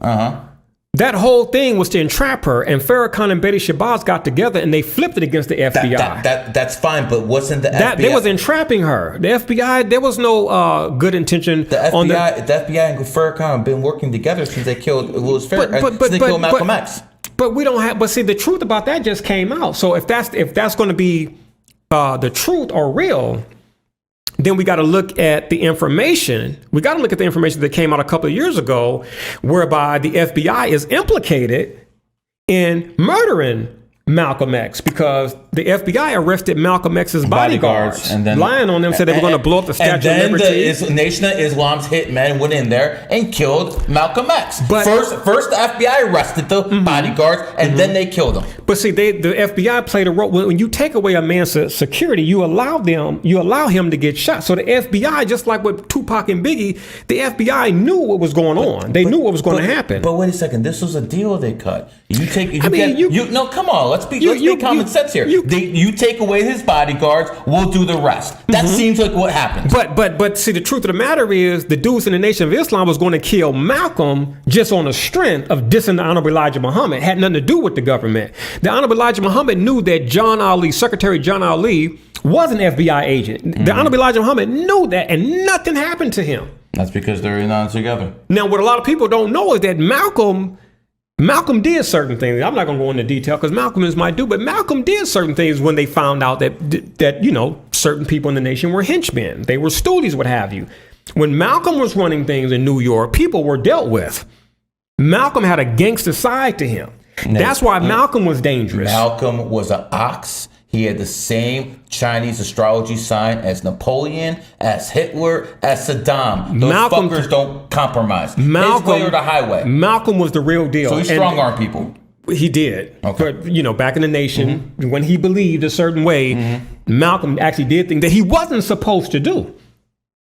That whole thing was to entrap her, and Farrakhan and Betty Shabazz got together and they flipped it against the FBI. That's fine, but wasn't the FBI? They was entrapping her. The FBI, there was no good intention. The FBI and Farrakhan have been working together since they killed Louis Farrakhan. Since they killed Malcolm X. But we don't have. But see, the truth about that just came out. So if that's going to be the truth or real, then we got to look at the information. We got to look at the information that came out a couple of years ago, whereby the FBI is implicated in murdering Malcolm X, because the FBI arrested Malcolm X's bodyguards and then lying on them, said they were going to blow up the Statue of Liberty. And then the Nation of Islam's hitmen went in there and killed Malcolm X. But first the FBI arrested the bodyguards, and then they killed them. But see, the FBI played a role. When you take away a man's security, you allow him to get shot. So the FBI, just like with Tupac and Biggie, the FBI knew what was going on. They knew what was going to happen. But wait a second, this was a deal they cut. No, come on. Let's be common sense here. You take away his bodyguards, we'll do the rest. That seems like what happened. But see, the truth of the matter is, the dudes in the Nation of Islam was going to kill Malcolm just on the strength of dissing the Honorable Elijah Muhammad. Had nothing to do with the government. The Honorable Elijah Muhammad knew that Secretary John Ali, was an FBI agent. The Honorable Elijah Muhammad knew that, and nothing happened to him. That's because they're in on it together. Now, what a lot of people don't know is that Malcolm did certain things. I'm not going to go into detail because Malcolm is my dude, but Malcolm did certain things when they found out that certain people in the nation were henchmen. They were stoolies, what have you. When Malcolm was running things in New York, people were dealt with. Malcolm had a gangster side to him. That's why Malcolm was dangerous. Malcolm was an ox. He had the same Chinese astrology sign as Napoleon, as Hitler, as Saddam. Those fuckers don't compromise. His way or the highway. Malcolm was the real deal. So he strong-armed people. He did. Okay. But, back in the nation, when he believed a certain way, Malcolm actually did things that he wasn't supposed to do.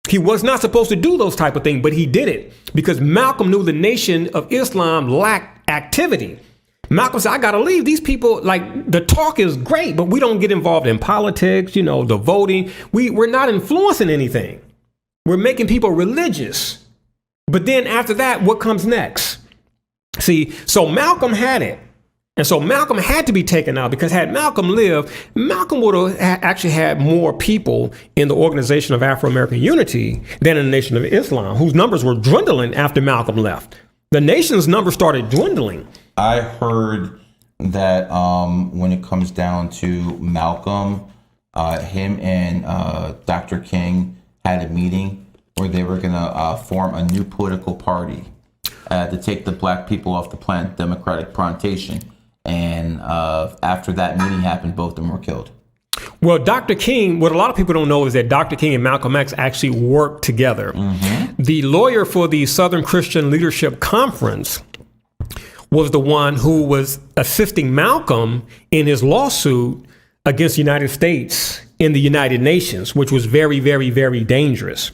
He was not supposed to do those type of things, but he did it because Malcolm knew the Nation of Islam lacked activity. Malcolm said, I got to leave. These people, the talk is great, but we don't get involved in politics, the voting. We're not influencing anything. We're making people religious. But then after that, what comes next? See, so Malcolm had it. And so Malcolm had to be taken out, because had Malcolm lived, Malcolm would have actually had more people in the Organization of Afro-American Unity than in the Nation of Islam, whose numbers were dwindling after Malcolm left. The nation's numbers started dwindling. I heard that when it comes down to Malcolm, him and Dr. King had a meeting where they were gonna form a new political party to take the black people off the planet Democratic plantation. And after that meeting happened, both of them were killed. Well, Dr. King, what a lot of people don't know is that Dr. King and Malcolm X actually worked together. Mm-hmm. The lawyer for the Southern Christian Leadership Conference was the one who was assisting Malcolm in his lawsuit against the United States in the United Nations, which was very, very, very dangerous.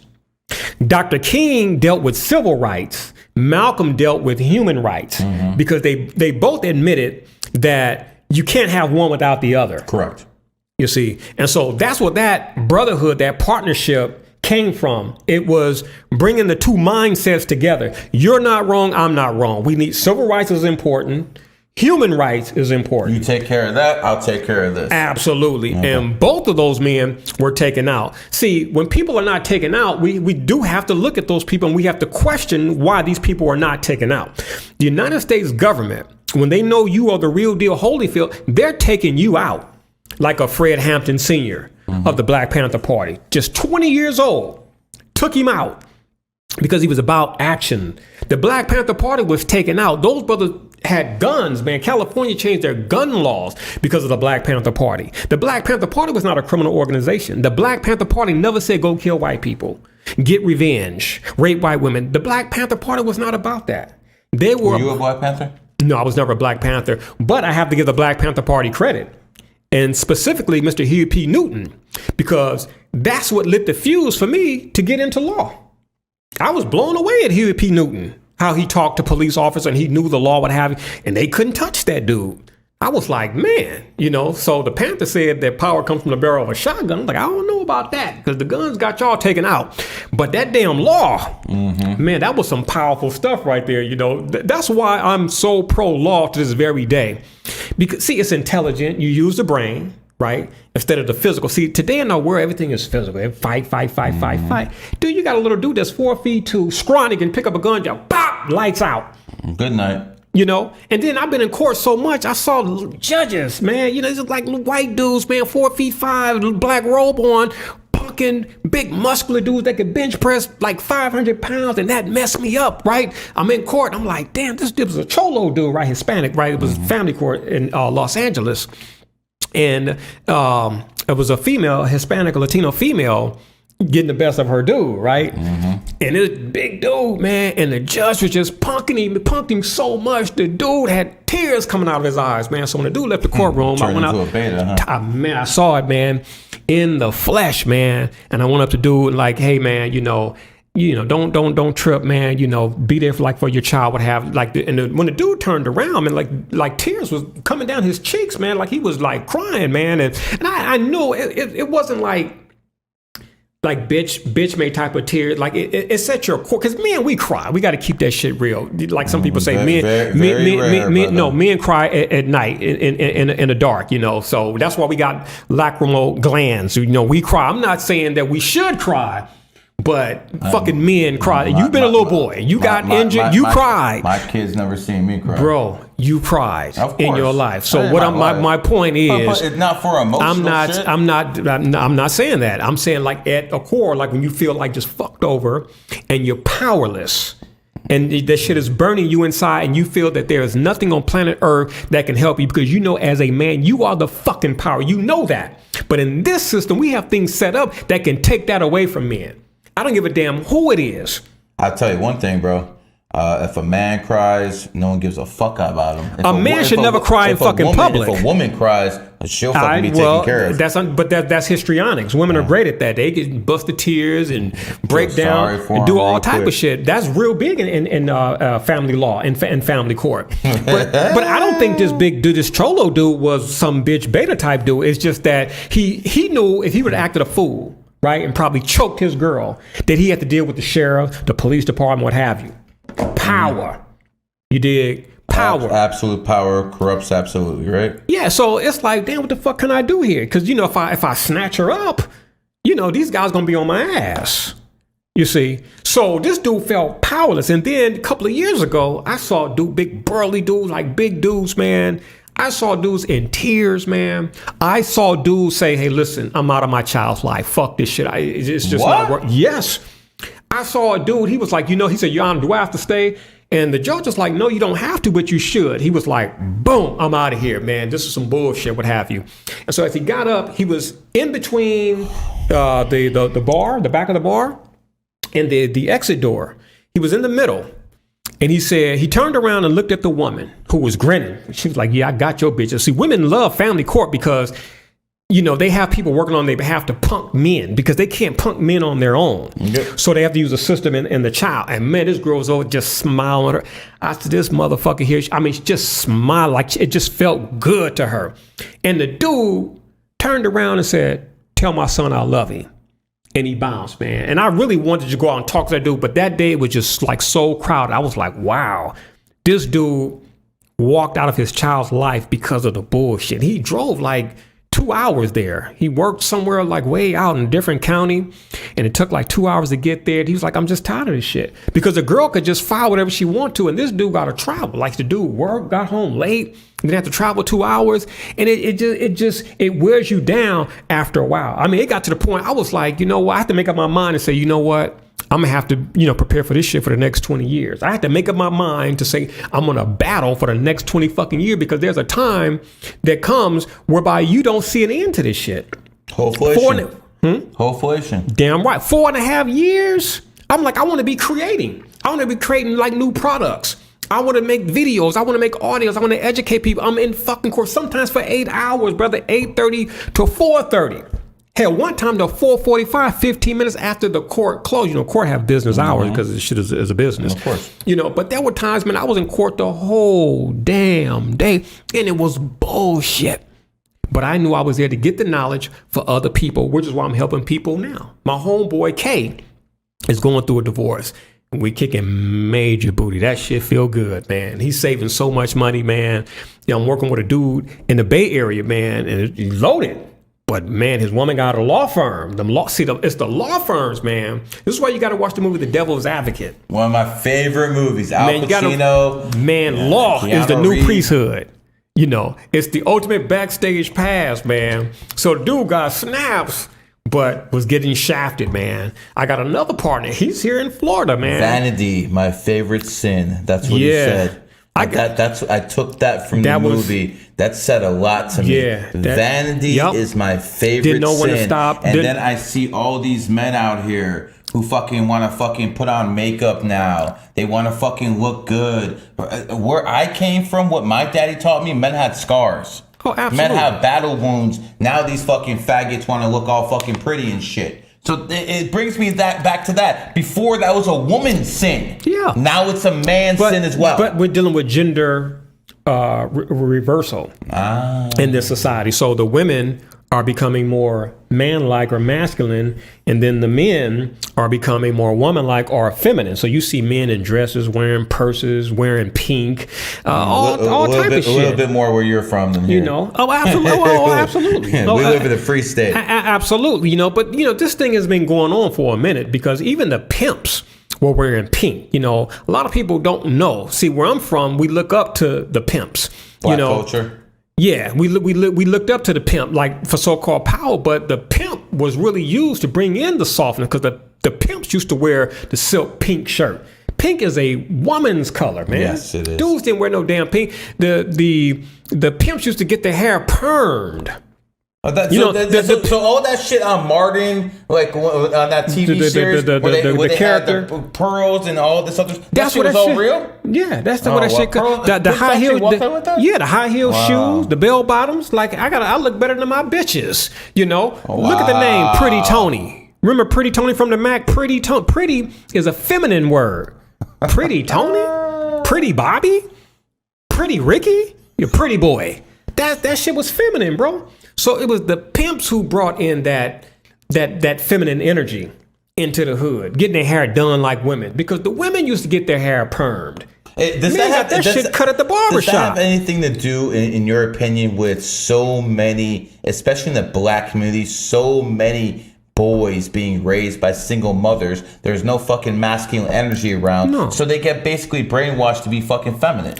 Dr. King dealt with civil rights. Malcolm dealt with human rights, mm-hmm. because they both admitted that you can't have one without the other. Correct. You see, and so that's what that brotherhood, that partnership came from. It was bringing the two mindsets together. You're not wrong. I'm not wrong. We need civil rights is important. Human rights is important. You take care of that, I'll take care of this. Absolutely. Okay. And both of those men were taken out. See, when people are not taken out, we do have to look at those people and we have to question why these people are not taken out. The United States government, when they know you are the real deal Holyfield, they're taking you out. Like a Fred Hampton Sr. Mm-hmm. of the Black Panther Party, just 20 years old, took him out because he was about action. The Black Panther Party was taken out. Those brothers had guns, man. California changed their gun laws because of the Black Panther Party. The Black Panther Party was not a criminal organization. The Black Panther Party never said go kill white people, get revenge, rape white women. The Black Panther Party was not about that. Were you a Black Panther? No, I was never a Black Panther, but I have to give the Black Panther Party credit. And specifically Mr. Huey P. Newton, because that's what lit the fuse for me to get into law. I was blown away at Huey P. Newton, how he talked to police officers and he knew the law, what have you, and they couldn't touch that dude. I was like, man, so the Panther said that power comes from the barrel of a shotgun. I'm like, I don't know about that because the guns got y'all taken out. But that damn law, mm-hmm. man, that was some powerful stuff right there. That's why I'm so pro-law to this very day. Because, see, it's intelligent. You use the brain, right, instead of the physical. See, today in our world, everything is physical. Fight. Dude, you got a little dude that's 4 feet 2, scrawny, can pick up a gun, just pop, lights out. Good night. And then I've been in court so much, I saw judges, man, it's like white dudes, man, 4 feet 5, black robe on, punking big muscular dudes that could bench press like 500 pounds, and that messed me up, right? I'm in court, I'm like, damn, this dude was a cholo dude, right, Hispanic, right? It was family court in Los Angeles, and it was a female, Hispanic or Latino female, getting the best of her dude, right? Mm-hmm. And this big dude, man, and the judge was just punked him so much, the dude had tears coming out of his eyes, man. So when the dude left the courtroom, I went out. A beta, huh? Man, I saw it, man, in the flesh, man. And I went up to dude like, hey, man, don't trip, man. Be there for your child, what have like. When the dude turned around, man, like tears was coming down his cheeks, man, like he was like crying, man. And I knew it wasn't like bitch made type of tears. Like it set your core. Because men, we cry. We got to keep that shit real. Like some people say, men cry at night in the dark. So that's why we got lacrimal glands. We cry. I'm not saying that we should cry, but fucking men cry. You've been a little boy. You got injured. You cried. My kids never seen me cry. Bro, you cried in your life. So what my point is, it's not for emotional shit. I'm not saying that. I'm saying like at a core, like when you feel like just fucked over and you're powerless and that shit is burning you inside and you feel that there is nothing on planet Earth that can help you because as a man, you are the fucking power. You know that. But in this system, we have things set up that can take that away from men. I don't give a damn who it is. I'll tell you one thing, bro. If a man cries, no one gives a fuck about him. A man should never cry in fucking public. If a woman cries, she'll fucking be taken care of. That's histrionics. Women are great at that. They can bust the tears and break down and do all type of shit. That's real big in family law and family court. But I don't think this cholo dude was some bitch beta type dude. It's just that he knew if he would have acted a fool, right, and probably choked his girl, that he had to deal with the sheriff, the police department, what have you. Power. You dig? Power. Absolute power corrupts absolutely, right? Yeah, so it's like, damn, what the fuck can I do here? Because, if I snatch her up, these guys going to be on my ass. You see? So this dude felt powerless. And then a couple of years ago, I saw big burly dudes, like big dudes, man. I saw dudes in tears, man. I saw dudes say, hey, listen, I'm out of my child's life. Fuck this shit. It's just not work. Yes. I saw a dude, he was like, he said, Your Honor, do I have to stay? And the judge was like, no, you don't have to, but you should. He was like, boom, I'm out of here, man. This is some bullshit, what have you. And so as he got up, he was in between the bar, the back of the bar, and the exit door. He was in the middle. And he said, he turned around and looked at the woman who was grinning. She was like, yeah, I got your bitch. See, women love family court because they have people working on their behalf to punk men because they can't punk men on their own. Yep. So they have to use a system and the child. And man, this girl was over just smiling at her. I said, this motherfucker here, she just smiled like it just felt good to her. And the dude turned around and said, tell my son I love him. And he bounced, man. And I really wanted to go out and talk to that dude, but that day it was just like so crowded. I was like, wow, this dude walked out of his child's life because of the bullshit. He drove like 2 hours there. He worked somewhere like way out in a different county, and it took like 2 hours to get there. He was like, I'm just tired of this shit. Because the girl could just file whatever she wanted to, and this dude got to travel. Like the dude worked, got home late, and then had to travel 2 hours, and it wears you down after a while. I mean, it got to the point I was like, I have to make up my mind and say, you know what? I'm gonna have to, prepare for this shit for the next 20 years. I have to make up my mind to say I'm gonna battle for the next 20 fucking years because there's a time that comes whereby you don't see an end to this shit. Wholeflation. Wholeflation. Damn right. 4.5 years. I'm like, I want to be creating. I want to be creating like new products. I want to make videos. I want to make audios. I want to educate people. I'm in fucking court sometimes for 8 hours, brother. 8:30 to 4:30. Hell, one time to 4:45, 15 minutes after the court closed. Court have business hours because this shit is a business. Of course. But there were times, man, I was in court the whole damn day, and it was bullshit. But I knew I was there to get the knowledge for other people, which is why I'm helping people now. My homeboy K is going through a divorce. We kicking major booty. That shit feel good, man. He's saving so much money, man. I'm working with a dude in the Bay Area, man, and he's loaded. But man, his woman got a law firm. It's the law firms, man. This is why you got to watch the movie The Devil's Advocate. One of my favorite movies. Al Pacino. Law Keanu is the new Reeves. priesthood. It's the ultimate backstage pass, man. So the dude got snaps, but was getting shafted, man. I got another partner. He's here in Florida, man. Vanity, my favorite sin. That's what he said. I took that from the movie. That said a lot to me. Yeah, Vanity is my favorite Didn't know sin. when to stop. And then I see all these men out here who fucking want to fucking put on makeup now. They want to fucking look good. Where I came from, what my daddy taught me, men had scars. Oh, absolutely. Men have battle wounds. Now these fucking faggots want to look all fucking pretty and shit. So it brings me back to that. Before that was a woman's sin. Yeah. Now it's a man's sin as well. But we're dealing with gender reversal in this society. So the women are becoming more man-like or masculine, and then the men are becoming more woman-like or feminine. So you see men in dresses, wearing purses, wearing pink, all type of shit. A little bit more where you're from than here. Absolutely. We live in a free state. Absolutely. But this thing has been going on for a minute because even the pimps were wearing pink. A lot of people don't know. See, where I'm from, we look up to the pimps. Black culture. Yeah, we looked up to the pimp like for so-called power, but the pimp was really used to bring in the softness because the pimps used to wear the silk pink shirt. Pink is a woman's color, man. Yes, it is. Dudes didn't wear no damn pink. The pimps used to get their hair permed. So all that shit on Martin, like on that TV series, where they character had the pearls and all this other, that shit was all real. Yeah, that's what that shit. The high heel, the high heel shoes, the bell bottoms. Like I look better than my bitches. Look at the name, Pretty Tony. Remember Pretty Tony from the Mac? Pretty Tony. Pretty is a feminine word. Pretty Tony, Pretty Bobby, Pretty Ricky, you're pretty boy. That shit was feminine, bro. So it was the pimps who brought in that feminine energy into the hood, getting their hair done like women, because the women used to get their hair permed. Does that shit cut at the barbershop? Does that have anything to do, in your opinion, with so many, especially in the black community, so many boys being raised by single mothers? There's no fucking masculine energy around, so they get basically brainwashed to be fucking feminine.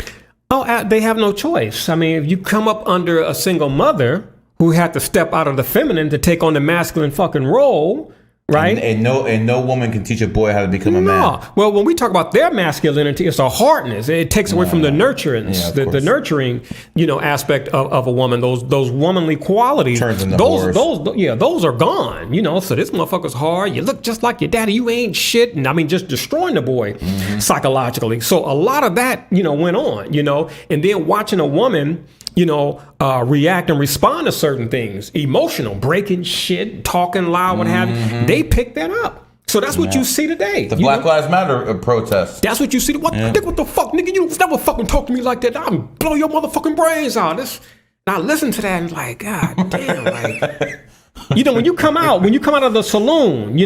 Oh, they have no choice. I mean, if you come up under a single mother who had to step out of the feminine to take on the masculine fucking role, right? And no woman can teach a boy how to become a man. Well, when we talk about their masculinity, it's a hardness. It takes away from the nurturing, the nurturing, aspect of a woman. Those womanly qualities. Turns into those are gone. So this motherfucker's hard. You look just like your daddy. You ain't shit. And I mean, just destroying the boy psychologically. So a lot of that, went on. And then watching a woman, react and respond to certain things, emotional, breaking shit, talking loud, what have you. They pick that up. So that's what you see today. The Black Lives Matter protest. That's what you see. What the fuck, nigga? You never fucking talk to me like that. I'll blow your motherfucking brains out. Now listen to that and like, God damn, like, when you come out of the saloon,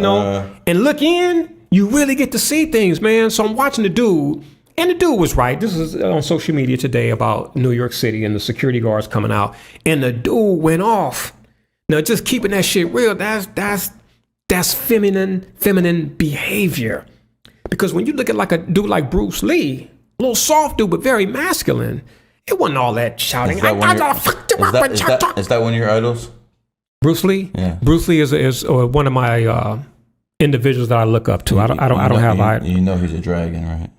and look in, you really get to see things, man. So I'm watching the dude. And the dude was right. This is on social media today about New York City and the security guards coming out. And the dude went off. Now, just keeping that shit real, that's feminine behavior. Because when you look at like a dude like Bruce Lee, a little soft dude, but very masculine, it wasn't all that shouting. Is that one of your idols? Bruce Lee? Yeah. Bruce Lee is one of my individuals that I look up to. I don't have. He's a dragon, right?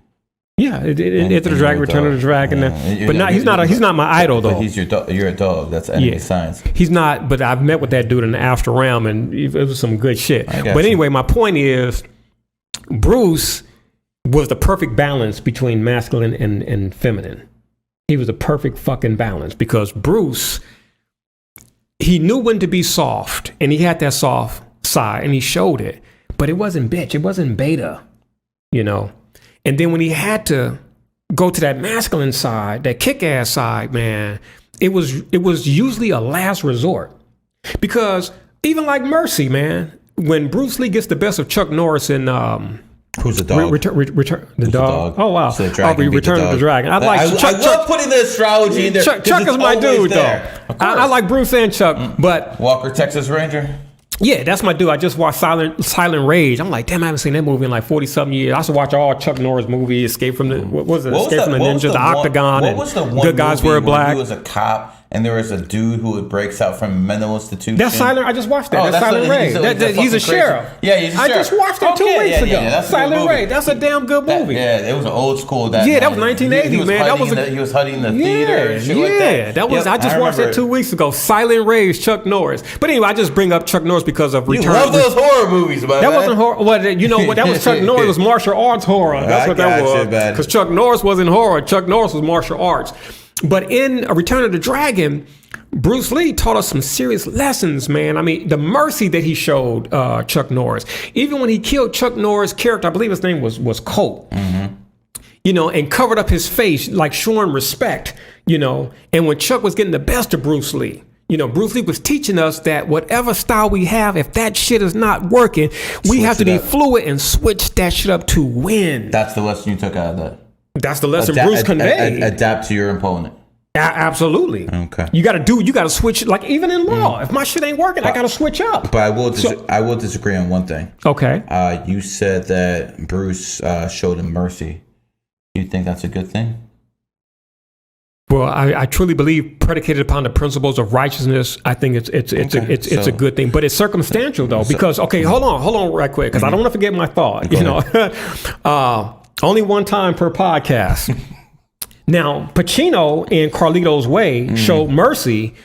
Yeah, Enter the Dragon, Return of the Dragon, but he's not my idol though. But you're a dog. That's enemy science. He's not, but I've met with that dude in the after realm, and it was some good shit. But anyway, my point is, Bruce was the perfect balance between masculine and feminine. He was the perfect fucking balance because Bruce, he knew when to be soft, and he had that soft side, and he showed it, but it wasn't bitch, it wasn't beta, And then when he had to go to that masculine side, that kick-ass side, man, it was usually a last resort. Because even like Mercy, man, when Bruce Lee gets the best of Chuck Norris in Who's the dog? Return the dog. Oh wow! Return of the Dragon. I love putting the astrology in there. Chuck is my dude, though. I like Bruce and Chuck, but Walker, Texas Ranger. Yeah, that's my dude. I just watched Silent Rage. I'm like, damn, I haven't seen that movie in like 40-something years. I should watch all Chuck Norris movies, Escape from the Ninja, the Octagon, what was the one Good Guys Wear Black. He was a cop, and there was a dude who breaks out from a mental institution. That's Silent. I just watched that. That's Silent Rage. He's a sheriff. Yeah, he's a sheriff. I just watched it 2 weeks ago. Silent Rage. That's a damn good movie. It was an old school. That was 1980, man. He was hiding in the theater. And shit like that. I just watched that 2 weeks ago. Silent Rage, Chuck Norris. But anyway, I just bring up Chuck Norris because of Return. You love those horror movies, man. That wasn't horror. Well, you know what? That was Chuck Norris. It was martial arts horror. That's what that was. Because Chuck Norris wasn't horror. Chuck Norris was martial arts. But in Return of the Dragon, Bruce Lee taught us some serious lessons, man. I mean, the mercy that he showed Chuck Norris. Even when he killed Chuck Norris' character, I believe his name was Colt. And covered up his face, like showing respect, And when Chuck was getting the best of Bruce Lee, Bruce Lee was teaching us that whatever style we have, if that shit is not working, we have to be fluid and switch that shit up to win. That's the lesson you took out of that. That's the lesson Bruce conveyed. Adapt to your opponent. Absolutely. Okay. You got to switch. Like even in law, if my shit ain't working, I got to switch up. But I will disagree on one thing. Okay. You said that Bruce showed him mercy. You think that's a good thing? Well, I truly believe, predicated upon the principles of righteousness, I think it's a good thing. But it's circumstantial though, because hold on right quick, because I don't want to forget my thought. Only one time per podcast. Now, Pacino in Carlito's Way showed mercy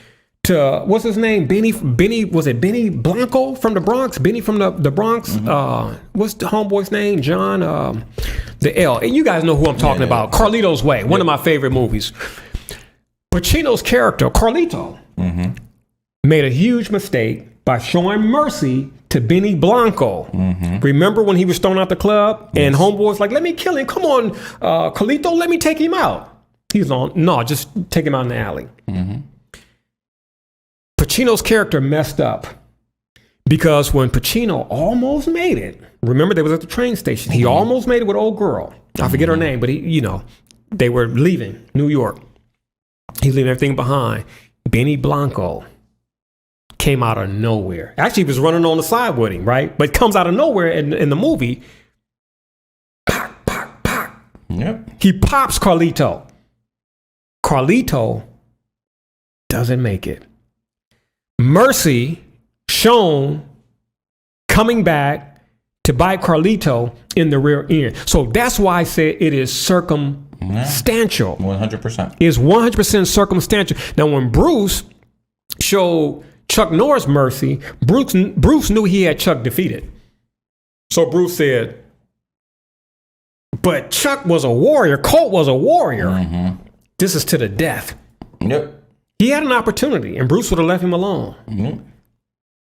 to, what's his name? Was it Benny Blanco from the Bronx? Benny from the Bronx? What's the homeboy's name? John, the L. And you guys know who I'm talking about. Carlito's Way, one of my favorite movies. Pacino's character, Carlito, made a huge mistake by showing mercy to Benny Blanco. Remember when he was thrown out the club and homeboy's like, let me kill him. Come on, Carlito, let me take him out. He's on, no, just take him out in the alley. Pacino's character messed up because when Pacino almost made it, remember they was at the train station. He almost made it with old girl. I forget her name, but they were leaving New York. He's leaving everything behind. Benny Blanco came out of nowhere. Actually, he was running on the side with him, right? But comes out of nowhere in the movie. Pac, pac, pac. Yep. He pops Carlito. Carlito doesn't make it. Mercy shown coming back to bite Carlito in the rear end. So that's why I said it is circumstantial. 100%. It's 100% circumstantial. Now, when Bruce showed Chuck Norris mercy, Bruce knew he had Chuck defeated. So Bruce said, but Chuck was a warrior. Colt was a warrior. Mm-hmm. This is to the death. Yep. He had an opportunity, and Bruce would have left him alone. Mm-hmm.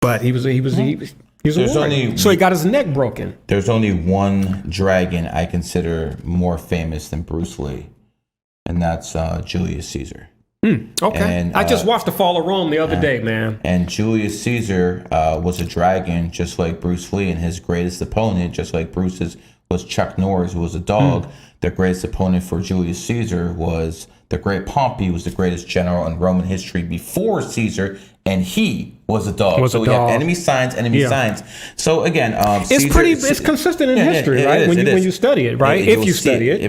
But he was a warrior. So he got his neck broken. There's only one dragon I consider more famous than Bruce Lee, and that's Julius Caesar. Okay. And, I just watched The Fall of Rome the other day, man. And Julius Caesar was a dragon, just like Bruce Lee, and his greatest opponent, just like Bruce's, was Chuck Norris, who was a dog. The greatest opponent for Julius Caesar was the great Pompey, who was the greatest general in Roman history before Caesar, and he was a dog. We have enemy signs. So again, Caesar, it's consistent in history, right? When you study it, right? If you study it.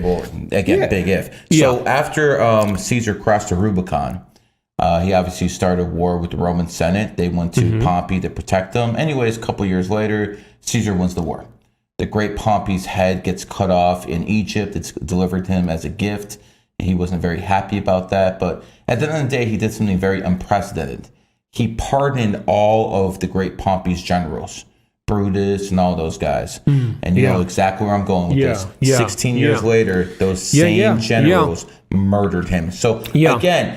Big if. So after Caesar crossed the Rubicon, he obviously started a war with the Roman Senate. They went to Pompey to protect them. Anyways, a couple years later, Caesar wins the war. The great Pompey's head gets cut off in Egypt. It's delivered to him as a gift. He wasn't very happy about that. But at the end of the day, he did something very unprecedented. He pardoned all of the great Pompey's generals, Brutus and all those guys. And you know exactly where I'm going with this. 16 years later, those same generals murdered him. So again,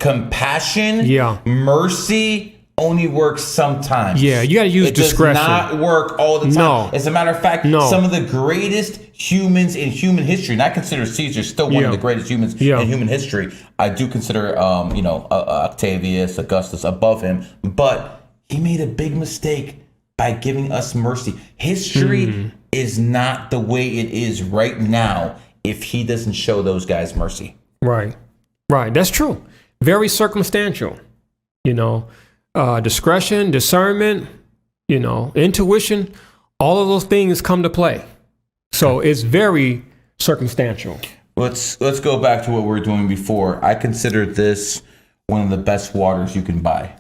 compassion, mercy only works sometimes. Yeah, you got to use discretion. It does not work all the time. No. As a matter of fact, some of the greatest humans in human history, and I consider Caesar still one of the greatest humans in human history. I do consider, Octavius, Augustus above him, but he made a big mistake by giving us mercy. History is not the way it is right now if he doesn't show those guys mercy. Right. That's true. Very circumstantial, discretion, discernment, intuition, all of those things come to play. So it's very circumstantial. Let's go back to what we were doing before. I consider this one of the best waters you can buy.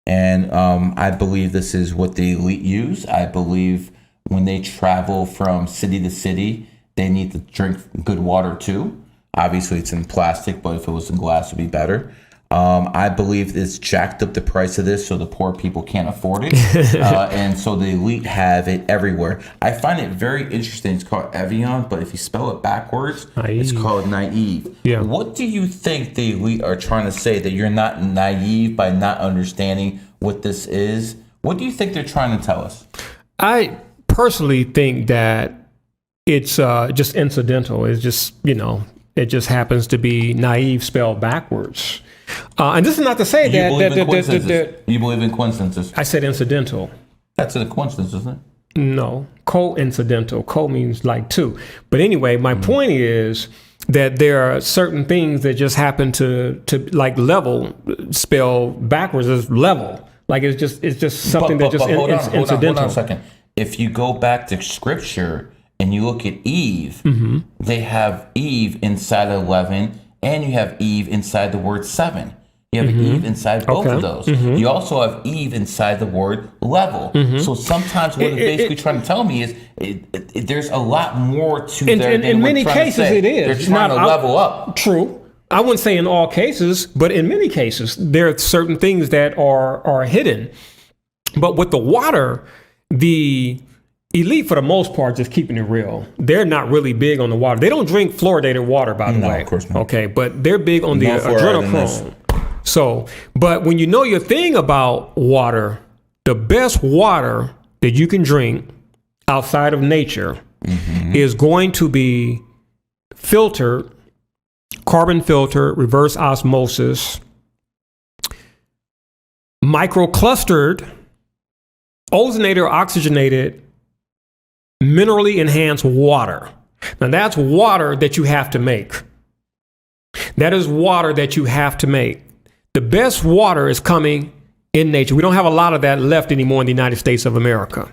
And I believe this is what the elite use. I believe when they travel from city to city, they need to drink good water too. Obviously, it's in plastic, but if it was in glass, it would be better. I believe it's jacked up the price of this so the poor people can't afford it. And so the elite have it everywhere. I find it very interesting. It's called Evian, but if you spell it backwards, it's called naive. Yeah. What do you think the elite are trying to say, that you're not naive by not understanding what this is? What do you think they're trying to tell us? I personally think that it's just incidental. It's just, it just happens to be naive spelled backwards. And this is not to say you believe in coincidences. I said incidental. That's a coincidence, isn't it? No, coincidental. Co means like two. But anyway, my point is that there are certain things that just happen to like level spell backwards as level. Like it's just something that just incidental. Hold on a second. If you go back to scripture and you look at Eve, they have Eve inside 11. And you have Eve inside the word 7. You have Eve inside both of those. You also have Eve inside the word level. So sometimes what it's basically trying to tell me is there's a lot more to there than in many cases it is. They're trying to level up. True. I wouldn't say in all cases, but in many cases, there are certain things that are hidden. But with the water, the elite, for the most part, just keeping it real. They're not really big on the water. They don't drink fluoridated water, by the way. No, of course not. Okay, but they're big on the adrenochrome. So, but when you know your thing about water, the best water that you can drink outside of nature is going to be filtered, carbon filtered, reverse osmosis, microclustered, ozonated or oxygenated, minerally enhanced water. Now that's water that you have to make. That is water that you have to make. The best water is coming in nature. We don't have a lot of that left anymore in the United States of America.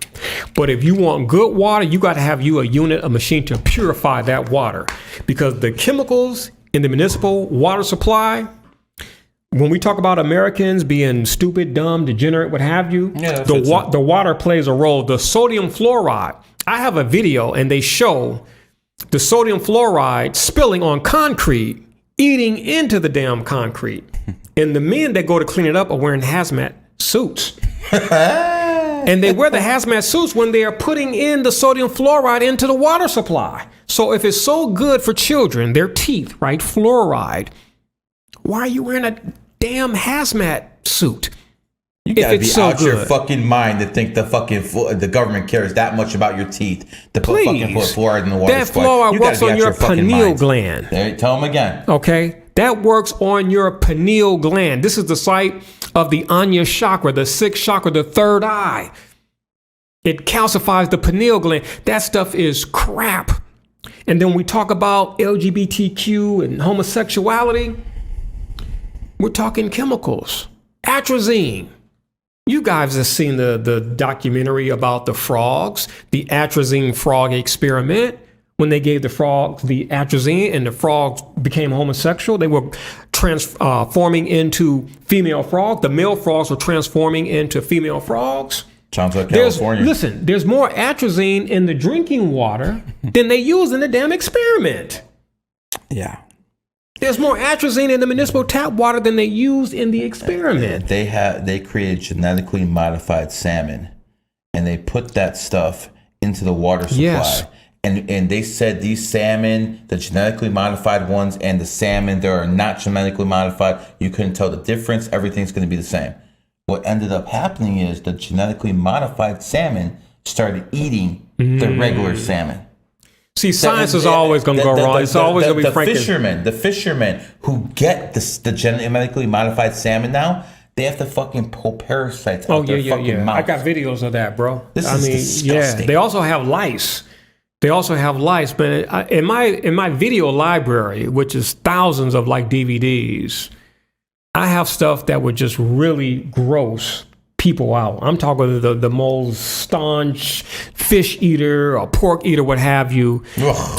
But if you want good water, you got to have a unit, a machine to purify that water, because the chemicals in the municipal water supply, when we talk about Americans being stupid, dumb, degenerate, what have you, the water plays a role. The sodium fluoride, I have a video and they show the sodium fluoride spilling on concrete, eating into the damn concrete. And the men that go to clean it up are wearing hazmat suits. And they wear the hazmat suits when they are putting in the sodium fluoride into the water supply. So if it's so good for children, their teeth, right, fluoride, why are you wearing a damn hazmat suit? You gotta be out your fucking mind to think the government cares that much about your teeth to put fluoride in the water. That fluoride works on your pineal gland. There, tell them again. Okay, that works on your pineal gland. This is the site of the Anya chakra, the sixth chakra, the third eye. It calcifies the pineal gland. That stuff is crap. And then we talk about LGBTQ and homosexuality. We're talking chemicals. Atrazine. You guys have seen the documentary about the frogs, the atrazine frog experiment. When they gave the frogs the atrazine and the frogs became homosexual, they were transforming into female frogs. The male frogs were transforming into female frogs. Sounds like California. There's more atrazine in the drinking water than they use in the damn experiment. Yeah. There's more atrazine in the municipal tap water than they used in the experiment. They created genetically modified salmon, and they put that stuff into the water supply. Yes. And they said these salmon, the genetically modified ones, and the salmon that are not genetically modified, you couldn't tell the difference. Everything's going to be the same. What ended up happening is the genetically modified salmon started eating the regular salmon. See, science is always going to go wrong. It's always going to be Frankenstein. The fishermen who get the genetically modified salmon now, they have to fucking pull parasites out their fucking mouth. I got videos of that, bro. This is disgusting. Yeah, they also have lice. But in my video library, which is thousands of like DVDs, I have stuff that would just really gross people out. I'm talking the most staunch fish eater or pork eater, what have you.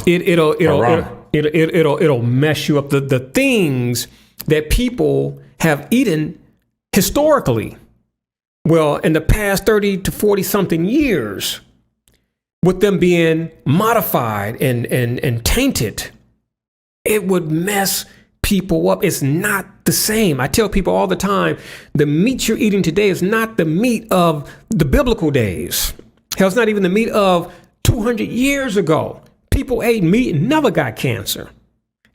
It'll mess you up. The things that people have eaten historically, well, in the past 30 to 40 something years, with them being modified and tainted, it would mess people up. It's not the same. I tell people all the time, the meat you're eating today is not the meat of the biblical days. Hell, it's not even the meat of 200 years ago. People ate meat and never got cancer.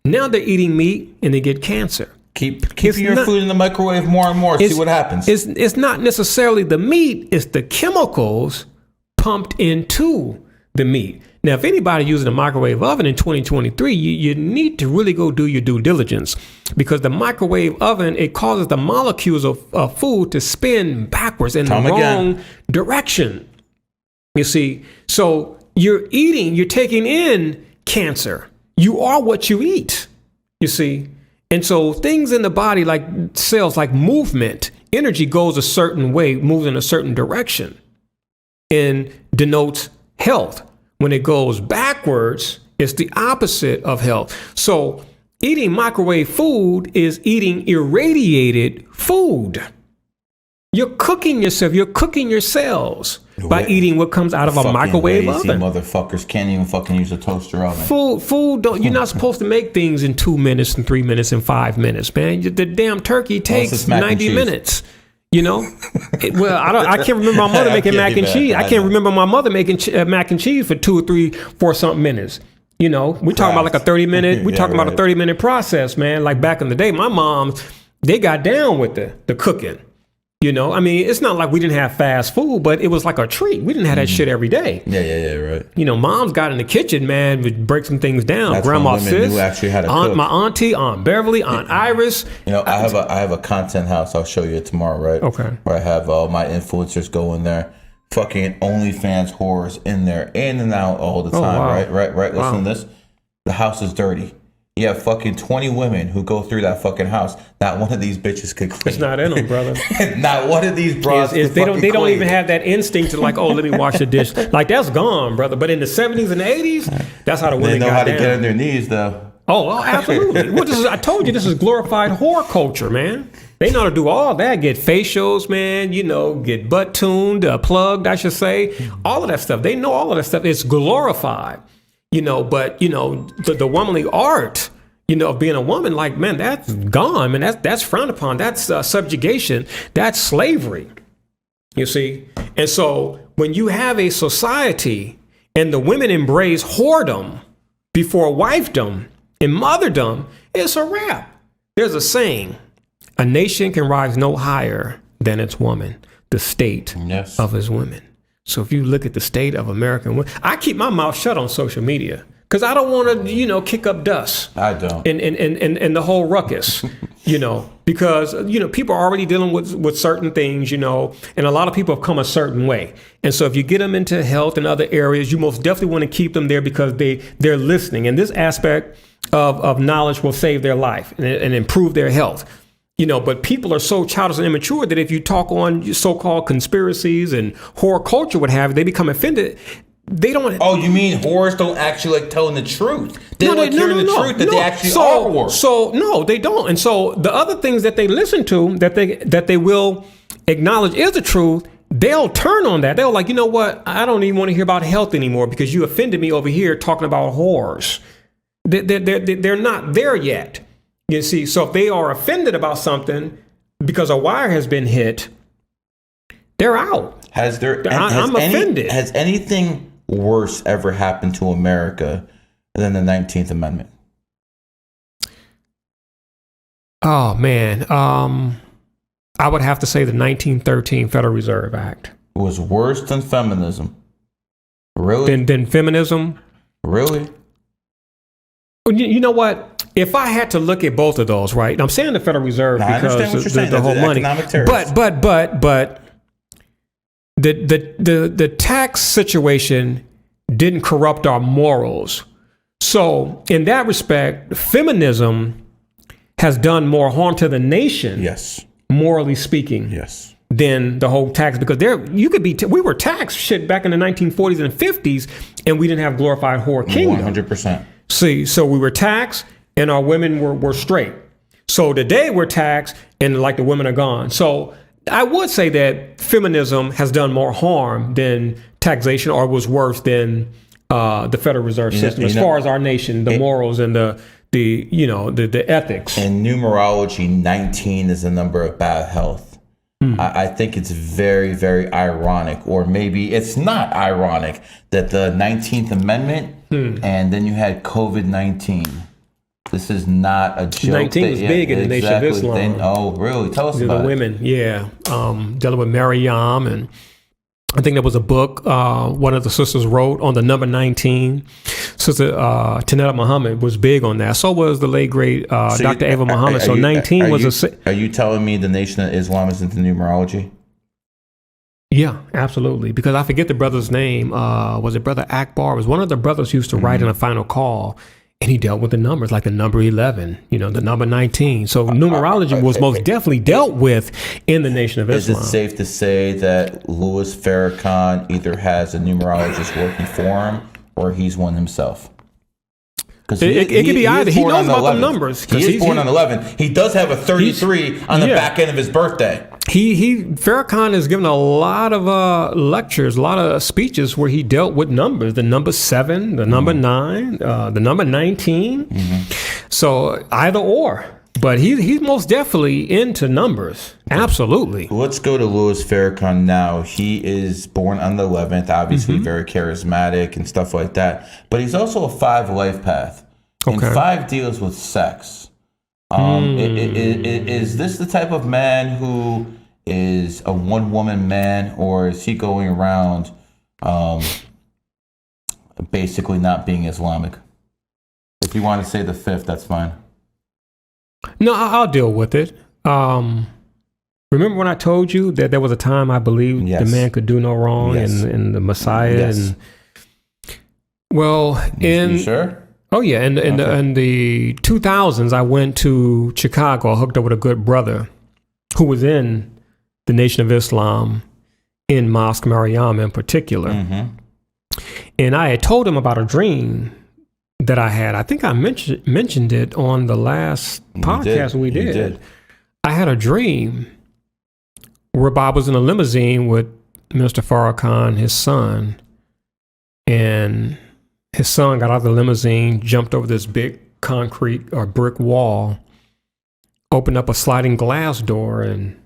Now they're eating meat and they get cancer. Keep your food in the microwave more and more. See what happens. It's not necessarily the meat. It's the chemicals pumped into the meat. Now, if anybody using a microwave oven in 2023, you need to really go do your due diligence, because the microwave oven, it causes the molecules of food to spin backwards in the wrong direction. You see, so you're taking in cancer. You are what you eat, you see. And so things in the body, like cells, like movement, energy goes a certain way, moves in a certain direction, and denotes health. When it goes backwards, it's the opposite of health. So eating microwave food is eating irradiated food. You're cooking yourself. You're cooking your cells by eating what comes out of a microwave oven. Motherfuckers can't even fucking use a toaster oven. Food don't. You're not supposed to make things in 2 minutes and 3 minutes and 5 minutes, man. The damn turkey takes 90 minutes. You know, I can't remember my mother making mac and cheese. I can't remember my mother making mac and cheese for 2 or 3, 4 something minutes. You know, we're talking about like a 30-minute. We're talking about a 30-minute process, man. Like back in the day, my moms, they got down with the cooking. You know, I mean, it's not like we didn't have fast food, but it was like a treat. We didn't have that shit every day. Yeah, right. You know, moms got in the kitchen, man, would break some things down. That's Grandma Sis, knew actually how to cook. My auntie, Aunt Beverly, Aunt Iris. You know, I have a content house. I'll show you it tomorrow, right? Okay. Where I have all my influencers go in there, fucking OnlyFans whores in there, in and out all the time, right? Listen to this. The house is dirty. You have fucking 20 women who go through that fucking house. Not one of these bitches could clean. It's not in them, brother. Not one of these bras. They don't even have that instinct to like, oh, let me wash the dish. Like that's gone, brother. But in the 70s and the 80s, that's how the women got down. They know how to get on their knees, though. Oh, absolutely. Well, I told you this is glorified whore culture, man. They know how to do all that. Get facials, man. Get butt tuned, plugged, I should say. All of that stuff. They know all of that stuff. It's glorified. But the womanly art, of being a woman, like, man, that's gone, man. That's frowned upon. That's subjugation. That's slavery. You see? And so when you have a society and the women embrace whoredom before wifedom and motherdom, it's a wrap. There's a saying, a nation can rise no higher than its woman, the state of its women. So if you look at the state of American women, I keep my mouth shut on social media because I don't want to, kick up dust. I don't. And the whole ruckus, because, people are already dealing with certain things, and a lot of people have come a certain way. And so if you get them into health and other areas, you most definitely want to keep them there because they're listening. And this aspect of knowledge will save their life and improve their health. But people are so childish and immature that if you talk on so-called conspiracies and horror culture, what have you, they become offended. They don't. Oh, you mean whores don't actually like telling the truth? They don't like hearing the truth that they actually are whores. So no, they don't. And so the other things that they listen to that they will acknowledge is the truth, they'll turn on that. They'll like, you know what? I don't even want to hear about health anymore because you offended me over here talking about whores. They're not there yet. You see, so if they are offended about something because a wire has been hit, they're out. I'm offended. Has anything worse ever happened to America than the 19th Amendment? Oh, man. I would have to say the 1913 Federal Reserve Act. It was worse than feminism. Really? Than feminism? Really? You know what? If I had to look at both of those, right? I'm saying the Federal Reserve because the whole money. But the tax situation didn't corrupt our morals. So in that respect, feminism has done more harm to the nation. Yes. Morally speaking. Yes. Than the whole tax, because we were taxed shit back in the 1940s and 50s, and we didn't have glorified whore kingdom. 100%. See, so we were taxed and our women were straight. So today we're taxed and like the women are gone. So I would say that feminism has done more harm than taxation, or was worse than the Federal Reserve System as far as our nation, the morals and the ethics. In numerology, 19 is the number of bad health. I think it's very, very ironic, or maybe it's not ironic, that the 19th Amendment and then you had COVID-19. This is not a joke. 19 was big in the Nation of Islam. Oh, really? Tell us about it. The women, yeah. Dealing with Maryam, and I think there was a book one of the sisters wrote on the number 19. Sister Tanetta Muhammad was big on that. So was the late, great Dr. Ava Muhammad. So 19 was a... Are you telling me the Nation of Islam is into numerology? Yeah, absolutely. Because I forget the brother's name. Was it Brother Akbar? It was one of the brothers who used to write in a final call. And he dealt with the numbers, like the number 11, the number 19. So numerology was most definitely dealt with in the Nation of Islam. Is it safe to say that Louis Farrakhan either has a numerologist working for him or he's one himself? It could be either. He knows about the numbers. He is born on 11. He does have a 33 on the back end of his birthday. Farrakhan has given a lot of lectures, a lot of speeches where he dealt with numbers, the number 7, the number 9, the number 19. So either or. But he's most definitely into numbers. Absolutely. Let's go to Louis Farrakhan now. He is born on the 11th, obviously very charismatic and stuff like that. But he's also a 5 life path. And 5 deals with sex. Is this the type of man who is a one-woman man, or is he going around basically not being Islamic? If you want to say the 5th, that's fine. No, I'll deal with it. Remember when I told you that there was a time I believed the man could do no wrong and the Messiah? And well, you sure? Oh yeah, in the 2000s, I went to Chicago. I hooked up with a good brother who was in the Nation of Islam, in Mosque Maryam in particular. And I had told him about a dream that I had. I think I mentioned it on the last podcast we did. You did. I had a dream where Bob was in a limousine with Mr. Farrakhan, his son, and his son got out of the limousine, jumped over this big concrete or brick wall, opened up a sliding glass door, and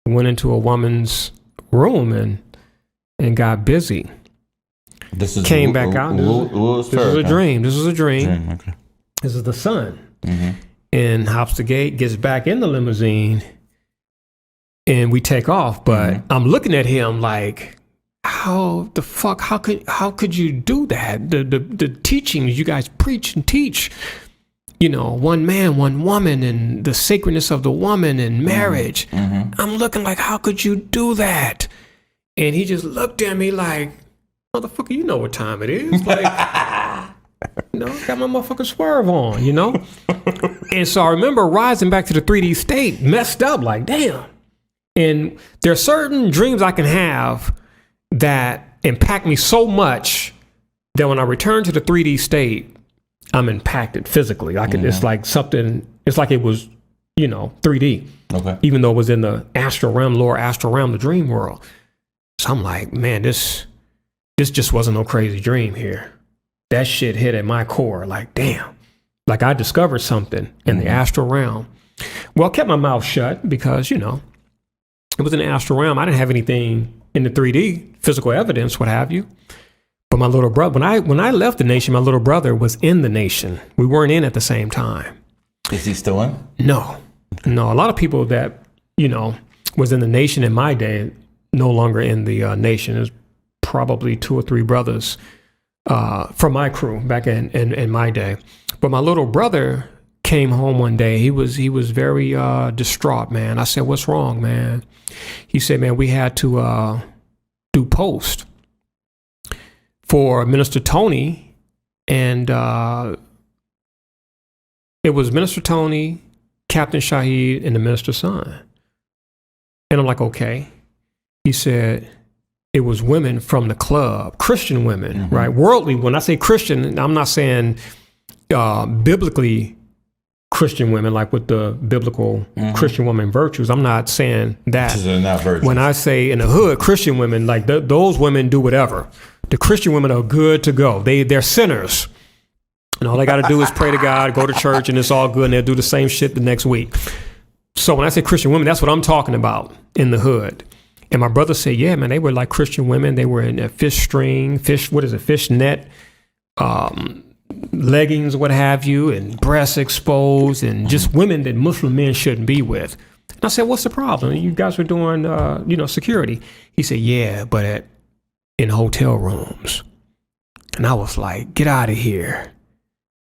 went into a woman's room and got busy. This is came back out. This was a dream. This was a dream. Okay. This is the son. Mm-hmm. And hops the gate, gets back in the limousine, and we take off. But I'm looking at him like, how the fuck? How could you do that? The teachings you guys preach and teach, you know, one man, one woman, and the sacredness of the woman and marriage. Mm-hmm. I'm looking like, how could you do that? And he just looked at me like, motherfucker, you know what time it is. Like, you know, got my motherfucking swerve on, you know? And so I remember rising back to the 3D state, messed up, like, damn. And there are certain dreams I can have that impact me so much that when I return to the 3D state, I'm impacted physically. I can, it's like something, it's like it was, you know, 3D. Okay. Even though it was in the astral realm, lower astral realm, the dream world. So I'm like, man, this just wasn't no crazy dream here. That shit hit at my core, like, damn. Like I discovered something in the astral realm. Well, I kept my mouth shut because, you know, it was in the astral realm. I didn't have anything in the 3D, physical evidence, what have you. But my little brother, when I left the nation, my little brother was in the nation. We weren't in at the same time. Is he still in? No. A lot of people that, you know, was in the nation in my day, no longer in the nation. There's probably 2 or 3 brothers from my crew back in my day. But my little brother came home one day. He was very distraught, man. I said, what's wrong, man? He said, man, we had to do post for Minister Tony, and it was Minister Tony, Captain Shahid, and the minister's son. And I'm like, okay. He said, it was women from the club, Christian women, right? Worldly, when I say Christian, I'm not saying biblically Christian women, like with the biblical Christian woman virtues. I'm not saying that. They're not virtues. When I say in the hood, Christian women, like those women do whatever. The Christian women are good to go. They're sinners. And all they got to do is pray to God, go to church, and it's all good, and they'll do the same shit the next week. So when I say Christian women, that's what I'm talking about in the hood. And my brother said, yeah, man, they were like Christian women. They were in a fish net, leggings, what have you, and breasts exposed, and just women that Muslim men shouldn't be with. And I said, what's the problem? You guys were doing, security. He said, yeah, but in hotel rooms. And I was like, get out of here.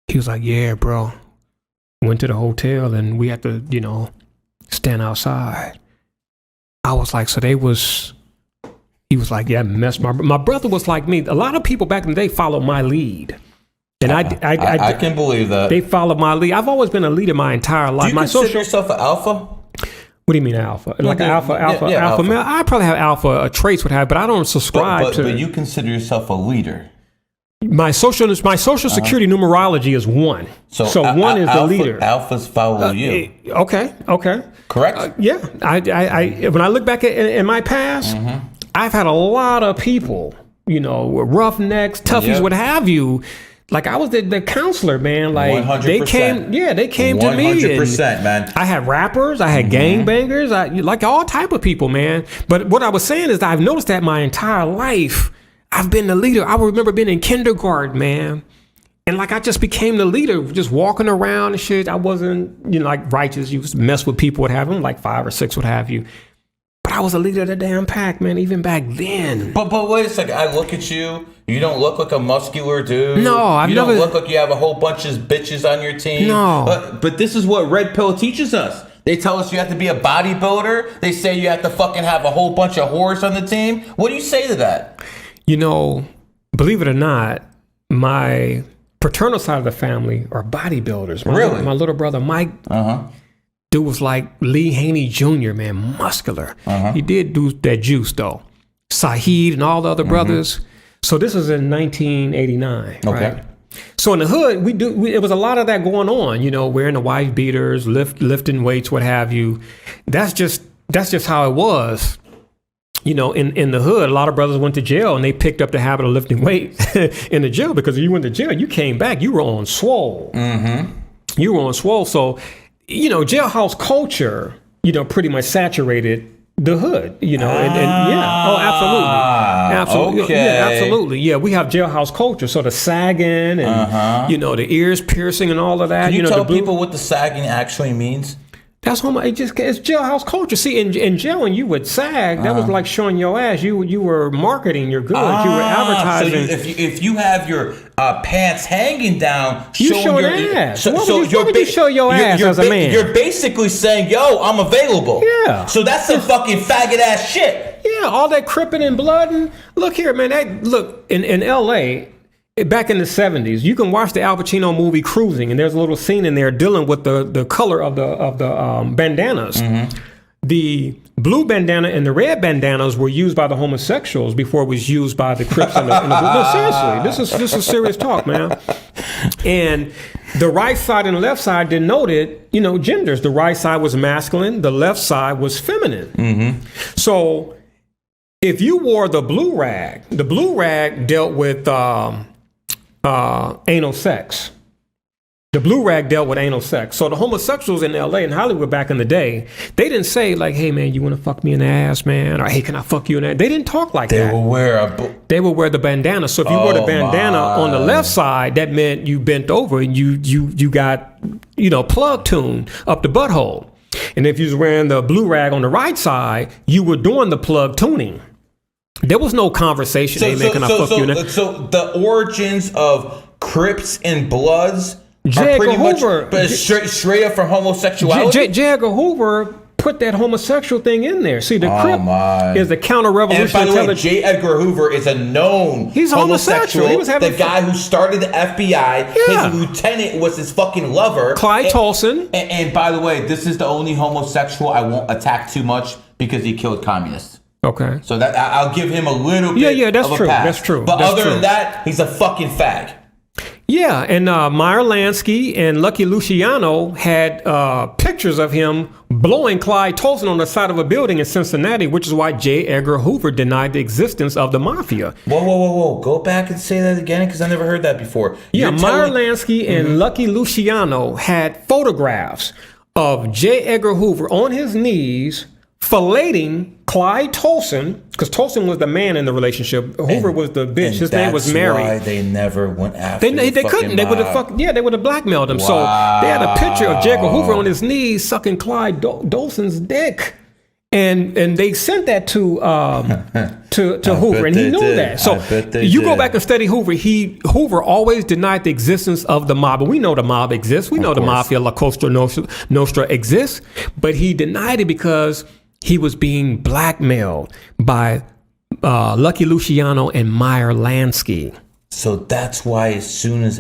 He was like, yeah, bro. Went to the hotel and we had to, stand outside. I was like, so he was like, yeah, my brother was like me. A lot of people back in the day followed my lead. And I can believe that. They followed my lead. I've always been a leader my entire life. Do you consider yourself an alpha? What do you mean alpha? Like alpha male? I probably have alpha traits, what have, but I don't subscribe to. But you consider yourself a leader. My social security numerology is 1. So 1 is the leader. Alphas follow you. Okay. Correct? Yeah. I when I look back in my past, I've had a lot of people, roughnecks, toughies, what have you. Like I was the counselor, man. Like 100%. they came to me. 100%, man. I had rappers, I had gangbangers, I like all type of people, man. But what I was saying is that I've noticed that my entire life I've been the leader. I remember being in kindergarten, man. And like I just became the leader, just walking around and shit. I wasn't, like righteous. You used to mess with people, what have you, like 5 or 6, what have you. But I was a leader of the damn pack, man, even back then. But wait a second. I look at you. You don't look like a muscular dude. No, You don't look like you have a whole bunch of bitches on your team. No. But this is what Red Pill teaches us. They tell us you have to be a bodybuilder. They say you have to fucking have a whole bunch of whores on the team. What do you say to that? Believe it or not, my paternal side of the family are bodybuilders. My little brother, Mike, dude was like Lee Haney Jr., man, muscular. He did do that juice, though. Saheed and all the other brothers. So this is in 1989, right? So in the hood, it was a lot of that going on, you know, wearing the wife beaters, lifting weights, what have you. That's just how it was. You know, in the hood, a lot of brothers went to jail and they picked up the habit of lifting weights in the jail, because if you went to jail, you came back, you were on swole. Mm-hmm. You were on swole. So, you know, jailhouse culture, you know, pretty much saturated the hood, you know, and yeah, oh, absolutely, okay. Yeah, absolutely, yeah. We have jailhouse culture, so the sagging and you know, the ears piercing and all of that. Can you know, tell people what the sagging actually means? That's it's jailhouse culture. See, in jail, when you would sag, that was like showing your ass. You were marketing your goods. You were advertising. So if you have your pants hanging down, you show your ass. What would you show your ass as a man? You're basically saying, "Yo, I'm available." Yeah. So that's some fucking faggot ass shit. Yeah, all that cripping and blood. And look here, man. Look in L.A. Back in the 70s, you can watch the Al Pacino movie Cruising, and there's a little scene in there dealing with the color of the bandanas. Mm-hmm. The blue bandana and the red bandanas were used by the homosexuals before it was used by the Crips and the blue. No, seriously, this is serious talk, man. And the right side and the left side denoted, you know, genders. The right side was masculine, the left side was feminine. Mm-hmm. So if you wore the blue rag dealt with anal sex. The blue rag dealt with anal sex. So the homosexuals in LA and Hollywood back in the day, they didn't say like, "Hey man, you want to fuck me in the ass, man?" Or "Hey, can I fuck you in the ass?" They didn't talk like that. They would wear the bandana. So if you wore the bandana on the left side, that meant you bent over and you got, you know, plug tuned up the butthole. And if you was wearing the blue rag on the right side, you were doing the plug tuning. There was no conversation. So the origins of Crips and Bloods J. are pretty Hoover, much straight up from homosexuality. J. Edgar Hoover put that homosexual thing in there. See, the Crip is a counter-revolutionary. And by the way, J. Edgar Hoover is a known homosexual. He was the guy who started the FBI. Yeah. His lieutenant was his fucking lover, Clyde Tolson. And by the way, this is the only homosexual I won't attack too much because he killed communists. Okay. So that I'll give him a little bit that's of a true. pass. That's true. But that's other true. than that, he's a fucking fag. Yeah, and Meyer Lansky and Lucky Luciano had pictures of him blowing Clyde Tolson on the side of a building in Cincinnati, which is why J. Edgar Hoover denied the existence of the mafia. Whoa. Go back and say that again, because I never heard that before. Yeah, Meyer Lansky and Lucky Luciano had photographs of J. Edgar Hoover on his knees filleting Clyde Tolson, because Tolson was the man in the relationship. Hoover was the bitch. His name was Mary. That's why they never went after they couldn't. They would have they would have blackmailed him. Wow. So they had a picture of J. Edgar Hoover on his knees sucking Clyde Tolson's dick. And they sent that to Hoover, and he knew that. So you go back and study Hoover. Hoover always denied the existence of the mob. And we know the mob exists. We know the mafia, La Cosa Nostra exists. But he denied it because he was being blackmailed by Lucky Luciano and Meyer Lansky. So that's why as soon as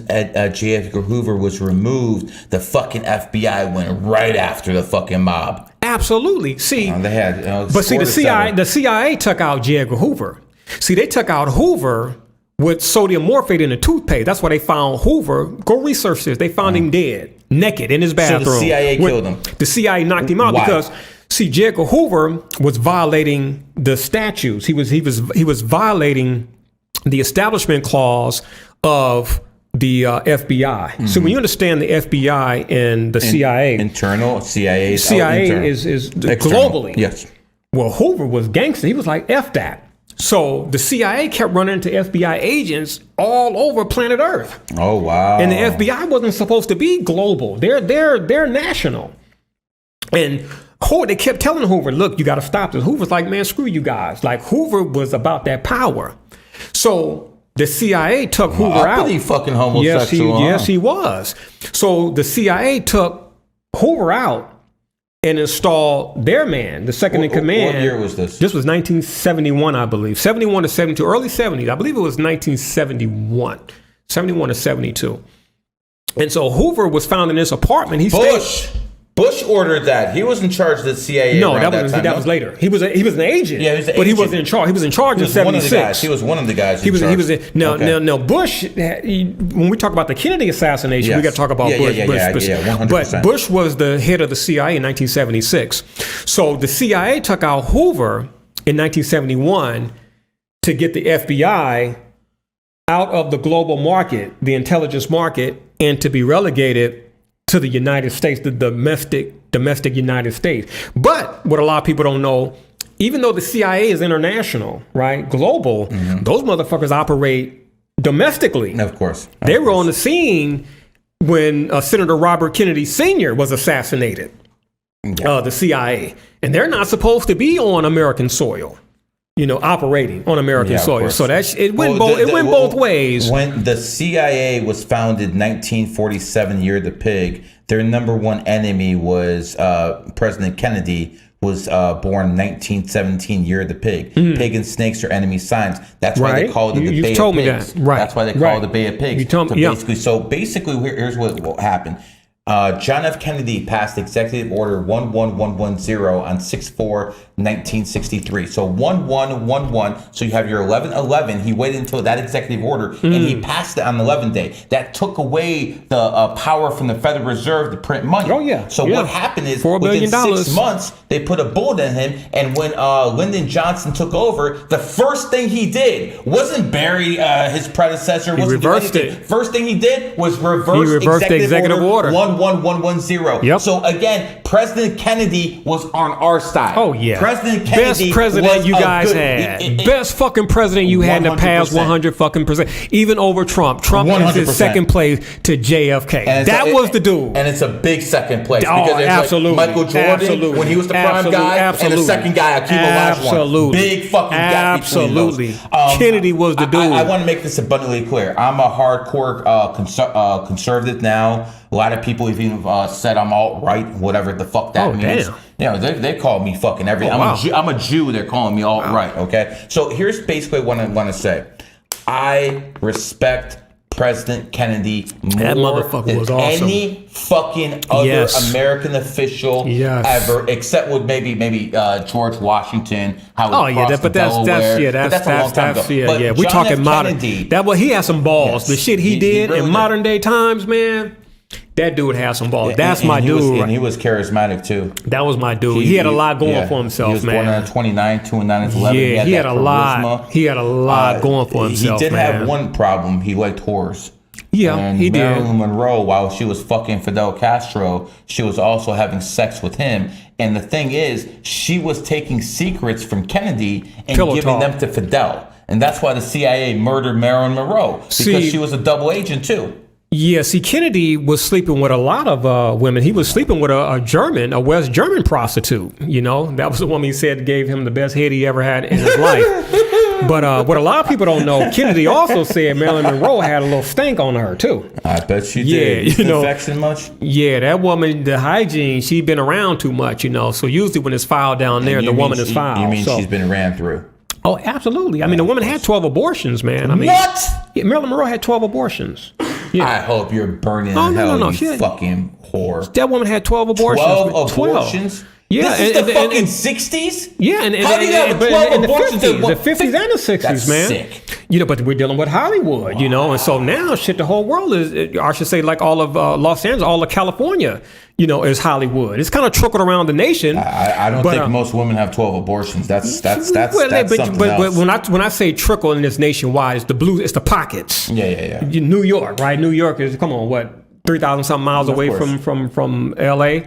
J. Edgar Hoover was removed, the fucking FBI went right after the fucking mob. Absolutely. See, they had, the CIA took out J. Edgar Hoover. See, they took out Hoover with sodium morphate in a toothpaste. That's why they found Hoover. Go research this. They found him dead, naked in his bathroom. So the CIA killed him. The CIA knocked him out because, see, J. Edgar Hoover was violating the statutes. He was violating the establishment clause of the FBI. Mm-hmm. So when you understand the FBI and the CIA, internal CIA is globally. Yes. Well, Hoover was gangster. He was like, F that. So the CIA kept running into FBI agents all over planet Earth. Oh wow! And the FBI wasn't supposed to be global. They're national. And they kept telling Hoover, "Look, you got to stop this." Hoover's like, "Man, screw you guys." Like Hoover was about that power. So the CIA took Hoover out. Pretty fucking homosexual. Yes, he was. So the CIA took Hoover out and installed their man, the second in command. What year was this? This was 1971, I believe. 71 to 72, early 70s. I believe it was 1971. 71 to 72. And so Hoover was found in this apartment. Bush ordered that. He was in charge of the CIA. No, around that was later. He was an agent. Yeah, he was an but he agent. wasn't in charge. He was in charge in '76. He was one of the guys. He was no. Bush. When we talk about the Kennedy assassination, we got to talk about Bush. 100%. But Bush was the head of the CIA in 1976. So the CIA took out Hoover in 1971 to get the FBI out of the global market, the intelligence market, and to be relegated to the United States, the domestic United States. But what a lot of people don't know, even though the CIA is international, right, global, those motherfuckers operate domestically. Of course. They were on the scene when Senator Robert Kennedy Sr. was assassinated, the CIA. And they're not supposed to be on American soil, operating on American soil. So it went both ways. When the CIA was founded 1947, Year of the Pig, their number one enemy was President Kennedy, was born 1917, Year of the Pig. Pig and snakes are enemy signs. That's why they call it the Bay of Pigs. That's why they call it the Bay of Pigs. So basically, here's what happened. John F. Kennedy passed Executive Order 11110 on 6/4/1963. So 1111. So you have your 1111. He waited until that executive order and he passed it on the 11th day. That took away the power from the Federal Reserve to print money. Oh yeah. So what happened is $4 billion. within 6 months they put a bullet in him. And when Lyndon Johnson took over, the first thing he did wasn't bury his predecessor. He reversed it. First thing he did was reverse the executive order. 11110. Yep. So again, President Kennedy was on our side. Oh yeah. President Kennedy best president was you guys had. Best fucking president you had in the past 100 fucking percent. Even over Trump. Trump is in second place to JFK. That was the dude. And it's a big second place because there's absolutely. Like Michael Jordan when he was the prime guy, and the second guy, Akeem Olajuwon. Big fucking gap between those. Kennedy was the dude. I want to make this abundantly clear. I'm a hardcore conservative now. A lot of people have even said I'm alt-right, whatever the fuck that means. Damn. They call me fucking everything. I'm a Jew. They're calling me alt-right, okay? So here's basically what I want to say. I respect President Kennedy more than any fucking other American official ever, except with maybe George Washington. How he crossed the Delaware. That's a long time ago. We're talking modern. He had some balls. The shit he did in modern day times, man. That dude had some balls. That's my dude. And he was charismatic too. That was my dude. He had a lot going for himself, man. He was born on 29, 2 and 9 is 11. Yeah, he had a lot. He had a lot going for himself. He did have one problem. He liked whores. Yeah, and he did. Marilyn Monroe, while she was fucking Fidel Castro, she was also having sex with him. And the thing is, she was taking secrets from Kennedy and giving them to Fidel. And that's why the CIA murdered Marilyn Monroe, because she was a double agent too. Yeah, see, Kennedy was sleeping with a lot of women. He was sleeping with a West German prostitute. That was the woman he said gave him the best head he ever had in his life. But what a lot of people don't know, Kennedy also said Marilyn Monroe had a little stank on her too. I bet she did. Infection much? Yeah, that woman, the hygiene, she'd been around too much. So usually when it's filed down there, the woman is filed. You mean she's been ran through? Oh, absolutely. I mean, the woman had 12 abortions, man. I mean, what? Yeah, Marilyn Monroe had 12 abortions. Yeah. I hope you're burning in hell, you fucking whore. That woman had 12 abortions. 12 abortions? Yeah, this is the fucking 60s? Yeah, how do you have 12 abortions? The 50s and the 60s, that's man. Sick. But we're dealing with Hollywood, and so now the whole world is, I should say, like all of Los Angeles, all of California, is Hollywood. It's kind of trickled around the nation. I don't think most women have 12 abortions. That's something else. But when I say trickle in this nationwide, it's the pockets. Yeah. New York, right? New York is 3,000 something miles away from LA,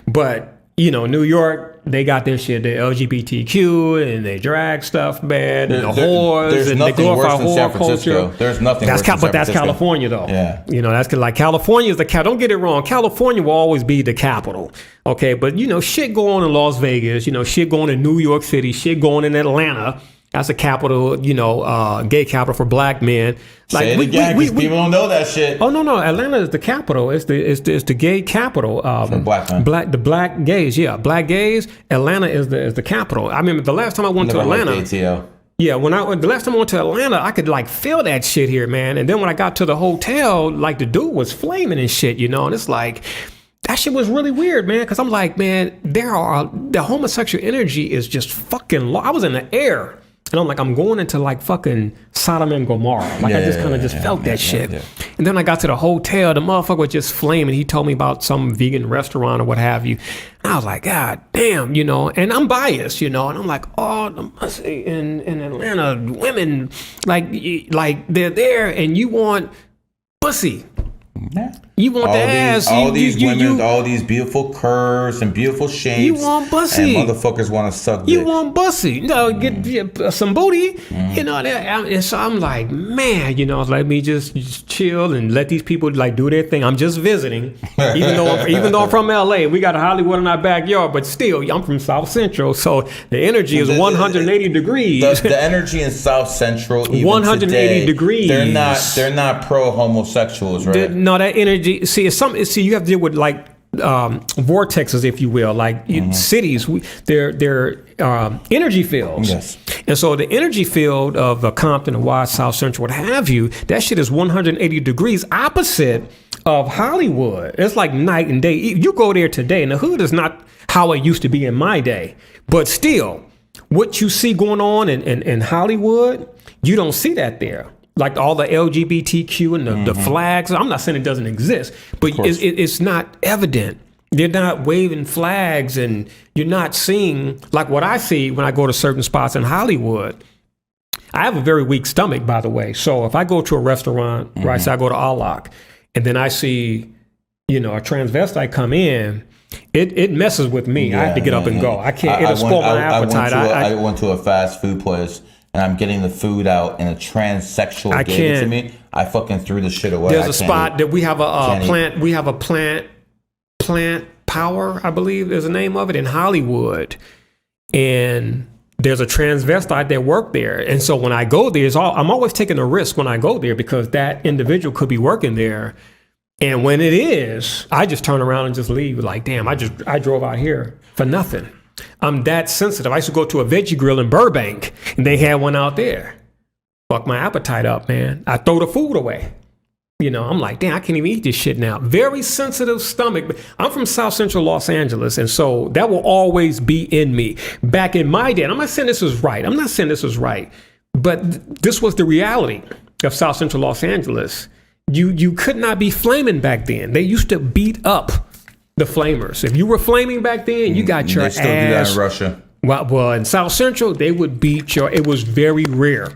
but New York, they got their shit, the LGBTQ, and they drag stuff, man, and the whores, and they glorify whore culture. There's nothing worse than San Francisco. But that's California, though. Yeah. That's like California is the capital. Don't get it wrong. California will always be the capital, okay? But, shit going on in Las Vegas, shit going in New York City, shit going in Atlanta. That's a capital, gay capital for black men. Say it again, because people don't know that shit. Oh no, Atlanta is the capital. It's the gay capital. For black men. The black gays, black gays. Atlanta is the capital. I remember the last time I went to Atlanta. ATL. Yeah, the last time I went to Atlanta, I could feel that shit here, man. And then when I got to the hotel, the dude was flaming and shit, and it's like, that shit was really weird, man. Because I'm like, man, the homosexual energy is just fucking low. I was in the air. And I'm like, I'm going into like fucking Sodom and Gomorrah. Like I just kind of felt that shit. Yeah. And then I got to the hotel, the motherfucker was just flaming. He told me about some vegan restaurant or what have you. And I was like, God damn, you know, and I'm biased, you know, and I'm like, oh, in Atlanta, women, like they're there and you want pussy. Yeah. You want the ass. All these women, all these beautiful curves and beautiful shapes. You want pussy. And motherfuckers want to suck dick. You want pussy. No, get some booty. You know, and so I'm like, man, you know, let me just chill and let these people like do their thing. I'm just visiting. Even though I'm from LA, we got a Hollywood in our backyard, but still, I'm from South Central, so the energy is 180 degrees. The energy in South Central, even 180 today, degrees. They're not pro homosexuals, right? No, that energy. See, you have to deal with like vortexes, if you will, like cities. They're energy fields. Yes. And so the energy field of Compton, and West, South Central, what have you, that shit is 180 degrees opposite of Hollywood. It's like night and day. You go there today, and the hood is not how it used to be in my day, but still, what you see going on in Hollywood, you don't see that there. Like all the LGBTQ and the flags. I'm not saying it doesn't exist, but it's not evident. They're not waving flags, and you're not seeing like what I see when I go to certain spots in Hollywood. I have a very weak stomach, by the way. So if I go to a restaurant, right, so I go to Alak, and then I see, you know, a transvestite come in, it messes with me. I have to get up and go. I can't. It'll spoil my appetite. I went to a fast food place. And I'm getting the food out, and a transsexual gave it to me. I fucking threw the shit away. There's a spot that we have a plant. We have a plant power, I believe is the name of it, in Hollywood, and there's a transvestite that worked there. And so when I go there, I'm always taking a risk when I go there because that individual could be working there. And when it is, I just turn around and just leave. Like, damn, I drove out here for nothing. I'm that sensitive. I used to go to a veggie grill in Burbank, and they had one out there. Fuck my appetite up, man. I throw the food away. You know, I'm like, damn, I can't even eat this shit now. Very sensitive stomach. I'm from South Central Los Angeles, and so that will always be in me. Back in my day, and I'm not saying this is right. But this was the reality of South Central Los Angeles. You could not be flaming back then. They used to beat up the flamers. If you were flaming back then, you got your ass. They still do that in Russia. Well, in South Central, they would beat your. It was very rare.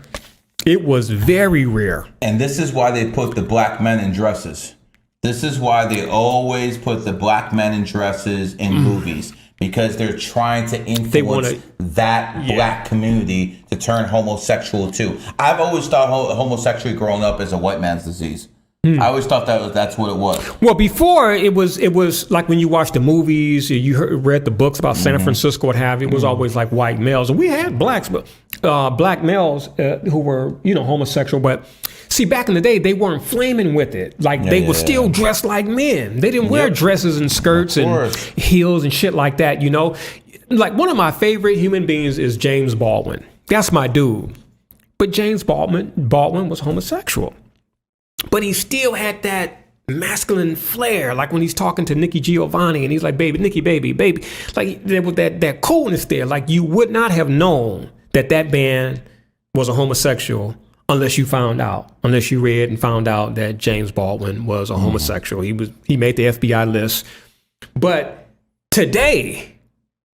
It was very rare. And this is why they put the black men in dresses. This is why they always put the black men in dresses in movies. Because they're trying to influence that black community to turn homosexual too. I've always thought homosexuality growing up is a white man's disease. I always thought that's what it was. Well, before it was like when you watch the movies, you read the books about San Francisco, what have you. It was always like white males, and we had blacks, but black males who were homosexual. But see, back in the day, they weren't flaming with it. Like they were still dressed like men. They didn't wear dresses and skirts and heels and shit like that. You know, like one of my favorite human beings is James Baldwin. That's my dude. But James Baldwin was homosexual. But he still had that masculine flair, like when he's talking to Nikki Giovanni and he's like, baby, Nikki, baby. Like there was that coolness there. Like you would not have known that man was a homosexual unless you read and found out that James Baldwin was a homosexual. He made the FBI list. But today,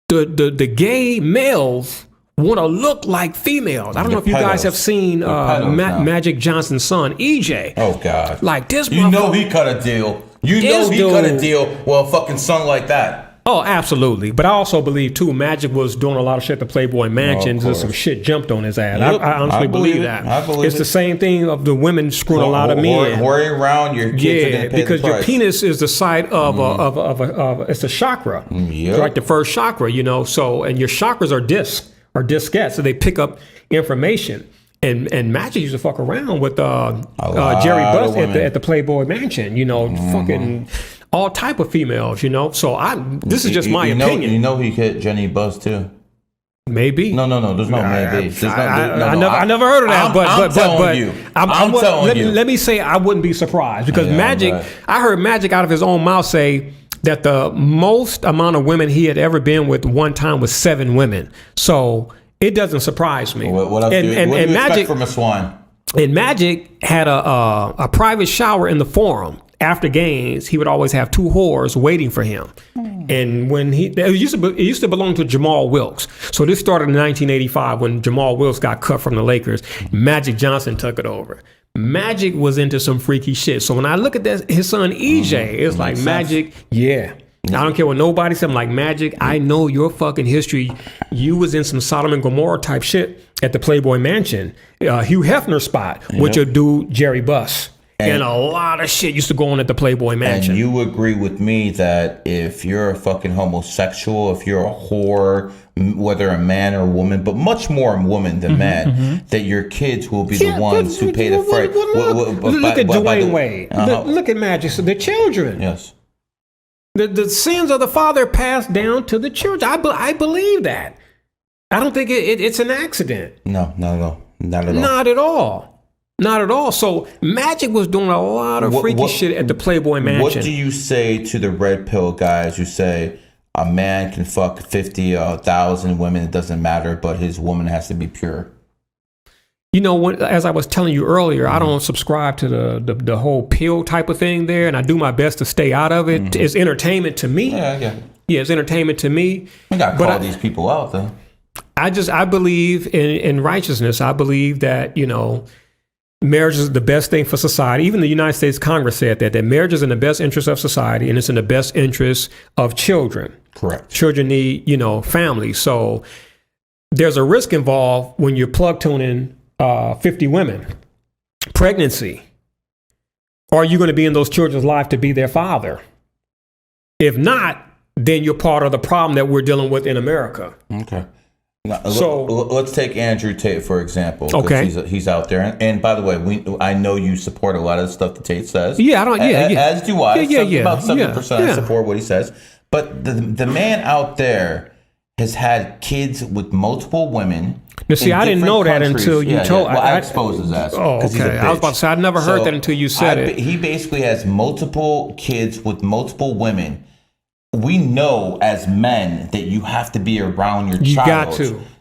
the gay males want to look like females. I don't know if you guys have seen Magic Johnson's son, EJ. Oh, God. Like this he cut a deal. Cut a deal with a fucking son like that. Oh, absolutely. But I also believe, too, Magic was doing a lot of shit at the Playboy Mansion. Some shit jumped on his ass. Yep. I honestly believe that. I believe it's the same thing of the women screwing a lot of men. Worry around your kids. Because your penis is the site of it's a chakra. Yep. It's like the first chakra, So, and your chakras are diskettes, so they pick up information. And Magic used to fuck around with Jerry Buss at the Playboy Mansion, fucking all type of females, So this is just my opinion. He hit Jenny Buss too. Maybe. No. There's no maybe. I never heard of that. I'm telling you. Let me say I wouldn't be surprised because Magic. I heard Magic out of his own mouth say that the most amount of women he had ever been with one time was 7 women. So it doesn't surprise me. What else do you expect from a swan? And Magic had a private shower in the Forum. After games, he would always have 2 whores waiting for him. And when it used to belong to Jamal Wilkes. So this started in 1985 when Jamal Wilkes got cut from the Lakers. Magic Johnson took it over. Magic was into some freaky shit. So when I look at that, his son EJ, it's like Magic, yeah. I don't care what nobody said. I'm like, Magic, I know your fucking history. You was in some Sodom and Gomorrah type shit at the Playboy Mansion, Hugh Hefner spot with your dude Jerry Buss. And a lot of shit used to go on at the Playboy Mansion. And you agree with me that if you're a fucking homosexual, if you're a whore, whether a man or a woman, but much more a woman than man, that your kids will be the ones who pay the freight. Look at Dwayne Wade. Look at Magic. So the children. Yes. The sins of the father passed down to the children. I believe that. I don't think it's an accident. No, not at all. Not at all. Not at all. Not at all. So Magic was doing a lot of freaky shit at the Playboy Mansion. What do you say to the red pill guys who say a man can fuck 50 or 1,000 women, it doesn't matter, but his woman has to be pure? You know, as I was telling you earlier, I don't subscribe to the whole pill type of thing there, and I do my best to stay out of it. It's entertainment to me. Yeah, it's entertainment to me. We got to call these people out, though. I believe in righteousness. I believe that, marriage is the best thing for society. Even the United States Congress said that marriage is in the best interest of society and it's in the best interest of children. Correct. Children need, families. So there's a risk involved when you're plug tuning 50 women. Pregnancy. Are you going to be in those children's life to be their father? If not, then you're part of the problem that we're dealing with in America. Okay. Now, so let's take Andrew Tate, for example. Okay. He's out there. And by the way, I know you support a lot of the stuff that Tate says. Yeah, As do I. About 70% I Yeah. support what he says. But the man out there has had kids with multiple women. Now, see, I didn't know that until you told me. Well, I exposed his ass. Oh, okay. I was about to say, I never heard that until you said it. He basically has multiple kids with multiple women. We know as men that you have to be around your child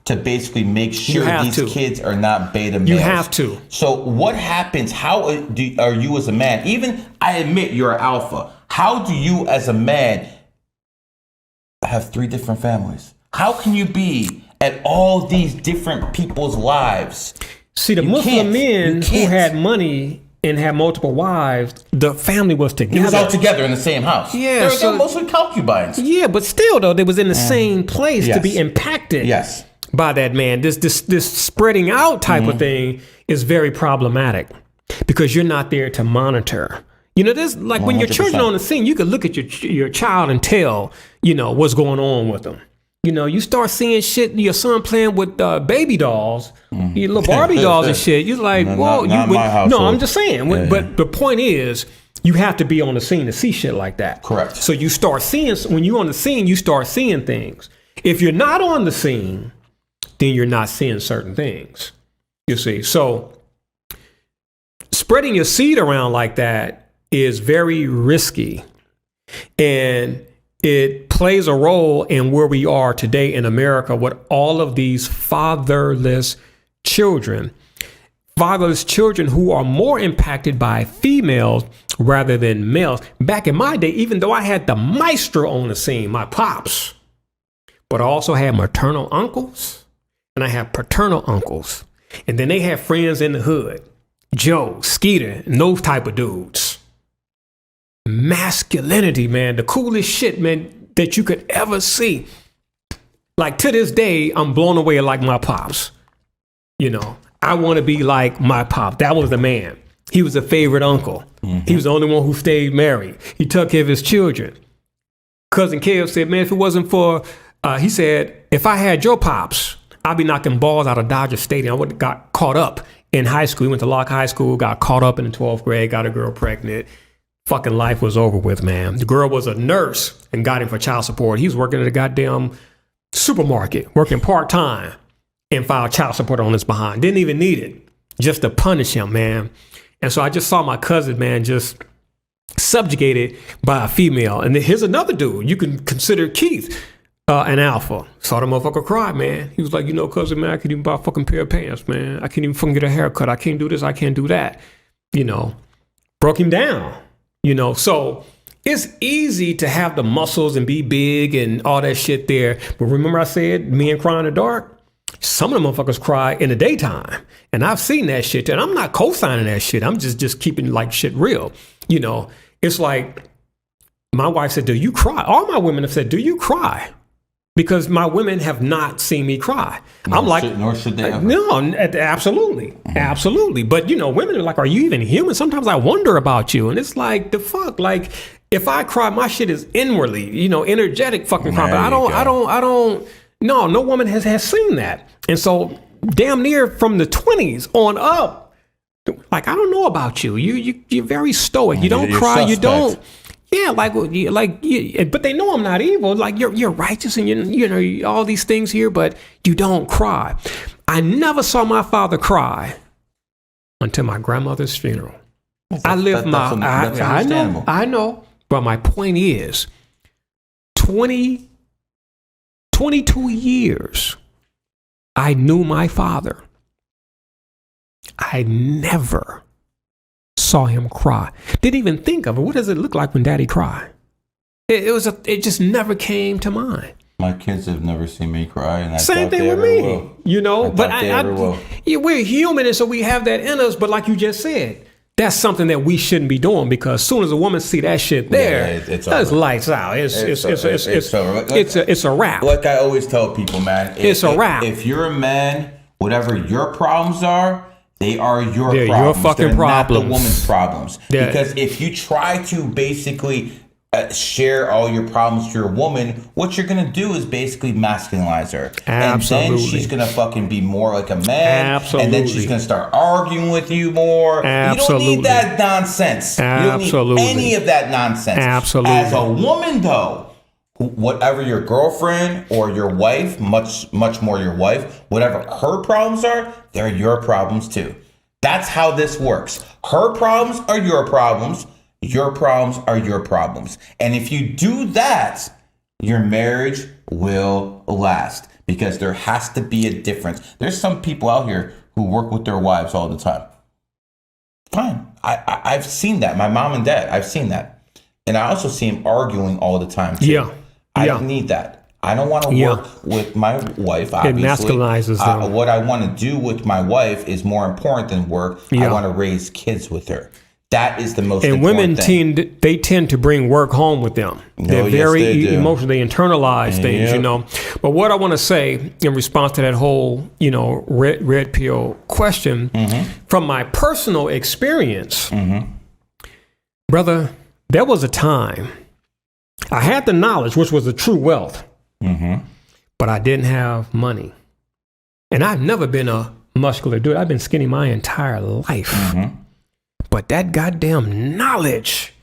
to basically make sure these kids are not beta males. You have to. So what happens? How are you as a man? Even I admit you're an alpha. How do you as a man have 3 different families? How can you be at all these different people's lives? See, the Muslim men who had money and had multiple wives, the family was together. It was all together in the same house. Yeah, they were mostly concubines. Yeah, but still, though, they was in the same place to be impacted. Yes. By that man. This spreading out type of thing is very problematic because you're not there to monitor. This like 100%. When your children are on the scene, you can look at your child and tell, what's going on with them. You start seeing shit, your son playing with baby dolls, your little Barbie dolls and shit. You're like, whoa. No, I'm just saying. But the point is, you have to be on the scene to see shit like that. Correct. So you start seeing, when you're on the scene, you start seeing things. If you're not on the scene, then you're not seeing certain things. You see? So spreading your seed around like that is very risky. And it plays a role in where we are today in America with all of these fatherless children. Fatherless children who are more impacted by females rather than males. Back in my day, even though I had the maestro on the scene, my pops, but I also had maternal uncles and I had paternal uncles. And then they had friends in the hood, Joe, Skeeter, and those type of dudes. Masculinity, man, the coolest shit, man, that you could ever see. Like to this day, I'm blown away like my pops. I want to be like my pop. That was the man. He was a favorite uncle. He was the only one who stayed married. He took care of his children. Cousin Kev said, man, if it wasn't for, he said, if I had your pops, I'd be knocking balls out of Dodger Stadium. I would have got caught up in high school. He went to Locke High School, got caught up in the 12th grade, got a girl pregnant. Fucking life was over with, man. The girl was a nurse and got him for child support. He was working at a goddamn supermarket, working part-time, and filed child support on his behind. Didn't even need it, just to punish him, man. And so I just saw my cousin, man, just subjugated by a female. And then here's another dude. You can consider Keith an alpha. Saw the motherfucker cry, man. He was like, cousin, man, I can't even buy a fucking pair of pants, man. I can't even fucking get a haircut. I can't do this. I can't do that. Broke him down, So it's easy to have the muscles and be big and all that shit there. But remember I said men cry in the dark? Some of the motherfuckers cry in the daytime. And I've seen that shit. And I'm not co-signing that shit. I'm just keeping like shit real. It's like my wife said, do you cry? All my women have said, do you cry? Because my women have not seen me cry. Nor should they ever. No, absolutely. Absolutely. But, women are like, are you even human? Sometimes I wonder about you. And it's like, the fuck? Like, if I cry, my shit is inwardly, energetic fucking cry. But no woman has seen that. And so damn near from the 20s on up, like, I don't know about you. You're very stoic. You don't cry. You don't. Yeah, but they know I'm not evil. Like you're righteous and you all these things here, but you don't cry. I never saw my father cry until my grandmother's funeral. I know. But my point is, 22 years, I knew my father. I never saw him cry. Didn't even think of it. What does it look like when daddy cry? It just never came to mind. My kids have never seen me cry, and same thing with me. We're human, and so we have that in us. But like you just said, that's something that we shouldn't be doing, because as soon as a woman see that shit there, it's lights out. It's a wrap. Like I always tell people, man, it's a wrap. If you're a man, whatever your problems are, they are your problems. Your fucking They're problems. not the woman's problems. Because if you try to basically share all your problems to your woman, what you're going to do is basically masculinize her. Absolutely. And then she's going to fucking be more like a man. Absolutely. And then she's going to start arguing with you more. Absolutely. You don't need that nonsense. Absolutely. You don't need any of that nonsense. Absolutely. As a woman, though, whatever your girlfriend or your wife, much more your wife, whatever her problems are, they're your problems too. That's how this works. Her problems are your problems. Your problems are your problems. And if you do that, your marriage will last, because there has to be a difference. There's some people out here who work with their wives all the time. Fine. I've seen that. My mom and dad, I've seen that. And I also see them arguing all the time too. Yeah. I don't need that. I don't want to work with my wife, obviously. It masculinizes them. What I want to do with my wife is more important than work. Yeah. I want to raise kids with her. That is the most important important thing. And women tend to bring work home with them. They're very emotional. They internalize things, But what I want to say in response to that whole, red pill question, from my personal experience, brother, there was a time I had the knowledge, which was the true wealth, but I didn't have money. And I've never been a muscular dude. I've been skinny my entire life. But that goddamn knowledge,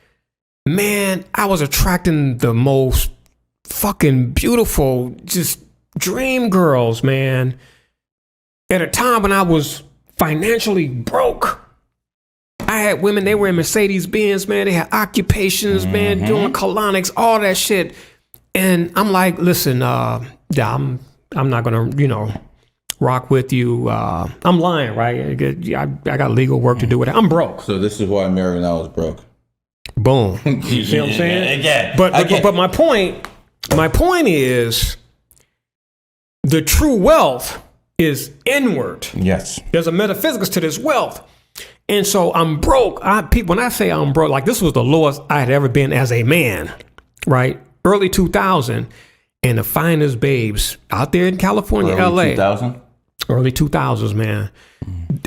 man, I was attracting the most fucking beautiful, just dream girls, man. At a time when I was financially broke. I had women, they were in Mercedes-Benz, man. They had occupations, man, doing colonics, all that shit. And I'm like, listen, I'm not going to, rock with you. I'm lying, right? I got legal work to do with it. I'm broke. So this is why Mary now is broke. Boom. You see what I'm saying? Again. But my point is, the true wealth is inward. Yes. There's a metaphysics to this wealth. And so I'm broke. When I say I'm broke, like this was the lowest I had ever been as a man, right? Early 2000, and the finest babes out there in California, Early LA. 2000? Early 2000s, man,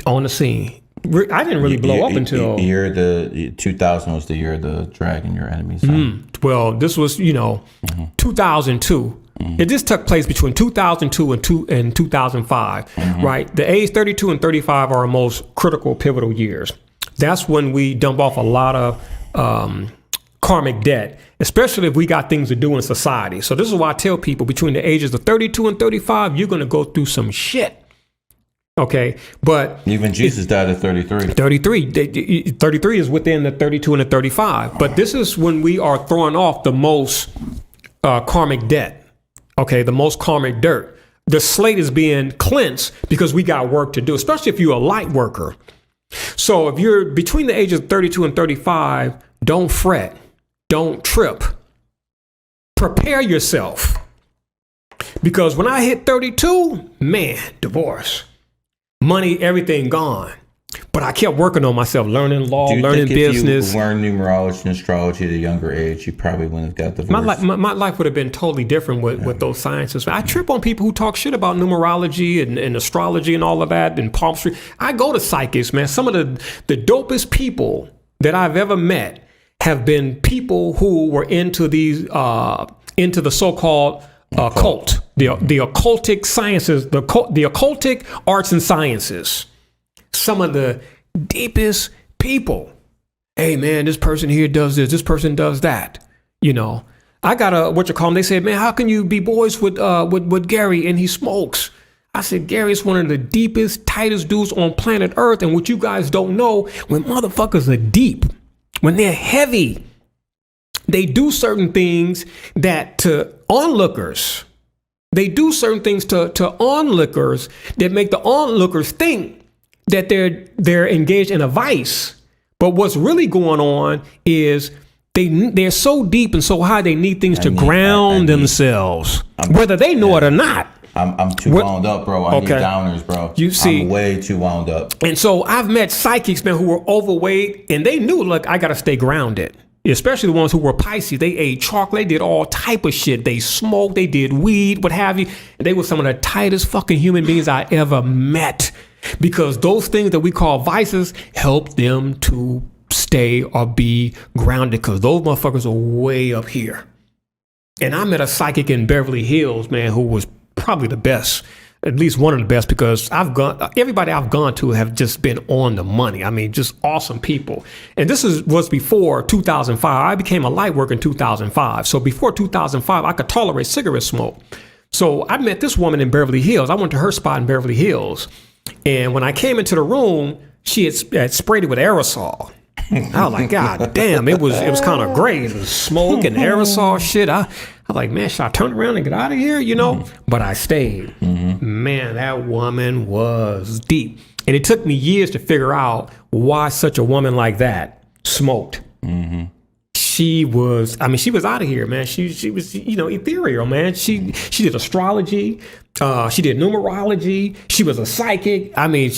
on the scene. I didn't really blow up until... The 2000 was the year of the Dragon, Your Enemy's Son. Well, this was, 2002. It just took place between 2002 and 2005, right? The age 32 and 35 are our most critical, pivotal years. That's when we dump off a lot of karmic debt, especially if we got things to do in society. So this is why I tell people between the ages of 32 and 35, you're going to go through some shit. Okay, but even Jesus died at 33. 33 is within the 32 and the 35. But this is when we are throwing off the most karmic debt. Okay, the most karmic dirt. The slate is being cleansed because we got work to do, especially if you're a light worker. So if you're between the ages of 32 and 35, don't fret, don't trip. Prepare yourself. Because when I hit 32, man, divorce. Money, everything gone. But I kept working on myself, learning law, learning business. If you learned numerology and astrology at a younger age, you probably wouldn't have got divorced. My life would have been totally different with those sciences. I trip on people who talk shit about numerology and astrology and all of that and palmistry. I go to psychics, man. Some of the dopest people that I've ever met have been people who were into these into the so-called occult, the occultic sciences, the occultic arts and sciences. Some of the deepest people. Hey man, this person here does this person does that. You know, I got they said, man, how can you be boys with Gary and he smokes? I said, Gary is one of the deepest, tightest dudes on planet Earth. And what you guys don't know, when motherfuckers are deep, when they're heavy, they do certain things that to onlookers, that make the onlookers think that they're engaged in a vice. But what's really going on is they're so deep and so high they need things to ground themselves, whether they know it or not. I'm too wound up, bro. I need downers, bro. You see, I'm way too wound up. And so I've met psychics, man, who were overweight, and they knew, look, I got to stay grounded. Especially the ones who were Pisces. They ate chocolate, they did all type of shit. They smoked, they did weed, what have you. And they were some of the tightest fucking human beings I ever met. Because those things that we call vices help them to stay or be grounded, because those motherfuckers are way up here. And I met a psychic in Beverly Hills, man, who was probably the best, at least one of the best, because everybody I've gone to have just been on the money. I mean, just awesome people. And this was before 2005. I became a light worker in 2005. So before 2005, I could tolerate cigarette smoke. So I met this woman in Beverly Hills. I went to her spot in Beverly Hills. And when I came into the room, she had sprayed it with aerosol. I was like, God damn, it was kind of great. It was smoke and aerosol shit. I was like, man, should I turn around and get out of here? You know, but I stayed. Man, that woman was deep. And it took me years to figure out why such a woman like that smoked. She was out of here, man. She was, ethereal, man. She did astrology. She did numerology. She was a psychic. I mean,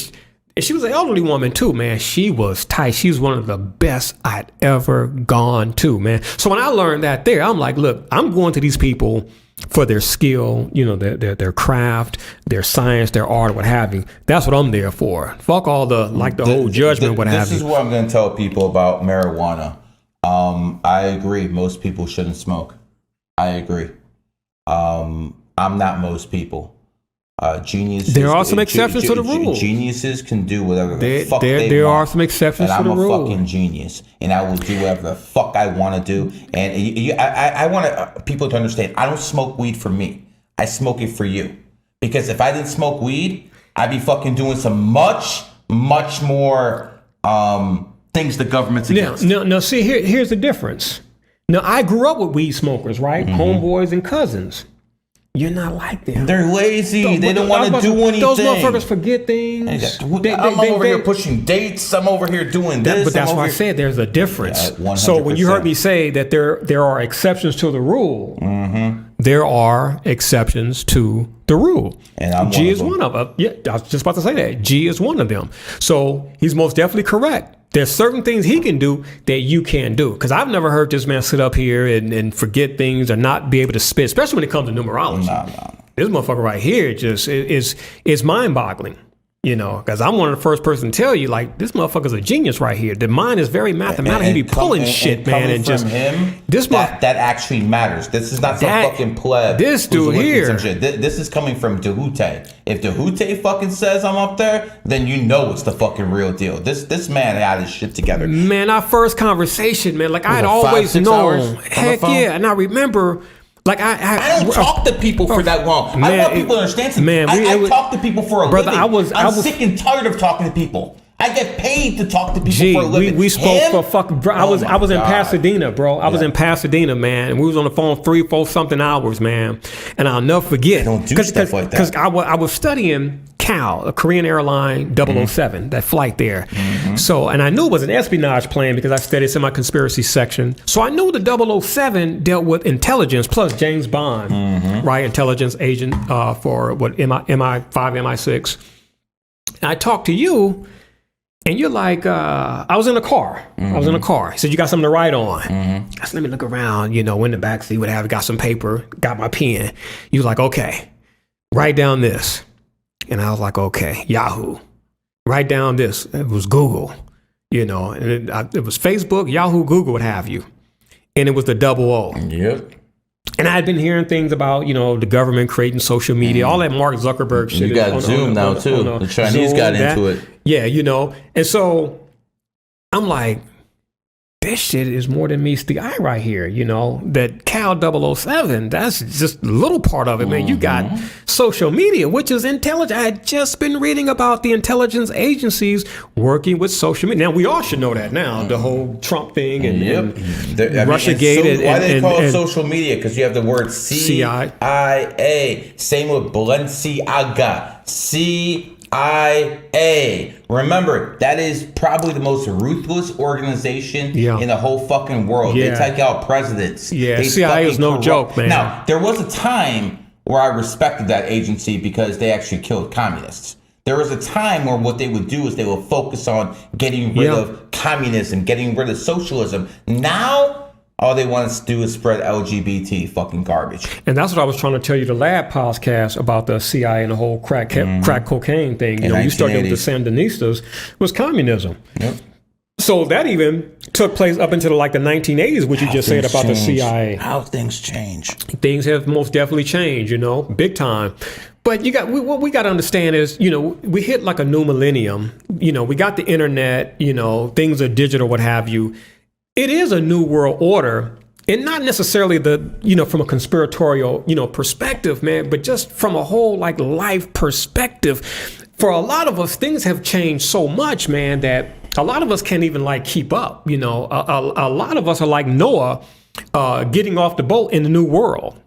she was an elderly woman too, man. She was tight. She was one of the best I'd ever gone to, man. So when I learned that there, I'm like, look, I'm going to these people for their skill, their craft, their science, their art, what have you. That's what I'm there for. Fuck all the whole judgment, what have you. This is what I'm going to tell people about marijuana. I agree. Most people shouldn't smoke. I agree. I'm not most people. Geniuses. There are some exceptions to the rule. Geniuses can do whatever the fuck they want. There are some exceptions to the rule. And I'm a fucking genius, and I will do whatever the fuck I want to do. And I want people to understand, I don't smoke weed for me. I smoke it for you. Because if I didn't smoke weed, I'd be fucking doing some much, much more things the government's against. Now, see, here's the difference. Now, I grew up with weed smokers, right? Homeboys and cousins. You're not like them. They're lazy. They don't want to do anything. Those motherfuckers forget things. I'm over here pushing dates. I'm over here doing this. But that's why I said there's a difference. Yeah, so when you heard me say that there are exceptions to the rule, there are exceptions to the rule. And G is one of them. Yeah, I was just about to say that. G is one of them. So he's most definitely correct. There's certain things he can do that you can't do. Because I've never heard this man sit up here and forget things or not be able to spit, especially when it comes to numerology. No. This motherfucker right here just is mind-boggling. Because I'm one of the first person to tell you, like, this motherfucker's a genius right here. The mind is very mathematical. He be pulling shit, man. And just him, that actually matters. This is not some fucking pleb. This dude here. This is coming from Djehuty. If Djehuty fucking says I'm up there, then you know it's the fucking real deal. This man had his shit together. Man, our first conversation, man, like I'd always known. Heck yeah. And I remember Like I don't talk to people for that long. Man, I want people to understand something. man, I talk to people for a brother, living. I was sick and tired of talking to people. I get paid to talk to people Gee, for a living. we spoke for fucking. Bro, I was in Pasadena, bro. I was in Pasadena, man, and we was on the phone 3, 4 something hours, man. And I'll never forget. I don't do stuff like that. Because I was studying CAL, a Korean airline 007, that flight there. So, and I knew it was an espionage plane because I studied some of my conspiracy section. So I knew the 007 dealt with intelligence plus James Bond, right? Intelligence agent for what MI5, MI6. And I talked to you. And you're like, I was in a car. I was in a car. He said, you got something to write on. I said, let me look around, in the backseat, what have you, got some paper, got my pen. You was like, okay, write down this. And I was like, okay, Yahoo. Write down this. It was Google, and it was Facebook, Yahoo, Google, what have you. And it was the 00. Yep. And I had been hearing things about, the government creating social media, all that Mark Zuckerberg shit. You got Zoom now, too. The Chinese got into it. Yeah, And so I'm like, this shit is more than meets the eye right here, that Cal 007, that's just a little part of it, man. You got social media, which is intelligence. I had just been reading about the intelligence agencies working with social media. Now, we all should know that now, the whole Trump thing and Russiagate. Why they call it social media? Because you have the word CIA. Same with Balenciaga. CIA. Remember, that is probably the most ruthless organization in the whole fucking world. They take out presidents. Yeah, CIA is no joke, man. Now, there was a time where I respected that agency because they actually killed communists. There was a time where what they would do is they would focus on getting rid of communism, getting rid of socialism. Now, all they want to do is spread LGBT fucking garbage. And that's what I was trying to tell you, the lab podcast about the CIA and the whole crack cocaine thing. You started with the Sandinistas, was communism. Yep. So that even took place up into the 1980s, what you just said about the CIA. How things change. Things have most definitely changed, big time. But what we got to understand is, we hit like a new millennium. We got the internet, things are digital, what have you. It is a new world order, and not necessarily from a conspiratorial, perspective, man, but just from a whole life perspective. For a lot of us, things have changed so much, man, that a lot of us can't even keep up. A lot of us are like Noah, getting off the boat in the new world,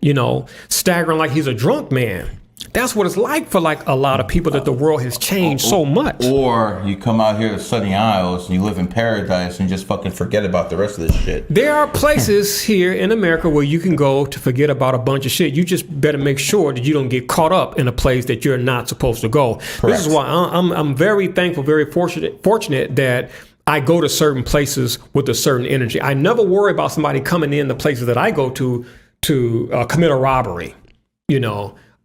staggering like he's a drunk man. That's what it's like for a lot of people, that the world has changed so much. Or you come out here to Sunny Isles and you live in paradise and just fucking forget about the rest of this shit. There are places here in America where you can go to forget about a bunch of shit. You just better make sure that you don't get caught up in a place that you're not supposed to go. Correct. This is why I'm very thankful, very fortunate that I go to certain places with a certain energy. I never worry about somebody coming in the places that I go to commit a robbery,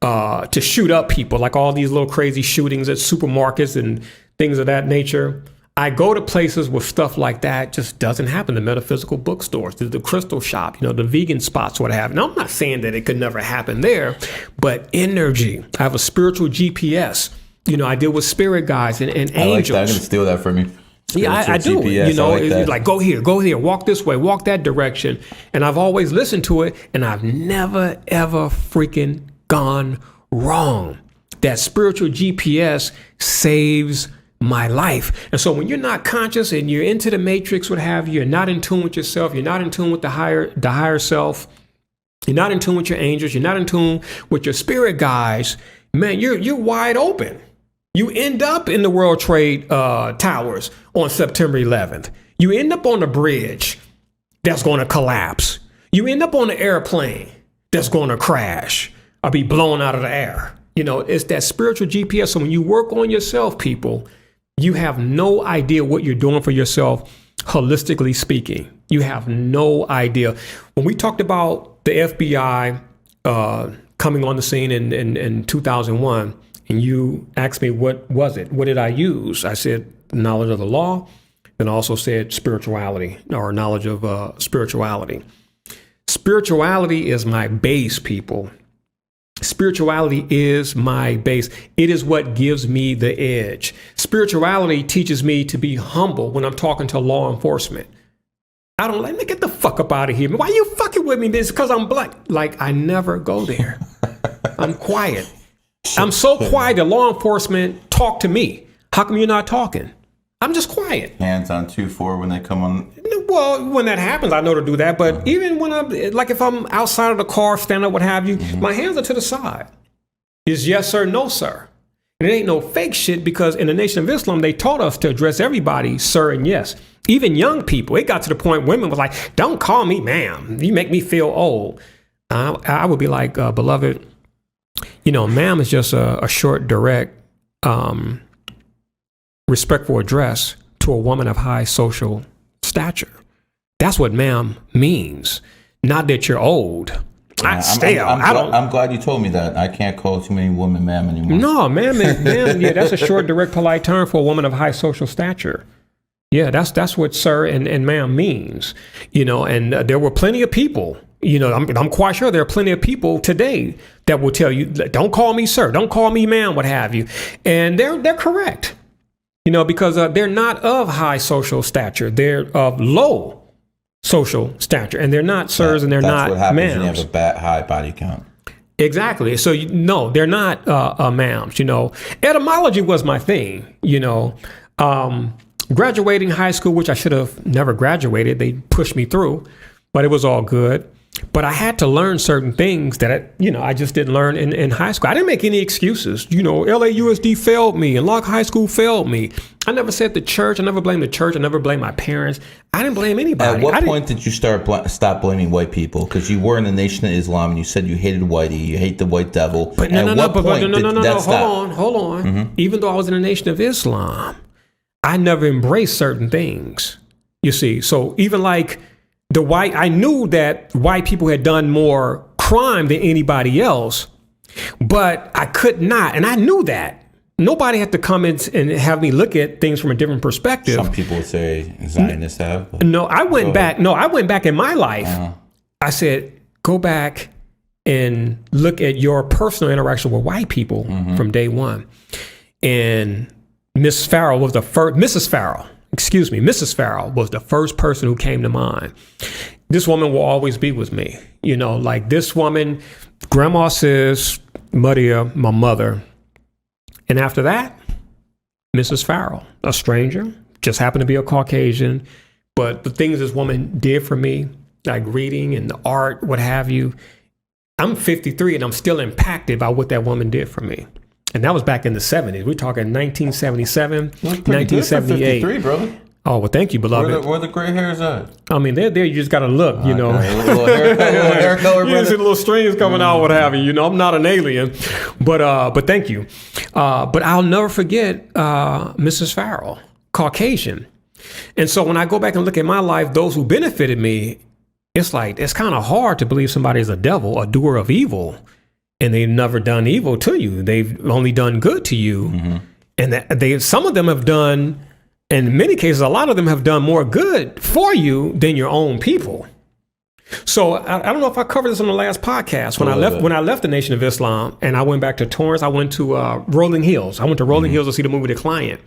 to shoot up people, like all these little crazy shootings at supermarkets and things of that nature. I go to places where stuff like that just doesn't happen. The metaphysical bookstores, the crystal shop, the vegan spots, what have you. Now, I'm not saying that it could never happen there, but energy. I have a spiritual GPS. I deal with spirit guides and angels. I like that. I'm going to steal that from you. Yeah, I do. GPS, it's like, go here, walk this way, walk that direction. And I've always listened to it, and I've never, ever freaking gone wrong. That spiritual GPS saves my life. And so when you're not conscious and you're into the matrix, what have you, you're not in tune with yourself, you're not in tune with the higher self, you're not in tune with your angels, you're not in tune with your spirit guides, man, you're wide open. You end up in the World Trade Towers on September 11th. You end up on a bridge that's going to collapse. You end up on an airplane that's going to crash or be blown out of the air. It's that spiritual GPS. So when you work on yourself, people, you have no idea what you're doing for yourself, holistically speaking. You have no idea. When we talked about the FBI coming on the scene in 2001, and you asked me, what was it? What did I use? I said knowledge of the law, and also said spirituality, or knowledge of spirituality. Spirituality is my base, people. Spirituality is my base. It is what gives me the edge. Spirituality teaches me to be humble when I'm talking to law enforcement. I don't like, man, get the fuck up out of here. Why you fucking with me? This because I'm black. Like, I never go there. I'm quiet. I'm so quiet that law enforcement talk to me. How come you're not talking? I'm just quiet. Hands on 2-4 when they come on. Well, when that happens, I know to do that. But even when I'm, like if I'm outside of the car, stand up, what have you, my hands are to the side. It's yes, sir, no, sir. And it ain't no fake shit because in the Nation of Islam, they taught us to address everybody, sir and yes. Even young people, it got to the point women was like, don't call me ma'am. You make me feel old. I would be like, beloved, ma'am is just a short, direct, respectful address to a woman of high social stature. That's what ma'am means. Not that you're old. I'm glad you told me that. I can't call too many women ma'am anymore. No, ma'am, yeah, that's a short, direct, polite term for a woman of high social stature. Yeah, that's what sir and ma'am means. And there were plenty of people. I'm quite sure there are plenty of people today that will tell you, don't call me sir, don't call me ma'am, what have you. And they're correct. Because they're not of high social stature. They're of low social stature. And they're not sirs and they're not ma'ams. That's what happens when you have a high body count. Exactly. So, no, they're not ma'ams. Etymology was my thing, graduating high school, which I should have never graduated. They pushed me through, but it was all good. But I had to learn certain things that, I just didn't learn in high school. I didn't make any excuses. LAUSD failed me and Locke High School failed me. I never said the church. I never blamed the church. I never blamed my parents. I didn't blame anybody. At what point did you stop blaming white people? Because you were in the Nation of Islam and you said you hated whitey. You hate the white devil. But no. Hold on. Mm-hmm. Even though I was in the Nation of Islam, I never embraced certain things. You see, so even like I knew that white people had done more crime than anybody else, but I could not. And I knew that. Nobody had to come in and have me look at things from a different perspective. Some people would say Zionists have. No, I went back. No, I went back in my life. I said, go back and look at your personal interaction with white people from day one. And Mrs. Farrell was the first person who came to mind. This woman will always be with me. Like this woman, Grandma Sis, Maria, my mother. And after that, Mrs. Farrell, a stranger, just happened to be a Caucasian. But the things this woman did for me, like reading and the art, what have you, I'm 53 and I'm still impacted by what that woman did for me. And that was back in the 70s. We're talking 1977, 1978. 53, brother. Oh, well, thank you, beloved. Where the gray hairs at? I mean, they're there. You just got to look, A little hair color, you see little strings coming out, what have you. I'm not an alien, but thank you. But I'll never forget Mrs. Farrell, Caucasian. And so when I go back and look at my life, those who benefited me, it's kind of hard to believe somebody is a devil, a doer of evil, and they've never done evil to you. They've only done good to you. And some of them have done, in many cases, a lot of them have done more good for you than your own people. So I don't know if I covered this on the last podcast. When I left the Nation of Islam and I went back to Torrance, I went to Rolling Hills. I went to Rolling Hills to see the movie The Client.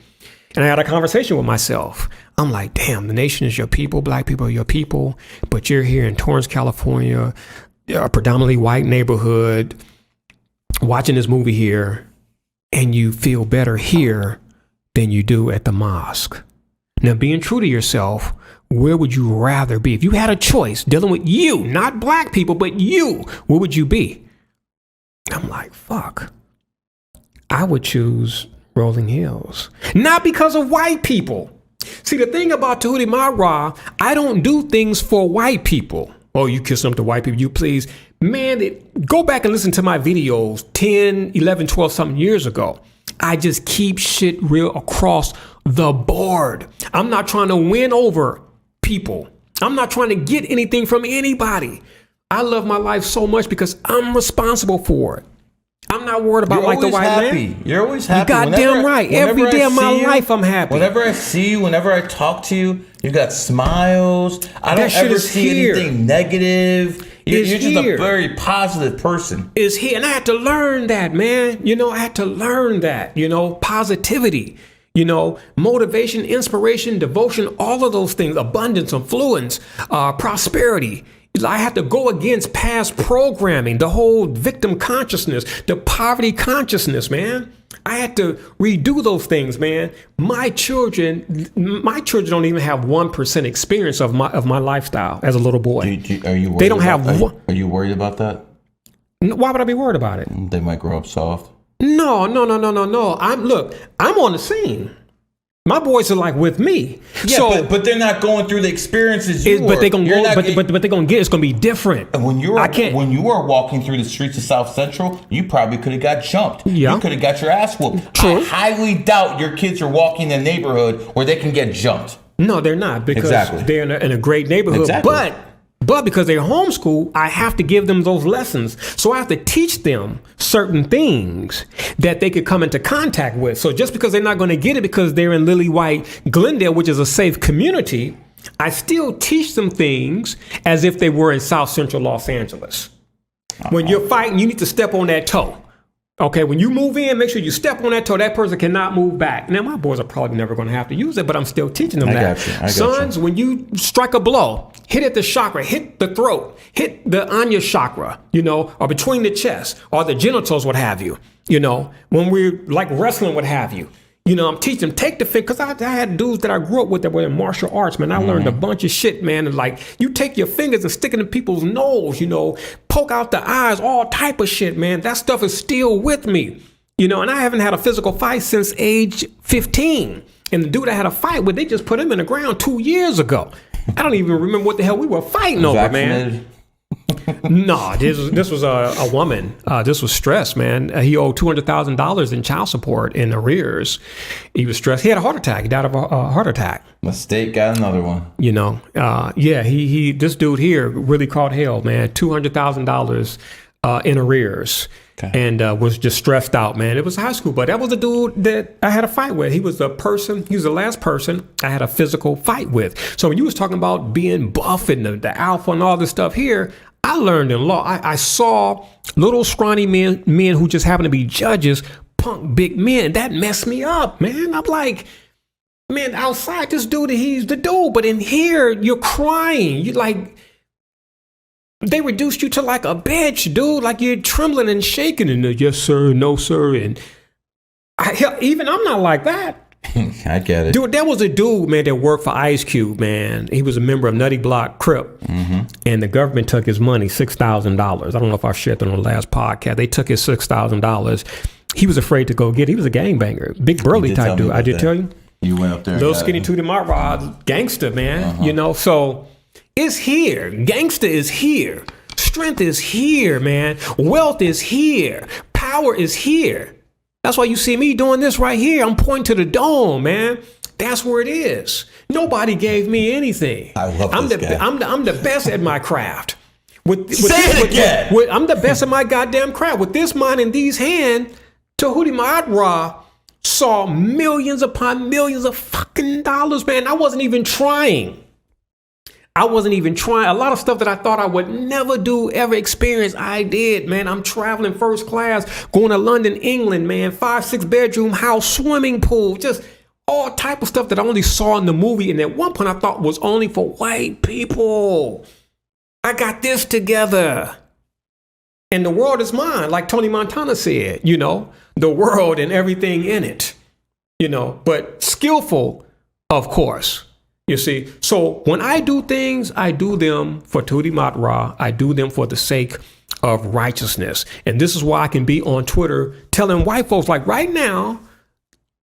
And I had a conversation with myself. I'm like, damn, the nation is your people. Black people are your people. But you're here in Torrance, California, a predominantly white neighborhood, watching this movie here, and you feel better here than you do at the mosque. Now, being true to yourself, where would you rather be? If you had a choice dealing with you, not black people, but you, where would you be? I'm like, fuck. I would choose Rolling Hills. Not because of white people. See, the thing about Djehuty Mara, I don't do things for white people. Oh, you kissing up to white people, you please. Man, go back and listen to my videos 10, 11, 12 something years ago. I just keep shit real across the board. I'm not trying to win over people. I'm not trying to get anything from anybody. I love my life so much because I'm responsible for it. I'm not worried about the white man. You're always happy. You goddamn right. Every day of my life, I'm happy. Whenever I see you, whenever I talk to you, you got smiles. I don't ever see anything negative. You're just a very positive person. It's here. And I had to learn that, man. I had to learn that, positivity. motivation, inspiration, devotion, all of those things, abundance, affluence, prosperity. I had to go against past programming, the whole victim consciousness, the poverty consciousness, man. I had to redo those things, man. My children don't even have 1% experience of my lifestyle as a little boy. Are you worried they don't have. Are you worried about that? Why would I be worried about it? They might grow up soft. No. I'm on the scene. My boys are like with me. Yeah, so, but they're not going through the experiences you were. But they're gonna get. It's gonna be different. When you were walking through the streets of South Central, you probably could have got jumped. Yeah. You could have got your ass whooped. True. I highly doubt your kids are walking in a neighborhood where they can get jumped. No, they're not, because they're in a great neighborhood. Exactly. But because they're homeschooled, I have to give them those lessons. So I have to teach them certain things that they could come into contact with. So just because they're not going to get it because they're in Lily White, Glendale, which is a safe community, I still teach them things as if they were in South Central Los Angeles. When you're fighting, you need to step on that toe. Okay, when you move in, make sure you step on that toe. That person cannot move back. Now, my boys are probably never going to have to use it, but I'm still teaching them that. Sons, when you strike a blow, hit at the chakra, hit the throat, hit the Anya chakra, or between the chest or the genitals, what have you. When we're like wrestling, what have you. I'm teaching them, take the finger, because I had dudes that I grew up with that were in martial arts, man. I learned a bunch of shit, man. And like, you take your fingers and stick it in people's nose, poke out the eyes, all type of shit, man. That stuff is still with me, and I haven't had a physical fight since age 15. And the dude I had a fight with, they just put him in the ground 2 years ago. I don't even remember what the hell we were fighting over, man. No, this was a woman. This was stress, man. He owed $200,000 in child support in arrears. He was stressed. He had a heart attack. He died of a heart attack. The state got another one. This dude here really caught hell, man. $200,000 in arrears. Okay. And was just stressed out, man. It was high school, but that was the dude that I had a fight with. He was the last person I had a physical fight with. So when you was talking about being buff and the alpha and all this stuff here, I learned in law. I saw little scrawny men who just happened to be judges, punk big men. That messed me up, man. I'm like, man, outside this dude, he's the dude, but in here, you're crying. You like. They reduced you to like a bitch, dude. Like you're trembling and shaking and yes, sir, no, sir. And I'm not like that. I get it. Dude, there was a dude, man, that worked for Ice Cube, man. He was a member of Nutty Block Crip. Mm-hmm. And the government took his money, $6,000. I don't know if I shared that on the last podcast. They took his $6,000. He was afraid to go get it. He was a gangbanger. Big burly type dude. I did tell you. You went up there. Little skinny Tootie Mart Rod, gangster, man. So it's here. Gangster is here. Strength is here, man. Wealth is here. Power is here. That's why you see me doing this right here. I'm pointing to the dome, man. That's where it is. Nobody gave me anything. I love this guy. I'm the best at my craft. Say it again. I'm the best at my goddamn craft. With this mind in these hands, Djehuty Ma'at saw millions upon millions of fucking dollars, man. I wasn't even trying. A lot of stuff that I thought I would never do, ever experience, I did, man. I'm traveling first class, going to London, England, man. 5-6 bedroom house, swimming pool, just all type of stuff that I only saw in the movie. And at one point I thought was only for white people. I got this together. And the world is mine, like Tony Montana said, the world and everything in it, but skillful, of course. You see, so when I do things, I do them for Djehuty Ma'at. I do them for the sake of righteousness. And this is why I can be on Twitter telling white folks, like right now,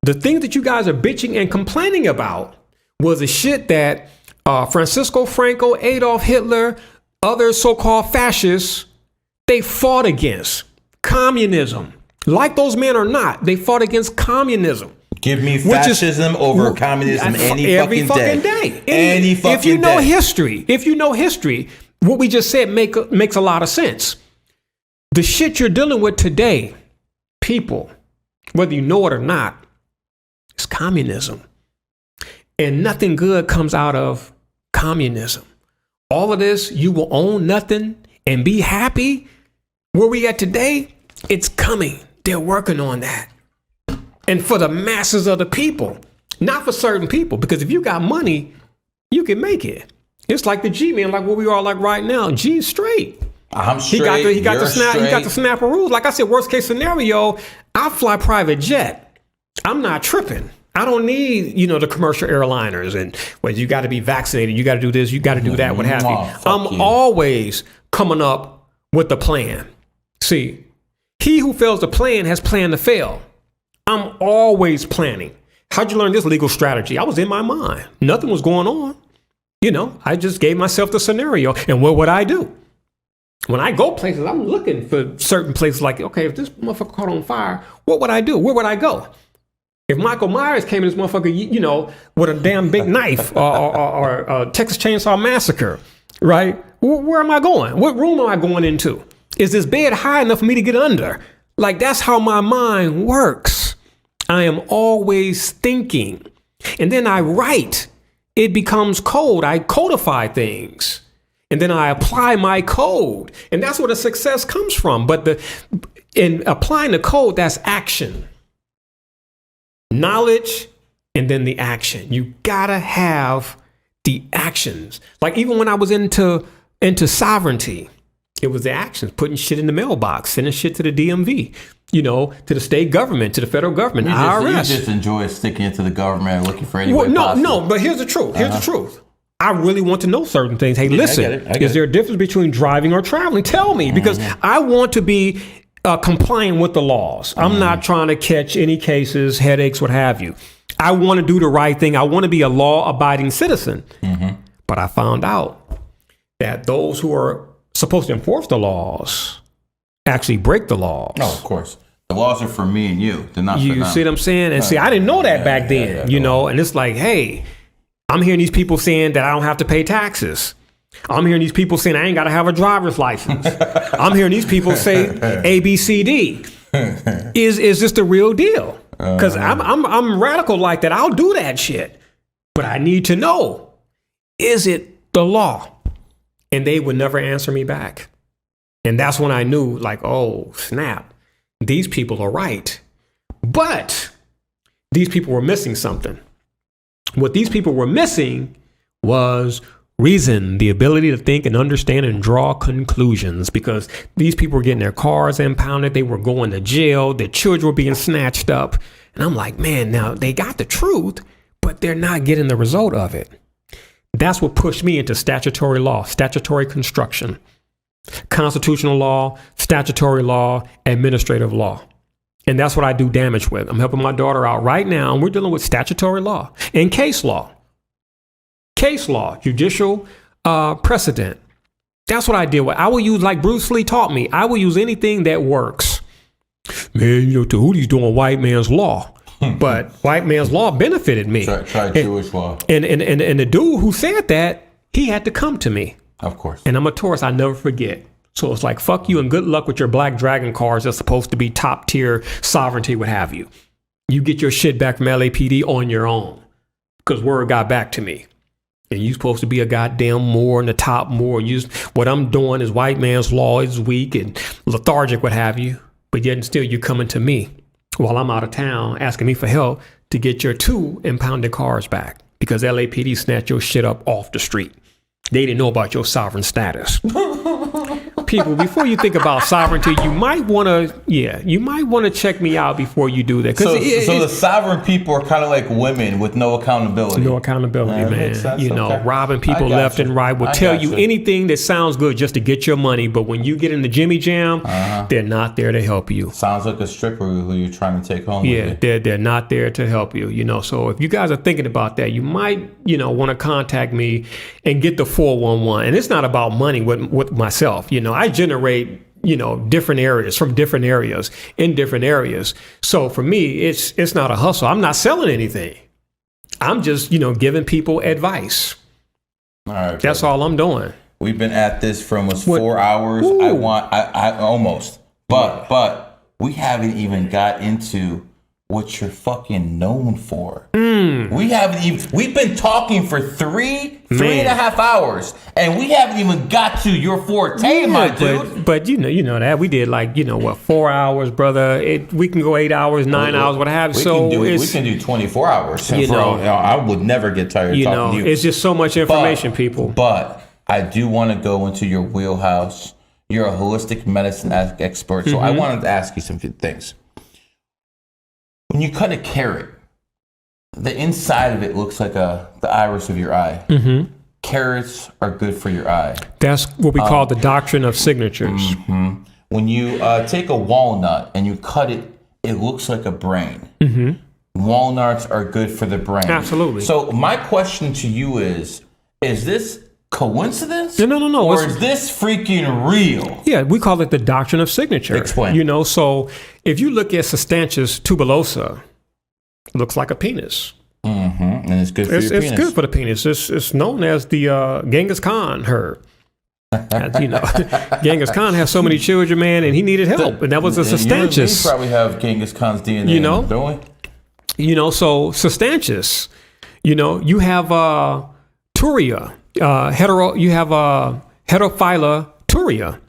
the things that you guys are bitching and complaining about was the shit that Francisco Franco, Adolf Hitler, other so-called fascists, they fought against. Communism. Like those men or not, they fought against communism. Give me fascism over communism every fucking day. Any fucking day. If you know history, what we just said makes a lot of sense. The shit you're dealing with today, people, whether you know it or not, is communism. And nothing good comes out of communism. All of this, you will own nothing and be happy. Where we at today, it's coming. They're working on that. and for the masses of the people, not for certain people. Because if you got money, you can make it. It's like the G man, like what we are like right now. G's straight. I'm straight. He got the snap of rules. Like I said, worst case scenario, I fly private jet. I'm not tripping. I don't need, the commercial airliners and you got to be vaccinated. You got to do this. You got to do that. What have you? I'm always coming up with the plan. See, he who fails to plan has planned to fail. I'm always planning. How'd you learn this legal strategy? I was in my mind. Nothing was going on. I just gave myself the scenario. And what would I do? When I go places, I'm looking for certain places like, okay, if this motherfucker caught on fire, what would I do? Where would I go? If Michael Myers came in this motherfucker, with a damn big knife or Texas Chainsaw Massacre, right? Where am I going? What room am I going into? Is this bed high enough for me to get under? Like, that's how my mind works. I am always thinking. And then I write. It becomes code. I codify things. And then I apply my code. And that's where the success comes from. But in applying the code, that's action. Knowledge and then the action. You gotta have the actions. Like even when I was into sovereignty, it was the actions, putting shit in the mailbox, sending shit to the DMV, to the state government, to the federal government, IRS. You just enjoy sticking it to the government and looking for any way possible. No, but here's the truth. Here's the truth. I really want to know certain things. Hey, listen, I get is there a difference between driving or traveling? Tell me, because I want to be complying with the laws. I'm not trying to catch any cases, headaches, what have you. I want to do the right thing. I want to be a law-abiding citizen. But I found out that those who are supposed to enforce the laws actually break the laws. No, of course. The laws are for me and you. They're not for them. You see what I'm saying? And see, I didn't know that back then, and it's like, hey, I'm hearing these people saying that I don't have to pay taxes. I'm hearing these people saying I ain't got to have a driver's license. I'm hearing these people say A, B, C, D. Is this the real deal? Because I'm radical like that. I'll do that shit. But I need to know, is it the law? And they would never answer me back. And that's when I knew, like, oh, snap. These people are right. But these people were missing something. What these people were missing was reason, the ability to think and understand and draw conclusions, because these people were getting their cars impounded. They were going to jail. Their children were being snatched up. And I'm like, man, now they got the truth, but they're not getting the result of it. That's what pushed me into statutory law, statutory construction, constitutional law, statutory law, administrative law. And that's what I do damage with. I'm helping my daughter out right now, and we're dealing with statutory law and case law. Case law, judicial precedent. That's what I deal with. I will use, like Bruce Lee taught me, I will use anything that works. Man, Djehuty's doing white man's law. But white man's law benefited me. Try Jewish law. And the dude who said that, he had to come to me. Of course. And I'm a Taurus, I never forget. So it's like, fuck you and good luck with your Black Dragon cars that's supposed to be top tier sovereignty, what have you. You get your shit back from LAPD on your own. Because word got back to me. And you supposed to be a goddamn Moor in the top Moor. What I'm doing is white man's law is weak and lethargic, what have you. But yet and still you're coming to me while I'm out of town asking me for help to get your 2 impounded cars back. Because LAPD snatched your shit up off the street. They didn't know about your sovereign status. People, before you think about sovereignty, you might want to check me out before you do that. So the sovereign people are kind of like women with no accountability. No accountability, man. Robbing people left and right will tell you anything that sounds good just to get your money. But when you get in the Jimmy Jam, they're not there to help you. Sounds like a stripper who you're trying to take home. Yeah, they're not there to help you. So if you guys are thinking about that, you might want to contact me and get the 411. And it's not about money with myself. I generate, different areas from different areas in different areas. So for me, it's not a hustle. I'm not selling anything. I'm just, giving people advice. All right. That's all I'm doing. We've been at this for almost 4 hours. Ooh. I almost, but we haven't even got into what you're fucking known for. We've been talking for three and a half hours, and we haven't even got to your forte, my dude. But you know that we did 4 hours, brother. We can go 8 hours, 9 hours, what have you. We can do 24 hours. I would never get tired of talking to you. It's just so much information, people. But I do want to go into your wheelhouse. You're a holistic medicine expert, so I wanted to ask you some things. When you cut a carrot, the inside of it looks like the iris of your eye. Carrots are good for your eye. That's what we call the doctrine of signatures. When you take a walnut and you cut it, it looks like a brain. Walnuts are good for the brain. Absolutely. So my question to you is this coincidence? No. Or is this freaking real? Yeah, we call it the doctrine of signature. Explain. So if you look at Substantius tuberosa, it looks like a penis. And it's good for your penis. It's good for the penis. It's known as the Genghis Khan herb. Genghis Khan has so many children, man, and he needed help, and that was a Substantius. You probably have Genghis Khan's DNA, don't we? So Substantius, you have Turia, you have Heterophylla Turia.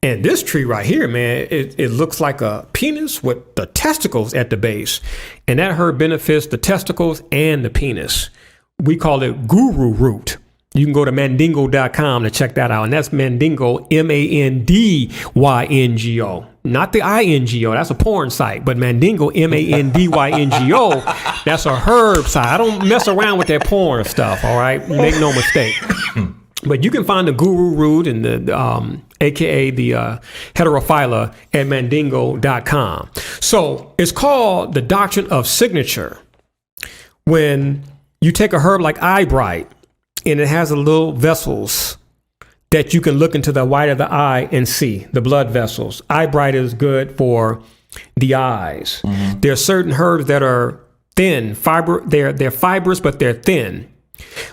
And this tree right here, man, it looks like a penis with the testicles at the base. And that herb benefits the testicles and the penis. We call it guru root. You can go to mandingo.com to check that out. And that's mandingo, MANDYNGO. Not the INGO. That's a porn site. But mandingo, MANDYNGO, that's a herb site. I don't mess around with that porn stuff, all right? Make no mistake. But you can find the guru root and the aka the heterophylla at mandingo.com. So it's called the doctrine of signature. When you take a herb like eyebright and it has a little vessels that you can look into the white of the eye and see the blood vessels. Eyebright is good for the eyes. There are certain herbs that are thin, they're fibrous, but they're thin,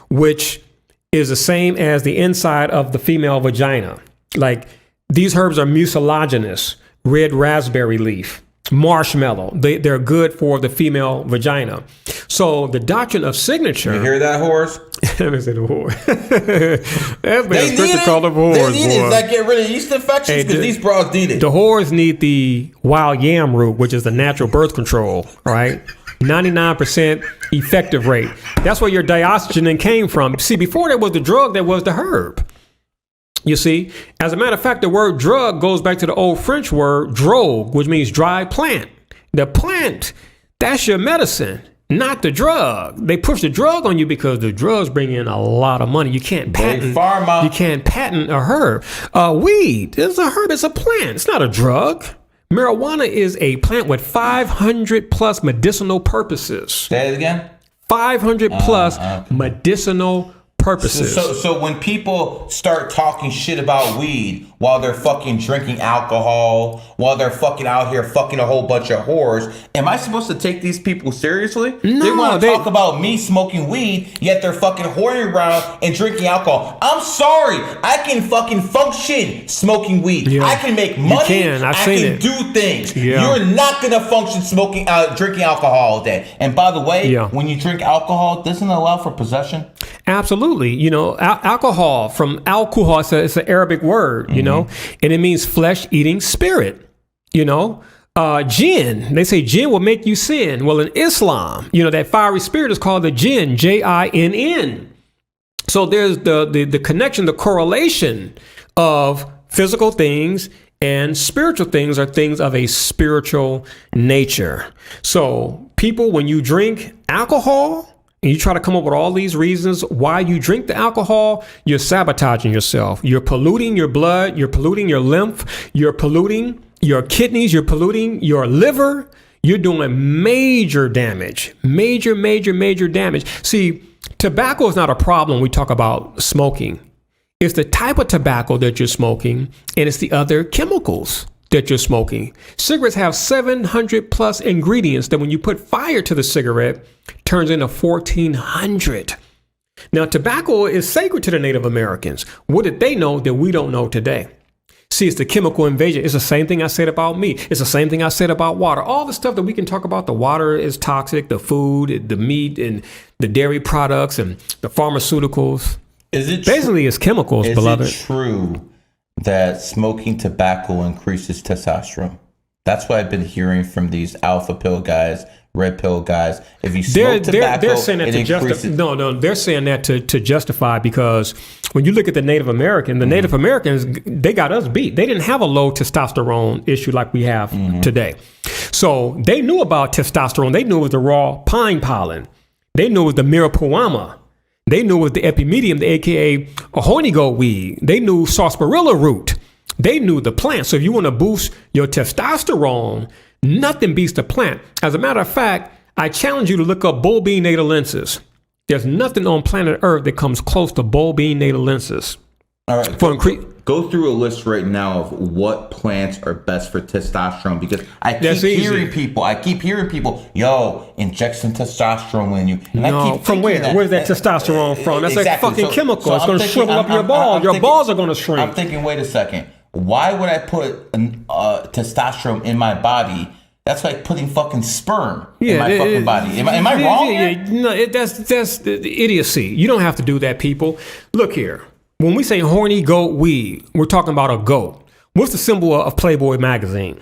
which is the same as the inside of the female vagina. Like these herbs are mucilaginous, red raspberry leaf, marshmallow. They're good for the female vagina. So the doctrine of signature. You hear that, whores? Let me say the whore. That's been scripture called them whores. They need it. Like get rid of yeast infections because these bras need it. The whores need the wild yam root, which is the natural birth control, right? 99% effective rate. That's where your dioxygen came from. See, before there was the drug, there was the herb. You see, as a matter of fact, the word drug goes back to the old French word drogue, which means dry plant. The plant, that's your medicine, not the drug. They push the drug on you because the drugs bring in a lot of money. You can't patent. You can't patent a herb. Weed is a herb. It's a plant. It's not a drug. Marijuana is a plant with 500 plus medicinal purposes. Say it again. 500 plus medicinal purposes. So when people start talking shit about weed while they're fucking drinking alcohol, while they're fucking out here fucking a whole bunch of whores, am I supposed to take these people seriously? No, they want to talk about me smoking weed, yet they're fucking whoring around and drinking alcohol. I'm sorry, I can fucking function smoking weed. Yeah. I can make money. I can do things. Yeah. You're not gonna function drinking alcohol all day. And by the way, when you drink alcohol, doesn't it allow for possession? Absolutely. Alcohol, from alcohol, it's an Arabic word, and it means flesh-eating spirit, Jinn, they say jinn will make you sin. Well, in Islam, that fiery spirit is called the jinn, Jinn. So there's the connection, the correlation of physical things and spiritual things are things of a spiritual nature. So people, when you drink alcohol, and you try to come up with all these reasons why you drink the alcohol, you're sabotaging yourself. You're polluting your blood. You're polluting your lymph. You're polluting your kidneys. You're polluting your liver. You're doing major damage. Major damage. See, tobacco is not a problem when we talk about smoking. It's the type of tobacco that you're smoking, and it's the other chemicals that you're smoking. Cigarettes have 700 plus ingredients that when you put fire to the cigarette, turns into 1,400. Now, tobacco is sacred to the Native Americans. What did they know that we don't know today? See, it's the chemical invasion. It's the same thing I said about meat. It's the same thing I said about water. All the stuff that we can talk about, the water is toxic, the food, the meat, and the dairy products, and the pharmaceuticals. Is it basically it's chemicals, beloved? Is it true that smoking tobacco increases testosterone? That's what I've been hearing from these alpha pill guys, red pill guys. If you smoke tobacco, they're saying that it to increases. No, they're saying that to justify, because when you look at the Native American, the Native Americans, they got us beat. They didn't have a low testosterone issue like we have today. So they knew about testosterone. They knew it was the raw pine pollen. They knew it was the marijuana. They knew it was the epimedium, the AKA a horny goat weed. They knew sarsaparilla root. They knew the plant. So if you want to boost your testosterone, nothing beats the plant. As a matter of fact, I challenge you to look up bull bean natalensis. There's nothing on planet Earth that comes close to bull bean natalensis. All right, go through a list right now of what plants are best for testosterone, because I keep hearing people, yo, inject some testosterone in you. And no, from where? Where's that testosterone from? That's exactly. A fucking chemical. It's going to shrivel up your balls. Your balls are going to shrink. I'm thinking, wait a second. Why would I put testosterone in my body? That's like putting fucking sperm in my fucking body. Am I wrong? No, that's idiocy. You don't have to do that, people. Look here. When we say horny goat weed, we're talking about a goat. What's the symbol of Playboy magazine?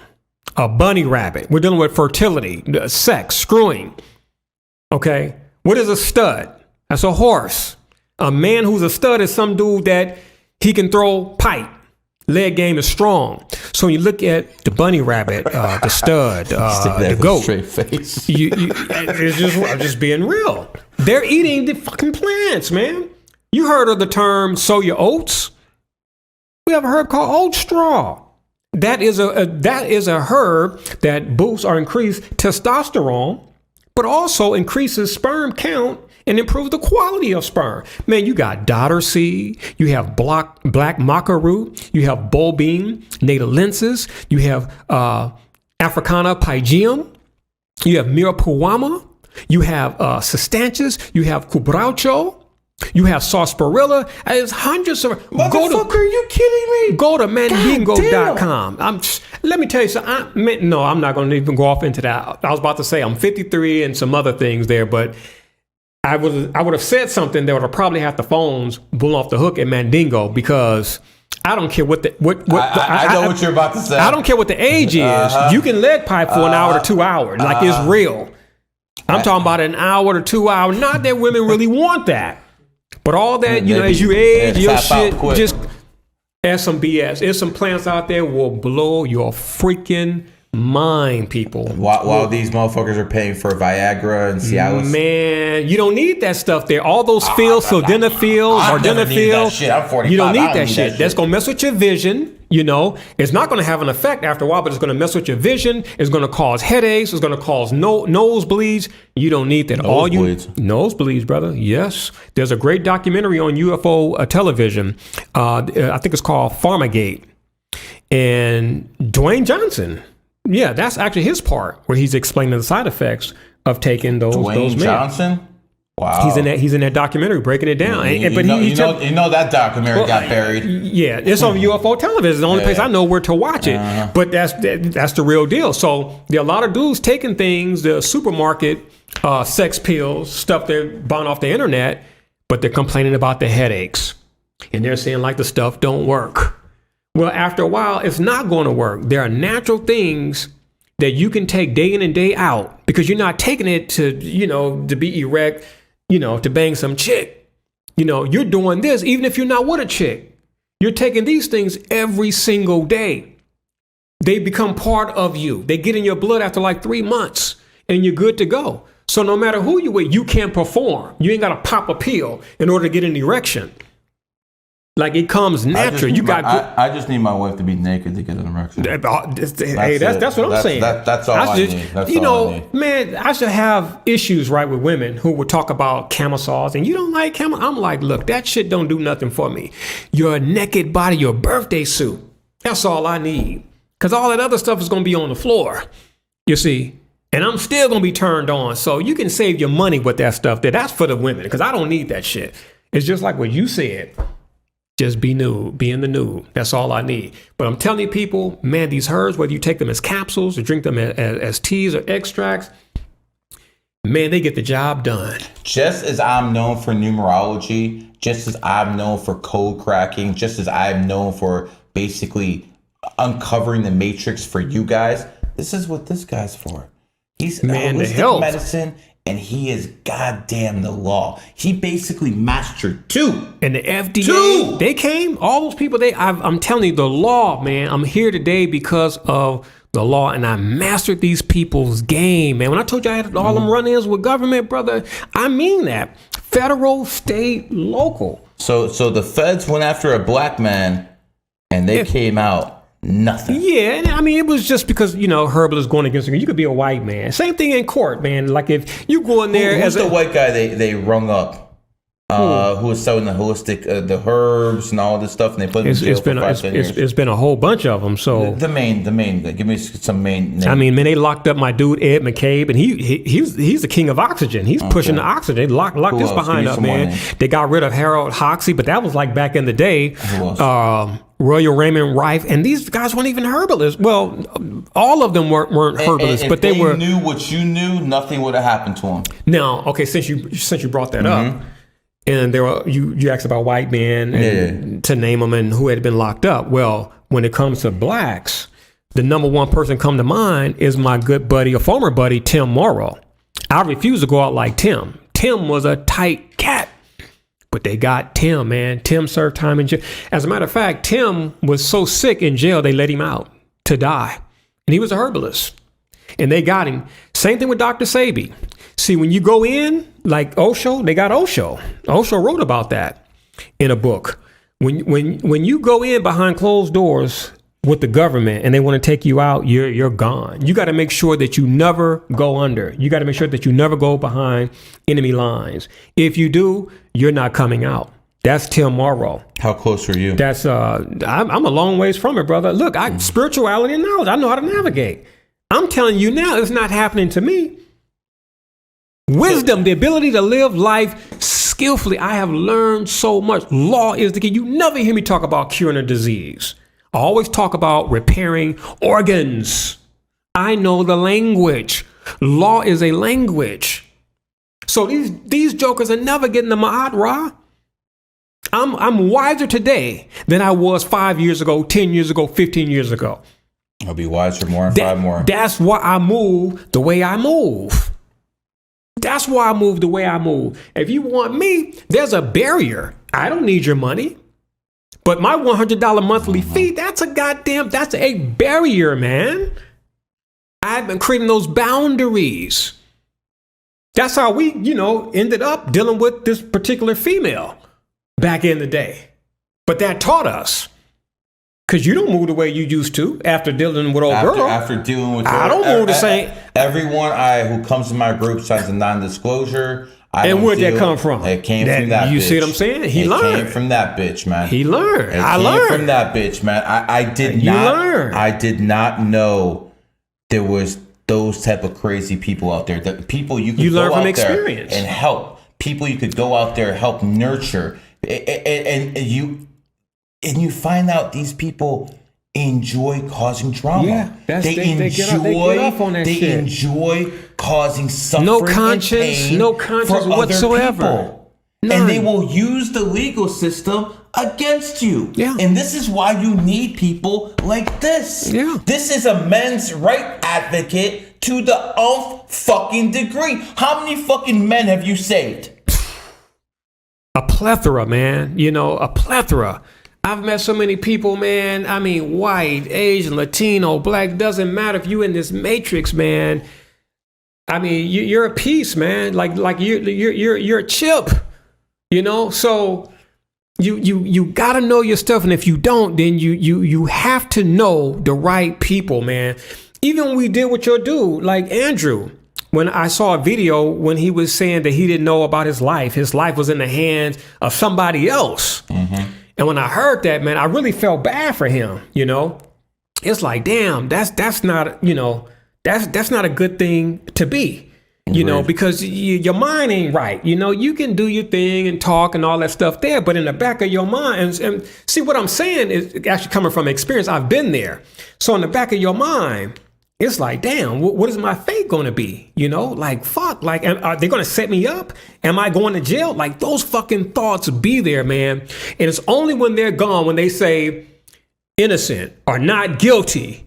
A bunny rabbit. We're dealing with fertility, sex, screwing. Okay? What is a stud? That's a horse. A man who's a stud is some dude that he can throw pipe. Leg game is strong. So when you look at the bunny rabbit, the stud, the goat, straight face. I'm just being real. They're eating the fucking plants, man. You heard of the term soya oats? We have a herb called oat straw. That is a herb that boosts or increases testosterone, but also increases sperm count and improves the quality of sperm. Man, you got dodder seed, you have black maca root, you have bull bean, natalensis, you have Africana pygeum, you have mirapuama, you have cistanches, you have cubraucho, you have sarsaparilla. There's hundreds of. Motherfucker, are you kidding me? Go to mandingo.com. Let me tell you something. No, I'm not going to even go off into that. I was about to say I'm 53 and some other things there, but I would have said something that would have probably had the phones blown off the hook at Mandingo, because I don't care what I know what you're about to say. I don't care what the age is. You can leg pipe for an hour to 2 hours. Like it's real. I'm talking about an hour to 2 hours. Not that women really want that. But all that, as you age, your shit, just add some BS. There's some plants out there will blow your freaking mind, people. While these motherfuckers are paying for Viagra and Cialis. Man, you don't need that stuff there. All those fields, sildenafil, vardenafil. I'm 45. You don't need that shit. That's going to mess with your vision. It's not going to have an effect after a while, but it's going to mess with your vision. It's going to cause headaches. It's going to cause nosebleeds. You don't need that. Nosebleeds, brother. Yes. There's a great documentary on UFO television. I think it's called Pharmagate. And Dwayne Johnson. Yeah, that's actually his part where he's explaining the side effects of taking those Dwayne Johnson? Wow. He's in that documentary breaking it down. You know that documentary got buried. Yeah, it's on UFO television. It's the only place I know where to watch it. But that's the real deal. So there are a lot of dudes taking things, the supermarket sex pills, stuff they're buying off the internet, but they're complaining about the headaches. And they're saying like the stuff don't work. Well, after a while, it's not going to work. There are natural things that you can take day in and day out, because you're not taking it to be erect, to bang some chick. You're doing this even if you're not with a chick. You're taking these things every single day. They become part of you. They get in your blood after like 3 months and you're good to go. So no matter who you with, you can perform. You ain't got to pop a pill in order to get an erection. Like it comes natural. I just need my wife to be naked to get an erection. Hey, that's what I'm saying. That's all I need. That's all I need. Man, I should have issues right with women who would talk about camisoles and you don't like camo. I'm like, look, that shit don't do nothing for me. Your naked body, your birthday suit. That's all I need. Because all that other stuff is going to be on the floor. You see. And I'm still going to be turned on. So you can save your money with that stuff there. That's for the women. Because I don't need that shit. It's just like what you said. Just be nude, be in the nude. That's all I need. But I'm telling you, people, man, these herbs, whether you take them as capsules or drink them as teas or extracts, man, they get the job done. Just as I'm known for numerology, just as I'm known for code cracking, just as I'm known for basically uncovering the matrix for you guys, this is what this guy's for. He's holistic medicine, and he is goddamn the law. He basically mastered two. And the FDA, they came, all those people, I'm telling you, the law, man, I'm here today because of the law, and I mastered these people's game, man. When I told you I had all them run-ins with government, brother, I mean that. Federal, state, local. So the feds went after a black man, and they came out nothing. Yeah, and I mean, it was just because, herbalists going against you. You could be a white man. Same thing in court, man. Like if you go in there who's the white guy they rung up? Who was selling the holistic, the herbs and all this stuff, and they put him in jail for 5 years. It's been a whole bunch of them. So the main, give me some main names. I mean, man, they locked up my dude Ed McCabe, and he's the king of oxygen. He's pushing the oxygen. They locked this behind up, man. They got rid of Harold Hoxie, but that was like back in the day. Royal Raymond Rife, and these guys weren't even herbalists. Well, all of them weren't herbalists, but they were. Knew what you knew, nothing would have happened to them. Now, okay, since you brought that up. And there were you asked about white men and to name them and who had been locked up. Well, when it comes to blacks, the number one person come to mind is my good buddy, a former buddy, Tim Morrow. I refuse to go out like Tim. Tim was a tight cat, but they got Tim, man. Tim served time in jail. As a matter of fact, Tim was so sick in jail, they let him out to die. And he was a herbalist. And they got him. Same thing with Dr. Sebi. See, when you go in, like Osho, they got Osho. Osho wrote about that in a book. When you go in behind closed doors with the government and they want to take you out, you're gone. You got to make sure that you never go under. You got to make sure that you never go behind enemy lines. If you do, you're not coming out. That's Tim Morrow. How close are you? That's I'm a long ways from it, brother. Look, spirituality and knowledge. I know how to navigate. I'm telling you now, it's not happening to me. Wisdom, the ability to live life skillfully. I have learned so much. Law is the key. You never hear me talk about curing a disease. I always talk about repairing organs. I know the language. Law is a language. So these jokers are never getting the Ma'at Ra. I'm wiser today than I was 5 years ago, 10 years ago, 15 years ago. I'll be wiser more in 5 more. That's why I move the way I move. That's why I move the way I move. If you want me, there's a barrier. I don't need your money. But my $100 monthly fee, that's a barrier, man. I've been creating those boundaries. That's how we, ended up dealing with this particular female back in the day. But that taught us. Because you don't move the way you used to after dealing with old girl. After dealing with her. I don't move the same. Everyone who comes to my group signs a non-disclosure. And where'd that come from? It came from that bitch. You see what I'm saying? He learned. It came from that bitch, man. He learned. I learned from that bitch, man. I did not know there was those type of crazy people out there. The people you could learn go from out experience there and help. People you could go out there, help nurture. And you find out these people enjoy causing drama. Yeah, they get off on that shit. They enjoy causing suffering no conscience for whatsoever. Other people. And they will use the legal system against you. Yeah. And this is why you need people like this. Yeah. This is a men's right advocate to the nth fucking degree. How many fucking men have you saved? A plethora, man. A plethora. I've met so many people, man. I mean, white, Asian, Latino, black, doesn't matter if you in this matrix, man. I mean, you're a piece, man. Like you're a chip, So you gotta know your stuff, and if you don't, then you have to know the right people, man. Even when we did with your dude, like Andrew, when I saw a video when he was saying that he didn't know about his life was in the hands of somebody else. Mm-hmm. And when I heard that, man, I really felt bad for him. It's like, damn, that's not, that's not a good thing to be. You know, because your mind ain't right. You know, you can do your thing and talk and all that stuff there, but in the back of your mind, and see what I'm saying is actually coming from experience. I've been there. So in the back of your mind, it's like, damn, what is my fate going to be? You know, like, fuck, like, are they going to set me up? Am I going to jail? Like, those fucking thoughts be there, man. And it's only when they're gone, when they say innocent or not guilty,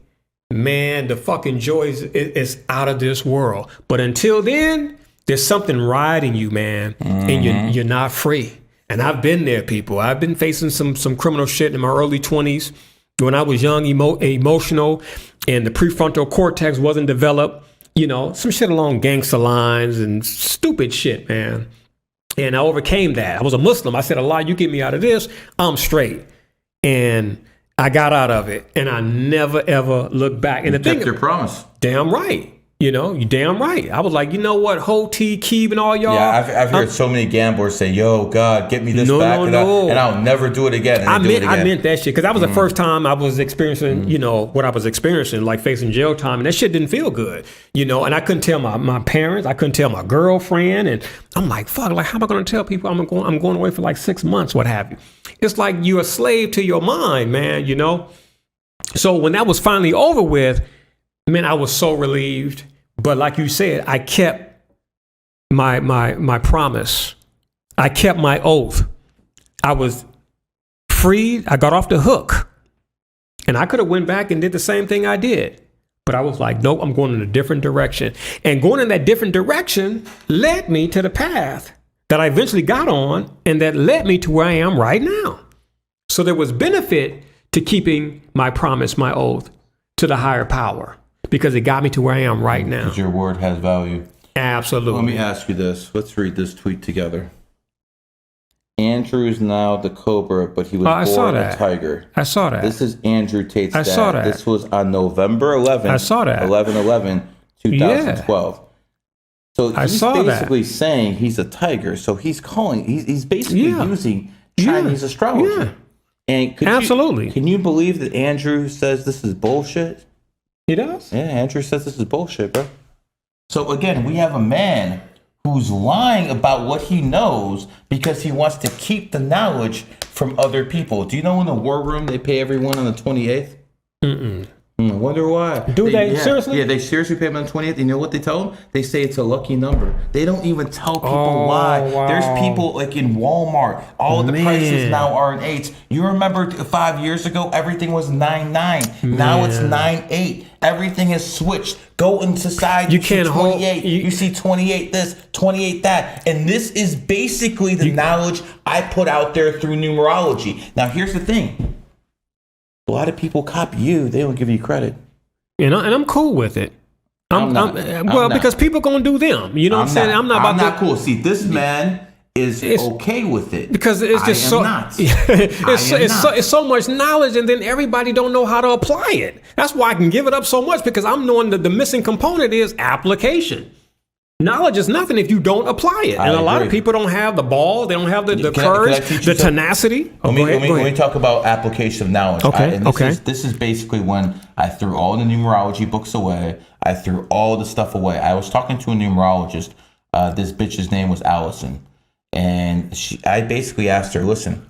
man, the fucking joy is out of this world. But until then, there's something riding you, man, and you're not free. And I've been there, people. I've been facing some criminal shit in my early 20s when I was young, emotional, and the prefrontal cortex wasn't developed. You know, some shit along gangster lines and stupid shit, man. And I overcame that. I was a Muslim. I said, Allah, you get me out of this, I'm straight. And I got out of it, and I never, ever looked back. And the thing, kept your promise. Damn right. You know, you damn right. I was like, you know what, Ho T, Keeb, and all y'all. Yeah, I've heard so many gamblers say, "Yo, God, get me this back," and I'll never do it again. And I meant that shit because that was the first time I was experiencing, you know, what I was experiencing, like facing jail time, and that shit didn't feel good, you know. And I couldn't tell my parents, I couldn't tell my girlfriend, and I'm like, fuck, like how am I going to tell people I'm going away for like 6 months, what have you? It's like you're a slave to your mind, man, you know. So when that was finally over with, man, I was so relieved. But like you said, I kept my promise. I kept my oath. I was freed. I got off the hook. And I could have went back and did the same thing I did. But I was like, nope, I'm going in a different direction. And going in that different direction led me to the path that I eventually got on, and that led me to where I am right now. So there was benefit to keeping my promise, my oath to the higher power, because it got me to where I am right now. Because your word has value. Absolutely. Let me ask you this. Let's read this tweet together. Andrew's now the Cobra, but he was born a tiger. I saw that. This is Andrew Tate's dad. I saw that. This was on November 11th. I saw that. 11/11/2012. Yeah. So he's basically saying he's a tiger. So he's basically using Chinese astrology. Yeah. And absolutely. Can you believe that Andrew says this is bullshit? He does? Yeah, Andrew says this is bullshit, bro. So again, we have a man who's lying about what he knows because he wants to keep the knowledge from other people. Do you know in the war room they pay everyone on the 28th? I wonder why. Do they seriously? Yeah, they seriously pay them on the 28th. And you know what they tell them? They say it's a lucky number. They don't even tell people why. Wow. There's people like in Walmart. All of the prices now are in 8s. You remember 5 years ago, everything was 9.9. Now it's 9.8. Everything has switched. Go in society. You can't 28. You see 28 this, 28 that. And this is basically the knowledge I put out there through numerology. Now, here's the thing. A lot of people copy you. They don't give you credit. And I'm cool with it. I'm not. Because people gonna do them. You know what I'm saying? I'm not cool. See, this man is okay with it. Because it's just it's so much knowledge, and then everybody don't know how to apply it. That's why I can give it up so much, because I'm knowing that the missing component is application. Knowledge is nothing if you don't apply it. And a lot of people don't have the ball, they don't have the courage, the tenacity. Let me talk about application of knowledge. This is basically when I threw all the numerology books away. I threw all the stuff away. I was talking to a numerologist. This bitch's name was Allison. And I basically asked her, listen,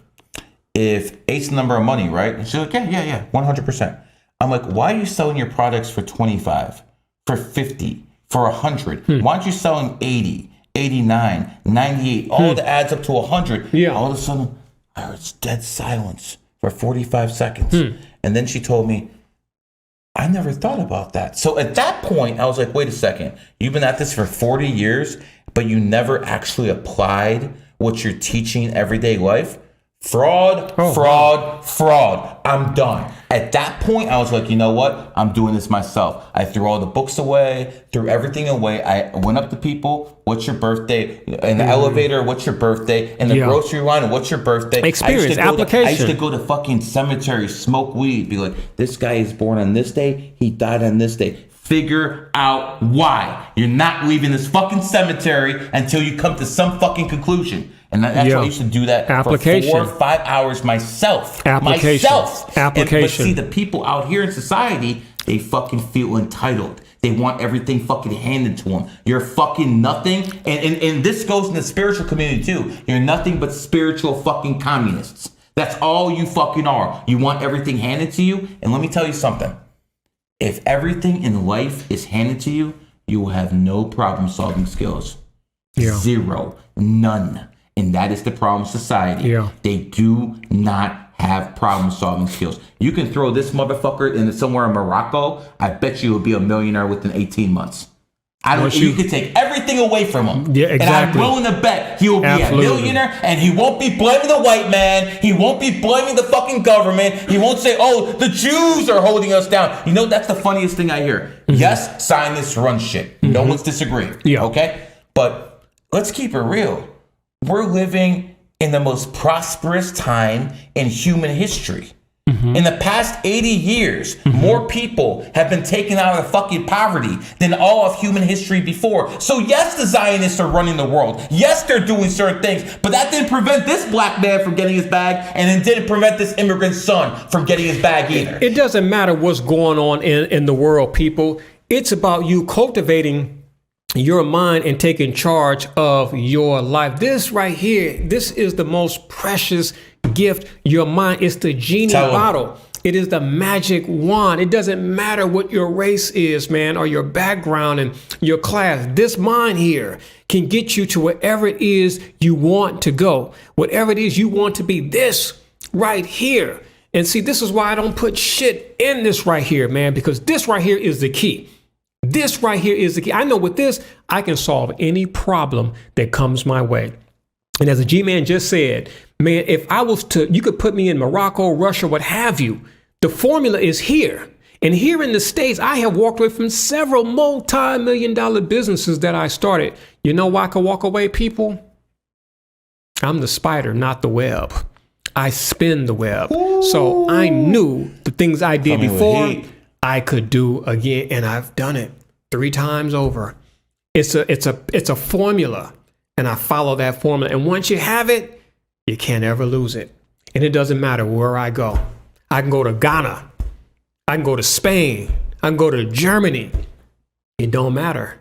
if 8's the number of money, right? And she's like, yeah, 100%. I'm like, why are you selling your products for 25, for 50? For 100. Why aren't you selling 80, 89, 98? All that adds up to 100. Yeah. All of a sudden, I heard dead silence for 45 seconds. And then she told me, I never thought about that. So at that point, I was like, wait a second. You've been at this for 40 years, but you never actually applied what you're teaching in everyday life? Fraud. I'm done. At that point, I was like, you know what? I'm doing this myself. I threw all the books away, threw everything away. I went up to people, what's your birthday? In the elevator, what's your birthday? In the grocery line, what's your birthday? Experience, application. I used to go to fucking cemeteries, smoke weed, be like, this guy is born on this day, he died on this day. Figure out why. You're not leaving this fucking cemetery until you come to some fucking conclusion. And that's why I used to do that for 4 or 5 hours myself. Application. But see, the people out here in society, they fucking feel entitled. They want everything fucking handed to them. You're fucking nothing. And this goes in the spiritual community too. You're nothing but spiritual fucking communists. That's all you fucking are. You want everything handed to you. And let me tell you something. If everything in life is handed to you, you will have no problem solving skills. Yeah. Zero. None. And that is the problem with society. Yeah. They do not have problem solving skills. You can throw this motherfucker in somewhere in Morocco. I bet you will be a millionaire within 18 months. You could take everything away from him. Yeah, exactly. And I'm willing to bet he will be a millionaire, and he won't be blaming the white man. He won't be blaming the fucking government. He won't say, oh, the Jews are holding us down. You know, that's the funniest thing I hear. Mm-hmm. Yes, scientists run shit. Mm-hmm. No one's disagreeing. Yeah. Okay? But let's keep it real. We're living in the most prosperous time in human history. Mm-hmm. In the past 80 years, more people have been taken out of fucking poverty than all of human history before. So yes, the Zionists are running the world. Yes, they're doing certain things, but that didn't prevent this black man from getting his bag, and it didn't prevent this immigrant son from getting his bag either. It doesn't matter what's going on in the world, people. It's about you cultivating your mind and taking charge of your life. This right here, this is the most precious gift. Your mind is the genie bottle. It is the magic wand. It doesn't matter what your race is, man, or your background and your class. This mind here can get you to wherever it is you want to go. Whatever it is you want to be, this right here. And see, this is why I don't put shit in this right here, man, because this right here is the key. This right here is the key. I know with this, I can solve any problem that comes my way. And as a G-Man just said, man, if I was to, you could put me in Morocco, Russia, what have you. The formula is here. And here in the States, I have walked away from several multi-million-dollar businesses that I started. You know why I could walk away, people? I'm the spider, not the web. I spin the web. Ooh. So I knew the things I did before, I could do again. And I've done it 3 times over. It's a formula. And I follow that formula. And once you have it, you can't ever lose it. And it doesn't matter where I go. I can go to Ghana. I can go to Spain. I can go to Germany. It don't matter.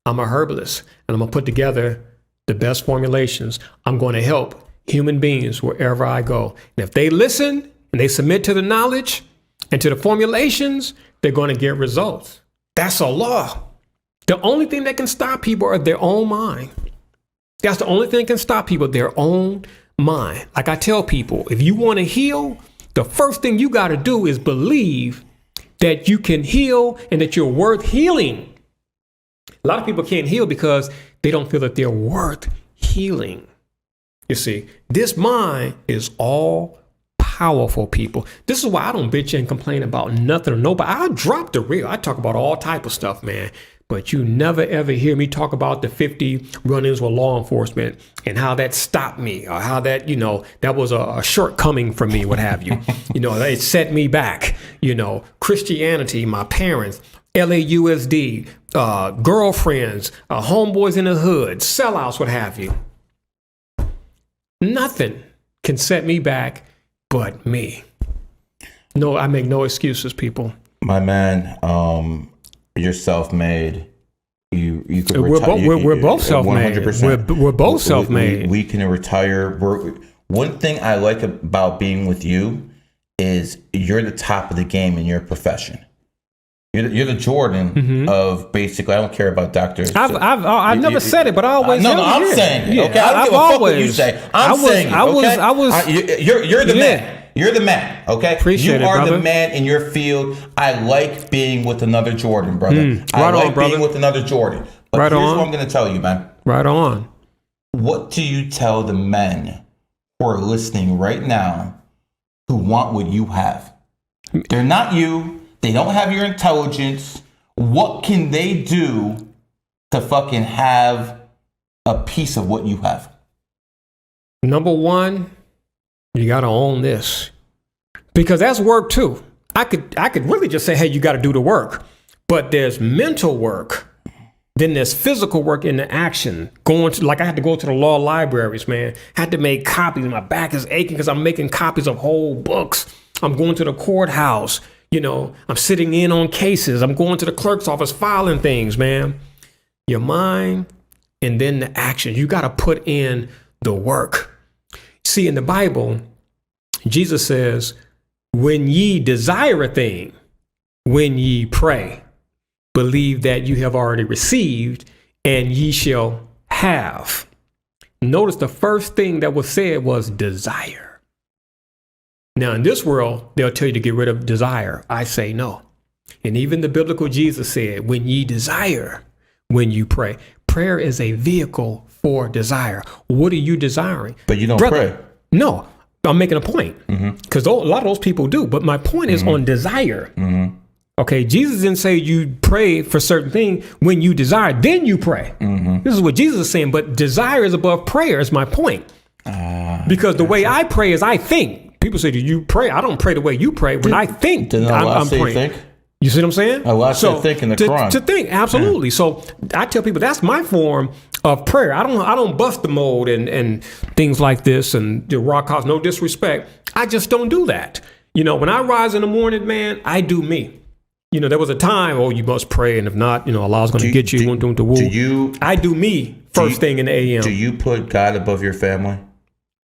I'm a herbalist, and I'm going to put together the best formulations. I'm going to help human beings wherever I go. And if they listen and they submit to the knowledge and to the formulations, they're going to get results. That's a law. The only thing that can stop people are their own mind. That's the only thing that can stop people, their own mind. Like I tell people, if you want to heal, the first thing you got to do is believe that you can heal and that you're worth healing. A lot of people can't heal because they don't feel that they're worth healing. You see, this mind is all powerful, people. This is why I don't bitch and complain about nothing or nobody. I drop the real. I talk about all type of stuff, man. But you never, ever hear me talk about the 50 run-ins with law enforcement and how that stopped me or how that, that was a shortcoming for me, what have you. It set me back. Christianity, my parents, LAUSD, girlfriends, homeboys in the hood, sellouts, what have you. Nothing can set me back but me. No, I make no excuses, people. My man, you're self-made. You could we're both self-made. 100%. We're both self-made. We can retire. One thing I like about being with you is you're the top of the game in your profession. You're the Jordan of basically. I don't care about doctors. I've never said it, but I always. No, I'm saying it. Okay, I don't give a fuck what you say. I'm saying it. You're the man. You're the man, okay? Appreciate you are it, the man in your field. I like being with another Jordan, brother. I like being with another Jordan. But here's what I'm going to tell you, man. Right on. What do you tell the men who are listening right now who want what you have? They're not you. They don't have your intelligence. What can they do to fucking have a piece of what you have? Number one, you got to own this, because that's work too. I could really just say, hey, you got to do the work, but there's mental work. Then there's physical work in the action. I had to go to the law libraries, man. Had to make copies. My back is aching because I'm making copies of whole books. I'm going to the courthouse. I'm sitting in on cases. I'm going to the clerk's office filing things, man. Your mind and then the action. You got to put in the work. See, in the Bible, Jesus says, when ye desire a thing, when ye pray, believe that you have already received and ye shall have. Notice the first thing that was said was desire. Now, in this world, they'll tell you to get rid of desire. I say no. And even the biblical Jesus said, when ye desire, when you pray. Prayer is a vehicle for desire. What are you desiring? But you don't pray. No, I'm making a point. Because a lot of those people do. But my point is on desire. Okay, Jesus didn't say you pray for certain thing when you desire, then you pray. This is what Jesus is saying. But desire is above prayer is my point. Because the way I pray is I think. People say, do you pray? I don't pray the way you pray. When I think, I'm praying. Think? You see what I'm saying? Allah said think in the Quran. To think, absolutely. So I tell people that's my form of prayer. I don't bust the mold and things like this and the rock house. No disrespect. I just don't do that. When I rise in the morning, man, I do me. There was a time, you must pray, and if not, Allah's going to get you. I do me first thing in the a.m. Do you put God above your family?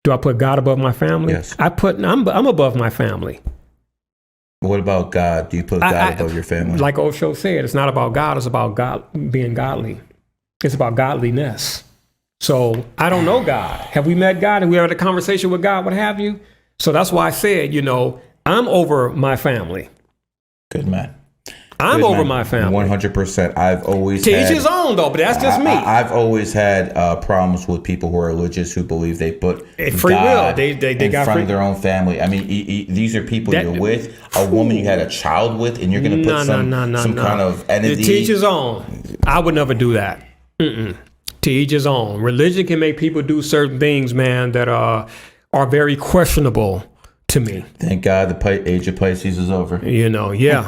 Do I put God above my family? Yes. I'm above my family. What about God? Do you put God above your family? Like Osho said, it's not about God. It's about God being godly. It's about godliness. So I don't know God. Have we met God? Have we had a conversation with God? What have you? So that's why I said, I'm over my family. Good man. I'm over my family. 100%. I've always to each his own, though, but that's just me. I've always had problems with people who are religious who believe they put free God will. They in got front free of their own family. I mean, these are people you're with, a woman you had a child with, and you're going to put some kind of entity. To each his own. I would never do that. To each his own. Religion can make people do certain things, man, that are very questionable to me. Thank God the age of Pisces is over. Yeah.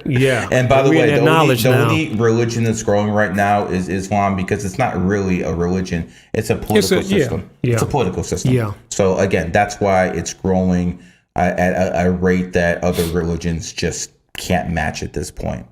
Yeah. And by the way, the only religion that's growing right now is Islam, because it's not really a religion. It's a political system. Yeah. It's a political system. Yeah. So again, that's why it's growing at a rate that other religions just can't match at this point.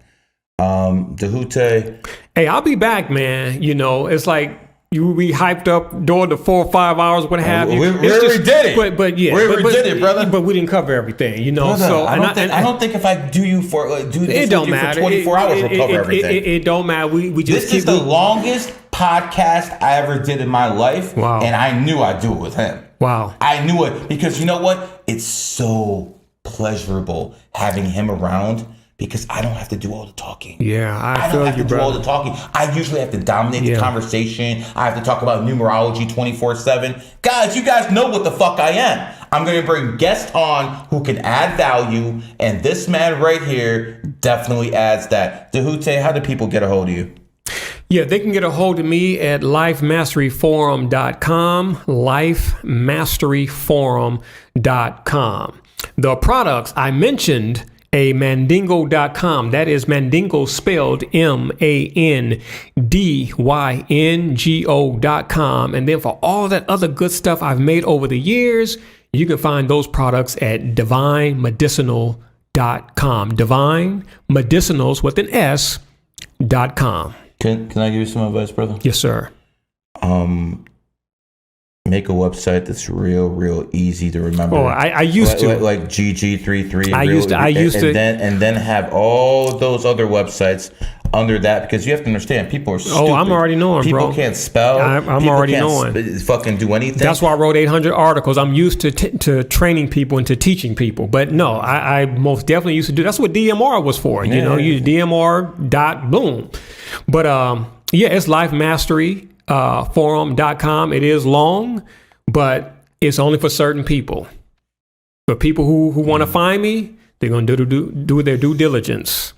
Djehuty. Hey, I'll be back, man. It's like, you be hyped up during the 4 or 5 hours, what have you. We already did it. But yeah, we already did it, brother. But we didn't cover everything, Brother, So I don't think if I do you for do this it don't matter. For 24 hours, we'll cover everything. It don't matter. We just this is the longest podcast I ever did in my life. Wow. And I knew I'd do it with him. Wow. I knew it because you know what? It's so pleasurable having him around. Because I don't have to do all the talking. Yeah, I don't have to do all the talking. I usually have to dominate the conversation. I have to talk about numerology 24/7. Guys, you guys know what the fuck I am. I'm going to bring guests on who can add value. And this man right here definitely adds that. Djehuty, how do people get a hold of you? Yeah, they can get a hold of me at lifemasteryforum.com, lifemasteryforum.com. The products I mentioned, a mandingo.com. That is Mandingo spelled MANDYNGO.com. And then for all that other good stuff I've made over the years, you can find those products at divinemedicinal.com. Divine Medicinals with an S.com. Can I give you some advice, brother? Yes, sir. Make a website that's real easy to remember. Oh, I used to like GG33. I used to, and then have all those other websites under that, because you have to understand, people are stupid. Oh, I'm already knowing, people bro. People can't spell. I'm already knowing. Fucking do anything. That's why I wrote 800 articles. I'm used to training people and to teaching people. But no, I most definitely used to do. That's what DMR was for. You use DMR dot boom. But it's Life Mastery. Forum.com. It is long, but it's only for certain people. For people who want to find me, they're going to do their due diligence.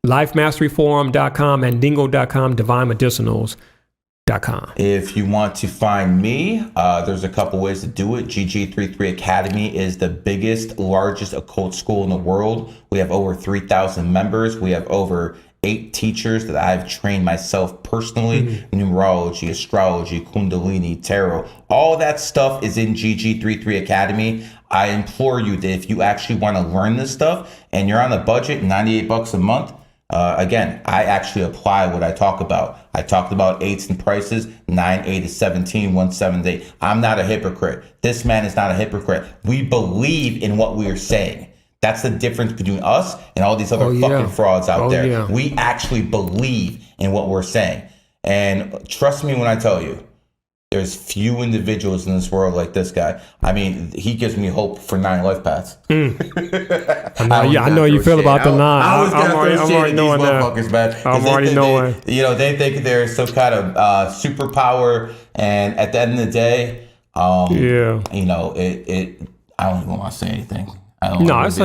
LifeMasteryForum.com, Mandingo.com, DivineMedicinals.com. If you want to find me, there's a couple ways to do it. GG33 Academy is the biggest, largest occult school in the world. We have over 3,000 members. We have over 8 teachers that I've trained myself personally. Numerology, astrology, Kundalini, tarot, all that stuff is in GG33 Academy. I implore you that if you actually want to learn this stuff and you're on a budget, $98 a month, again, I actually apply what I talk about. I talked about 8s and prices, 9, 8 is 17, 1, 7 is 8. I'm not a hypocrite. This man is not a hypocrite. We believe in what we are saying. That's the difference between us and all these other fucking frauds out there. Yeah. We actually believe in what we're saying. And trust me when I tell you, there's few individuals in this world like this guy. I mean, he gives me hope for 9 life paths. I know you feel about the 9. I'm already knowing that. Man, I'm already knowing. They think they're some kind of superpower, and at the end of the day, I don't even want to say anything. I don't know. It's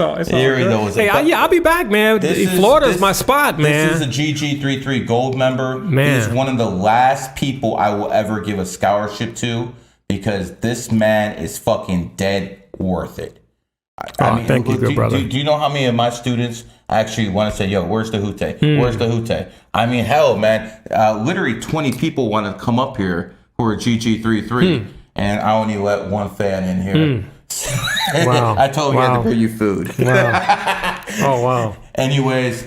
all good. Hey, I'll be back, man. Florida's my spot, man. This is a GG33 Gold member. Man. He's one of the last people I will ever give a scholarship to because this man is fucking dead worth it. I mean, thank you, good brother. Do you know how many of my students actually want to say, yo, where's Djehuty? Where's Djehuty? I mean, hell, man. Literally 20 people want to come up here who are GG33, and I only let one fan in here. Wow. I told him he had to bring you food. Wow. Oh, wow. Anyways,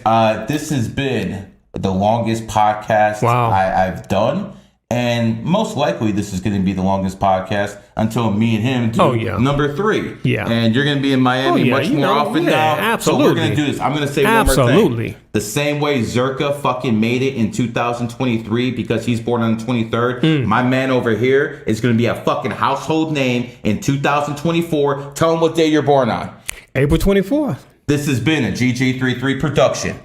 this has been the longest podcast I've done. And most likely this is going to be the longest podcast until me and him do number 3. Yeah. And you're going to be in Miami much more often now. Absolutely. So we're going to do this. I'm going to say one more thing. The same way Zerka fucking made it in 2023 because he's born on the 23rd. My man over here is going to be a fucking household name in 2024. Tell him what day you're born on. April 24th. This has been a GG33 production.